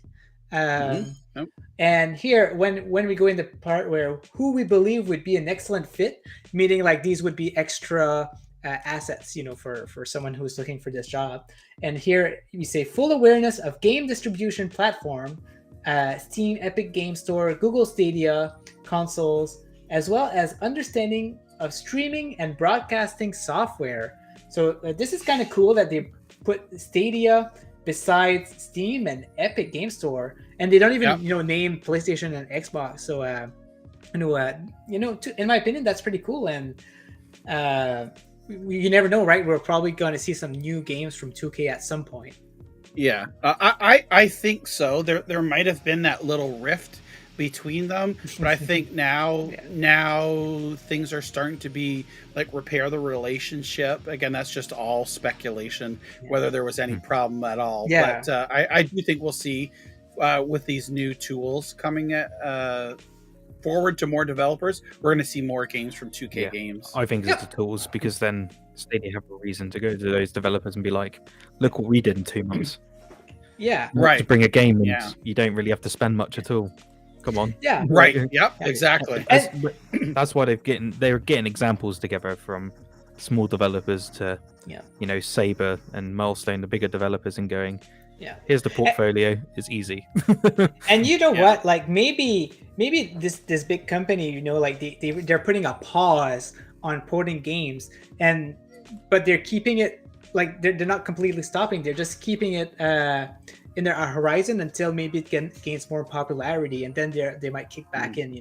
C: And here, when we go in the part where who we believe would be an excellent fit, meaning like these would be extra assets, for someone who's looking for this job. And here we say full awareness of game distribution platform, Steam, Epic Game Store, Google Stadia, consoles, as well as understanding of streaming and broadcasting software. So this is kind of cool that they put Stadia besides Steam and Epic Game Store, and they don't even name PlayStation and Xbox. So in my opinion, that's pretty cool. And you never know, right? We're probably going to see some new games from 2K at some point.
B: Yeah, I think so. There might have been that little rift between them, but I think now things are starting to be like repair the relationship. Again, that's just all speculation, whether there was any problem at all.
C: Yeah.
B: But I do think we'll see with these new tools coming forward to more developers, we're going to see more games from 2K games.
D: I think it's the tools, because then Stadia have a reason to go to those developers and be like, look what we did in 2 months.
C: Yeah.
B: Right.
D: To bring a game in, you don't really have to spend much at all. Come on.
C: Yeah.
B: Right. Yep. Exactly.
D: That's why they're getting examples together from small developers to Saber and Milestone, the bigger developers, and going, here's the portfolio. It's easy.
C: And you know what? Like maybe this big company, like they're putting a pause on porting games, but they're keeping it, like they're not completely stopping. They're just keeping it in their horizon until maybe it gains more popularity, and then they might kick back in.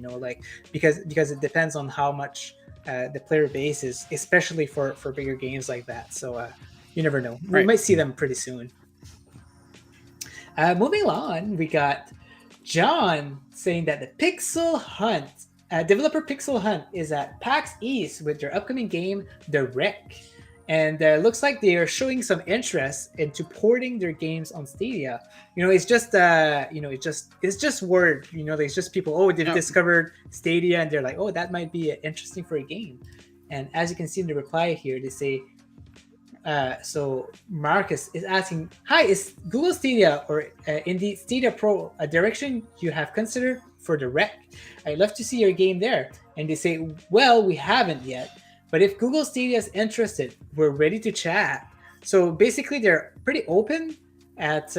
C: Because it depends on how much the player base is, especially for bigger games like that. So you never know. We might see them pretty soon. Moving on, we got John saying that the Pixel Hunt, developer Pixel Hunt, is at PAX East with their upcoming game, The Wreck. And looks like they are showing some interest into porting their games on Stadia. It's just it's just word. There's just people. They've discovered Stadia, and they're like, that might be interesting for a game. And as you can see in the reply here, they say. So Marcus is asking, hi, is Google Stadia or indeed Stadia Pro a direction you have considered for the Wreck? I'd love to see your game there. And they say, well, we haven't yet, but if Google Stadia is interested, we're ready to chat. So basically they're pretty open at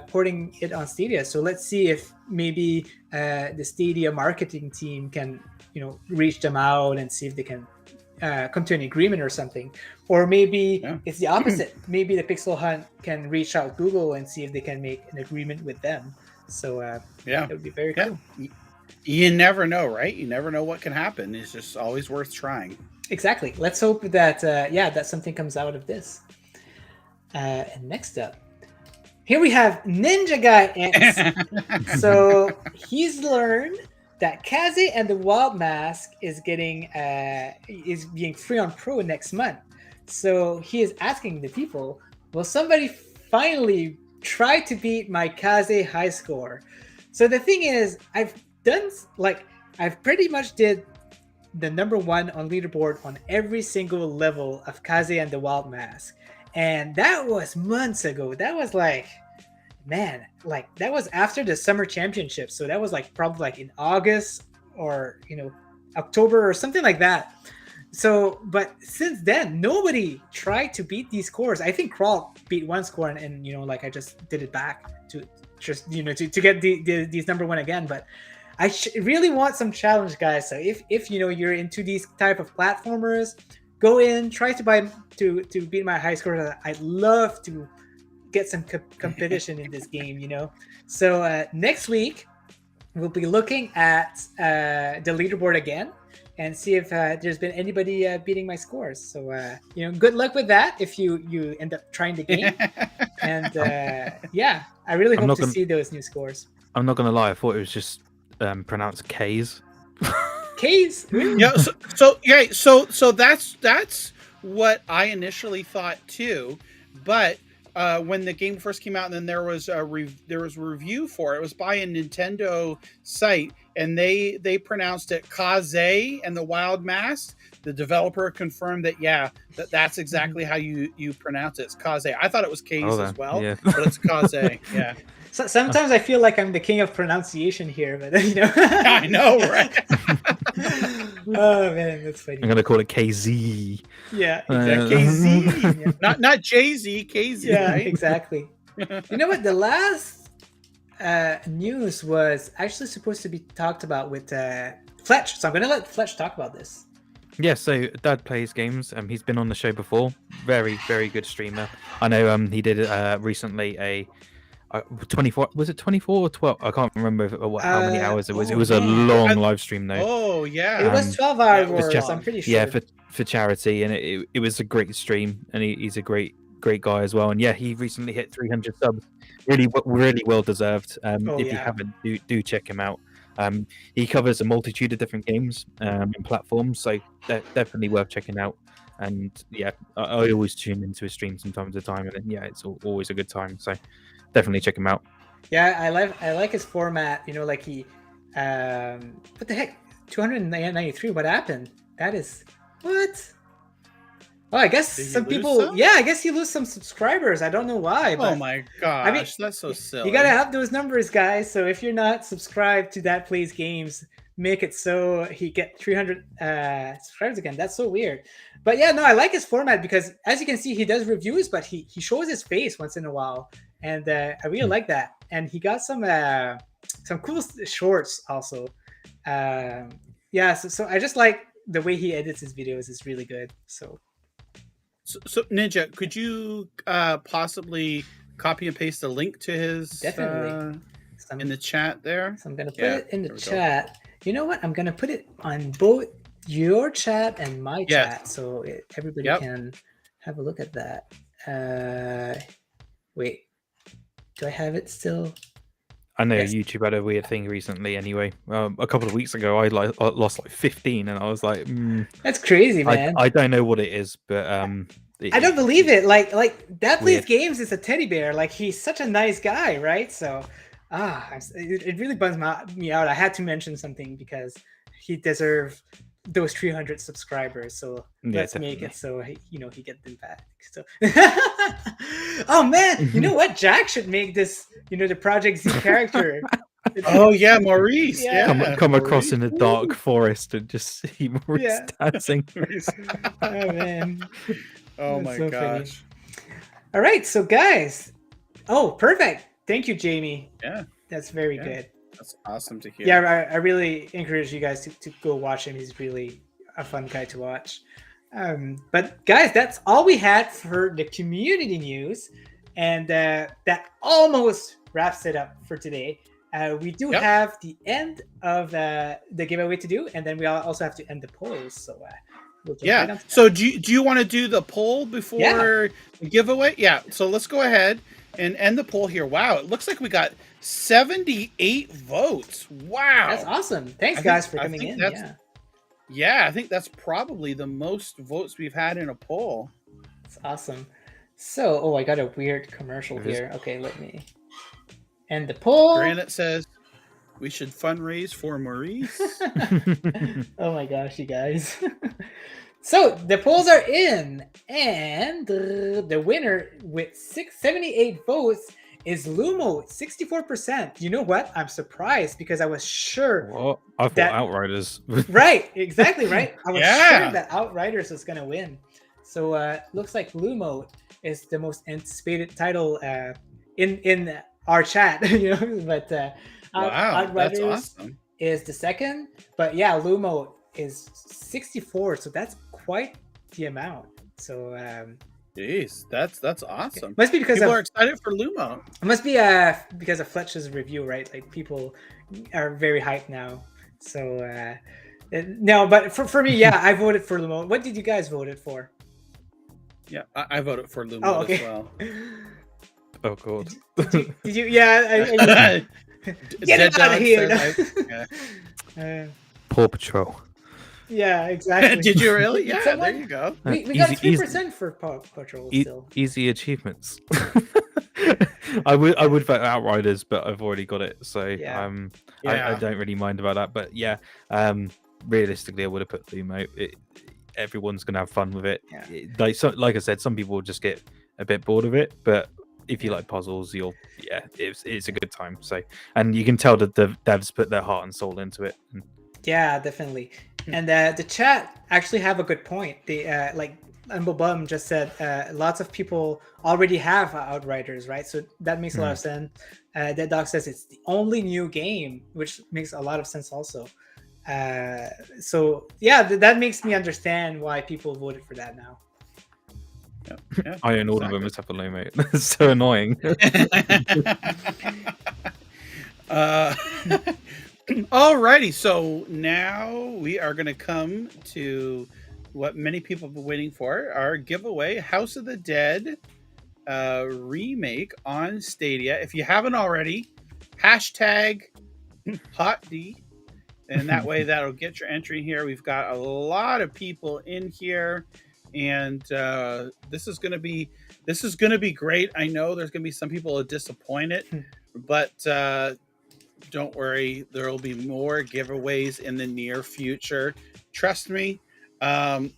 C: porting it on Stadia. So let's see if maybe the Stadia marketing team can reach them out and see if they can come to an agreement or something. Or maybe it's the opposite. Maybe the Pixel Hunt can reach out Google and see if they can make an agreement with them. So it would be very cool.
B: You never know, right? You never know what can happen. It's just always worth trying.
C: Exactly. Let's hope that that something comes out of this. And next up, here we have NinjaGuy X. So he's learned that Kaze and the Wild Mask is being free on Pro next month. So he is asking the people, will somebody finally try to beat my Kaze high score. So the thing is, I've pretty much did the number 1 on leaderboard on every single level of Kaze and the Wild Mask. And that was months ago. That was like, man, like that was after the summer championship. So that was like probably like in August or, October or something like that. So, but since then, nobody tried to beat these scores. I think Crawl beat one score and like I just did it back to just, to get these number 1 again. But I really want some challenge, guys. So if you're into these type of platformers, go in, try to beat my high score. I'd love to get some competition in this game, So next week, we'll be looking at the leaderboard again and see if there's been anybody beating my scores. So, good luck with that if you end up trying the game. And yeah, I really hope to see those new scores.
D: I'm not going to lie. I thought it was just pronounced K's.
C: K's?
B: Yeah. So that's what I initially thought too. But when the game first came out, and then there was a review for it. It was by a Nintendo site, and they pronounced it Kaze and the Wild Mask. The developer confirmed that that's exactly how you pronounce it. It's Kaze. I thought it was K's as well, but it's Kaze. Yeah.
C: So sometimes I feel like I'm the king of pronunciation here, but
B: I know, right?
C: Oh man, that's funny.
D: I'm gonna call it KZ.
C: Yeah,
B: exactly. KZ, not Jay-Z, KZ.
C: Yeah,
B: right?
C: Exactly. You know what? The last news was actually supposed to be talked about with Fletch, so I'm gonna let Fletch talk about this.
D: Yeah, so Dad plays games. He's been on the show before. Very, very good streamer. I know. He did recently a 24. Was it 24 or 12? I can't remember how many hours it was. It was a long live stream though.
B: Oh yeah,
C: it was 12 hours. I'm pretty sure.
D: Yeah, for charity, and it was a great stream, and he's a great guy as well. And yeah, he recently hit 300 subs. Really well deserved. If you haven't, do check him out. He covers a multitude of different games and platforms, so definitely worth checking out. And yeah, I always tune into his streams from time to time, and yeah, it's always a good time. So definitely check him out.
C: Yeah, I like his format. Like he, what the heck, 293. What happened? That is what? Oh, I guess some people. Some? Yeah, I guess he lose some subscribers. I don't know why. But,
B: oh my gosh, that's so silly.
C: You gotta have those numbers, guys. So if you're not subscribed to That Plays Games, make it so he get 300 subscribers again. That's so weird. But yeah, no, I like his format because as you can see, he does reviews, but he shows his face once in a while, and I really like that. And he got some cool shorts also. Yeah, so I just like the way he edits his videos. Is really good. So
B: Ninja, could you possibly copy and paste a link to his
C: definitely
B: in the chat there?
C: So I'm gonna put it in the chat. You know what? I'm gonna put it on both your chat and my chat, so everybody can have a look at that. Wait, do I have it still?
D: I know YouTube had a weird thing recently. Anyway, a couple of weeks ago, I lost like 15, and I was like,
C: "That's crazy, man."
D: I don't know what it is, but
C: I don't believe it. Like That Plays Games is a teddy bear. Like he's such a nice guy, right? So, it really bums me out. I had to mention something because he deserves those 300 subscribers. So let's make it so he get them back. So, oh man, you know what? Jack should make this. The Projekt Z character.
B: Oh yeah, Maurice.
C: Yeah.
D: Come across in a dark forest and just see Maurice dancing.
C: Oh man.
B: Oh
C: That's
B: my
C: so
B: gosh.
C: funny. All right, so guys. Oh, perfect. Thank you, Jamie.
B: Yeah.
C: That's very good.
B: That's awesome to hear.
C: Yeah, I really encourage you guys to go watch him. He's really a fun guy to watch. But guys, that's all we had for the community news. And that almost wraps it up for today. We do have the end of the giveaway to do, and then we also have to end the polls. So we'll right
B: so do you want to do the poll before the giveaway? Yeah. So let's go ahead and end the poll here. Wow, it looks like we got 78 votes. Wow,
C: that's awesome. Thanks, guys, for coming in.
B: Yeah, I think that's probably the most votes we've had in a poll.
C: It's awesome. So, oh, I got a weird commercial
D: It is-
C: here. Okay, let me end the poll.
B: Granite says we should fundraise for Maurice.
C: Oh my gosh, you guys. So the polls are in, and the winner with 678 votes is Lumo, 64%. You know what? I'm surprised because I was sure.
D: What? I thought
C: That-
D: Outriders.
C: Right, exactly right. I was
B: Yeah.
C: sure that Outriders was gonna win. So looks like Lumo is the most anticipated title in our chat. You know, but
B: Wow,
C: Outriders
B: that's awesome.
C: is the second, but yeah, Lumo is 64, so that's quite the amount. So
B: Jeez, that's awesome.
C: must be because
B: People
C: of
B: are excited for Lumo.
C: it must be because of Fletch's review, right? Like people are very hyped now. So no, but for me, yeah, I voted for Lumo. What did you guys vote it for?
B: Yeah, I voted for Lumo
C: Oh, okay.
B: as well.
D: Oh god.
C: Did you? Yeah. Get it out of here!
D: Paw Patrol.
C: Yeah, exactly.
B: Did you really? Yeah,
C: Someone-
B: there you go.
C: We got
D: Easy-
C: 3% for Paw Patrol
D: E-
C: still.
D: easy achievements. I would vote Outriders, but I've already got it, so
C: Yeah.
D: I
B: Yeah.
D: don't really mind about that. But yeah, realistically, I would have put Lumo. Everyone's gonna have fun with it.
C: Yeah.
D: Like I said, some people will just get a bit bored of it, but if you like puzzles, it's a good time. So, and you can tell that the devs put their heart and soul into it.
C: Yeah, definitely. And the chat actually have a good point. They like Bum just said lots of people already have Outriders, right? So that makes a lot of sense. Dead Dog says it's the only new game, which makes a lot of sense also. So yeah, that makes me understand why people voted for that now.
B: Yeah,
D: I own all of them except for Lumo. It's so annoying.
B: Alrighty, so now we are going to come to what many people have been waiting for, our giveaway, House of the Dead remake on Stadia. If you haven't already, hashtag HotD, and that way that'll get your entry here. We've got a lot of people in here, and this is going to be great. I know there's going to be some people who are disappointed, but don't worry, there will be more giveaways in the near future. Trust me. I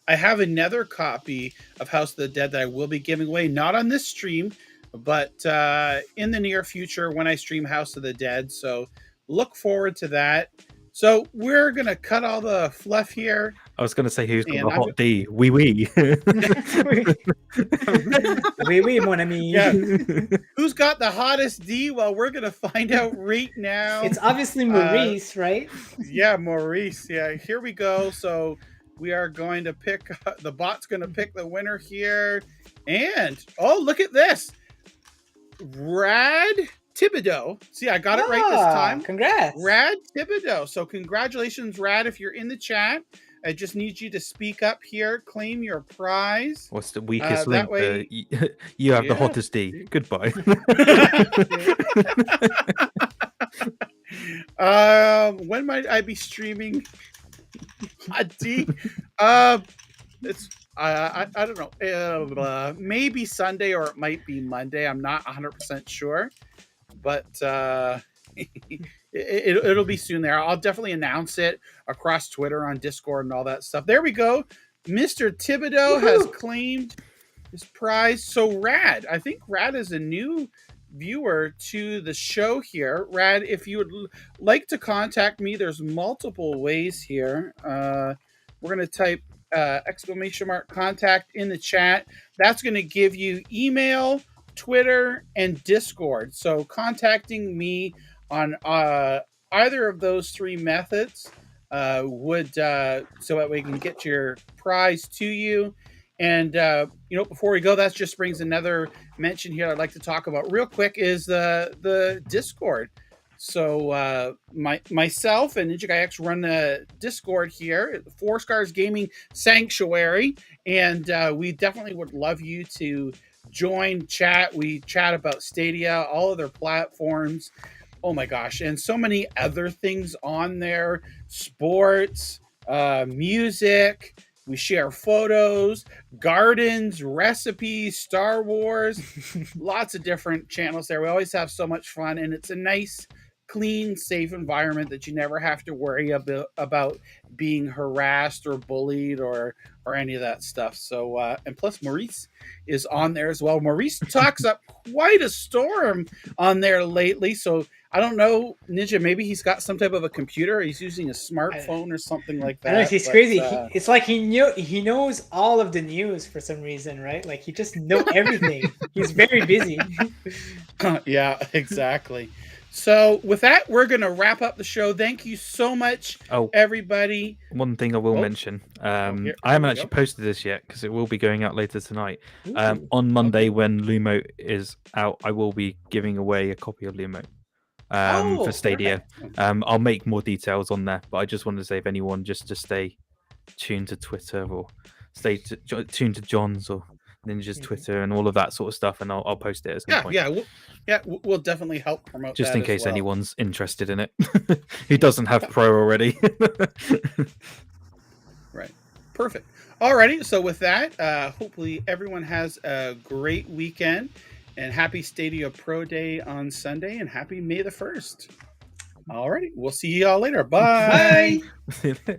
B: have another copy of House of the Dead that I will be giving away, not on this stream, but in the near future when I stream House of the Dead. So look forward to that. So we're going to cut all the fluff here.
D: I was going to say who's got
B: And
D: the hot D. Wee wee.
C: Oui, mon ami.
B: Yeah. Who's got the hottest D? Well, we're going to find out right now.
C: It's obviously Maurice, right?
B: Yeah, Maurice. Yeah, here we go. So we are going to pick, the bot's going to pick the winner here. And, oh, look at this. Rad Thibodeau. See, I got it right this time.
C: Congrats.
B: Rad Thibodeau. So congratulations, Rad, if you're in the chat. I just need you to speak up here, claim your prize.
D: What's the weakest
B: that
D: link?
B: way-
D: You have the
B: Yeah.
D: hottest D. Goodbye.
B: When might I be streaming? D. It's I don't know. Maybe Sunday or it might be Monday. I'm not 100% sure, but it'll be soon there. I'll definitely announce it across Twitter, on Discord, and all that stuff. There we go. Mr. Thibodeau has claimed his prize. So Rad, I think Rad is a new viewer to the show here. Rad, if you would like to contact me, there's multiple ways here. We're going to type !contact in the chat. That's going to give you email, Twitter, and Discord. So contacting me on either of those three methods would so that we can get your prize to you. And before we go, that just brings another mention here I'd like to talk about real quick is the Discord. So myself and NinjaGuy X run the Discord here, 4 Scars Gaming Sanctuary, and we definitely would love you to join, chat. We chat about Stadia, all of their platforms. Oh my gosh, and so many other things on there, sports, music. We share photos, gardens, recipes, Star Wars, lots of different channels there. We always have so much fun, and it's a nice, clean, safe environment that you never have to worry about being harassed or bullied or any of that stuff. So, and plus Maurice is on there as well. Maurice talks up quite a storm on there lately. So I don't know, Ninja, maybe he's got some type of a computer. He's using a smartphone or something like that.
C: I know, he's crazy. It's like he knows all of the news for some reason, right? Like he just knows everything. He's very busy.
B: Yeah, exactly. So with that, we're going to wrap up the show. Thank you so much, everybody.
D: One thing I will mention. I haven't actually posted this yet because it will be going out later tonight. On Monday when Lumo is out, I will be giving away a copy of Lumo for Stadia. I'll make more details on there, but I just wanted to say if anyone just to stay tuned to Twitter or stay tuned to John's or Ninja's Twitter and all of that sort of stuff, and I'll post it at some point.
B: We'll definitely help promote
D: just
B: that
D: in case
B: as well.
D: anyone's interested in it who doesn't have Pro already.
B: Right. Perfect. Alrighty. So with that, hopefully everyone has a great weekend, and happy Stadia Pro Day on Sunday, and happy May the 1st. Alrighty. We'll see you all later. Bye.
C: Bye.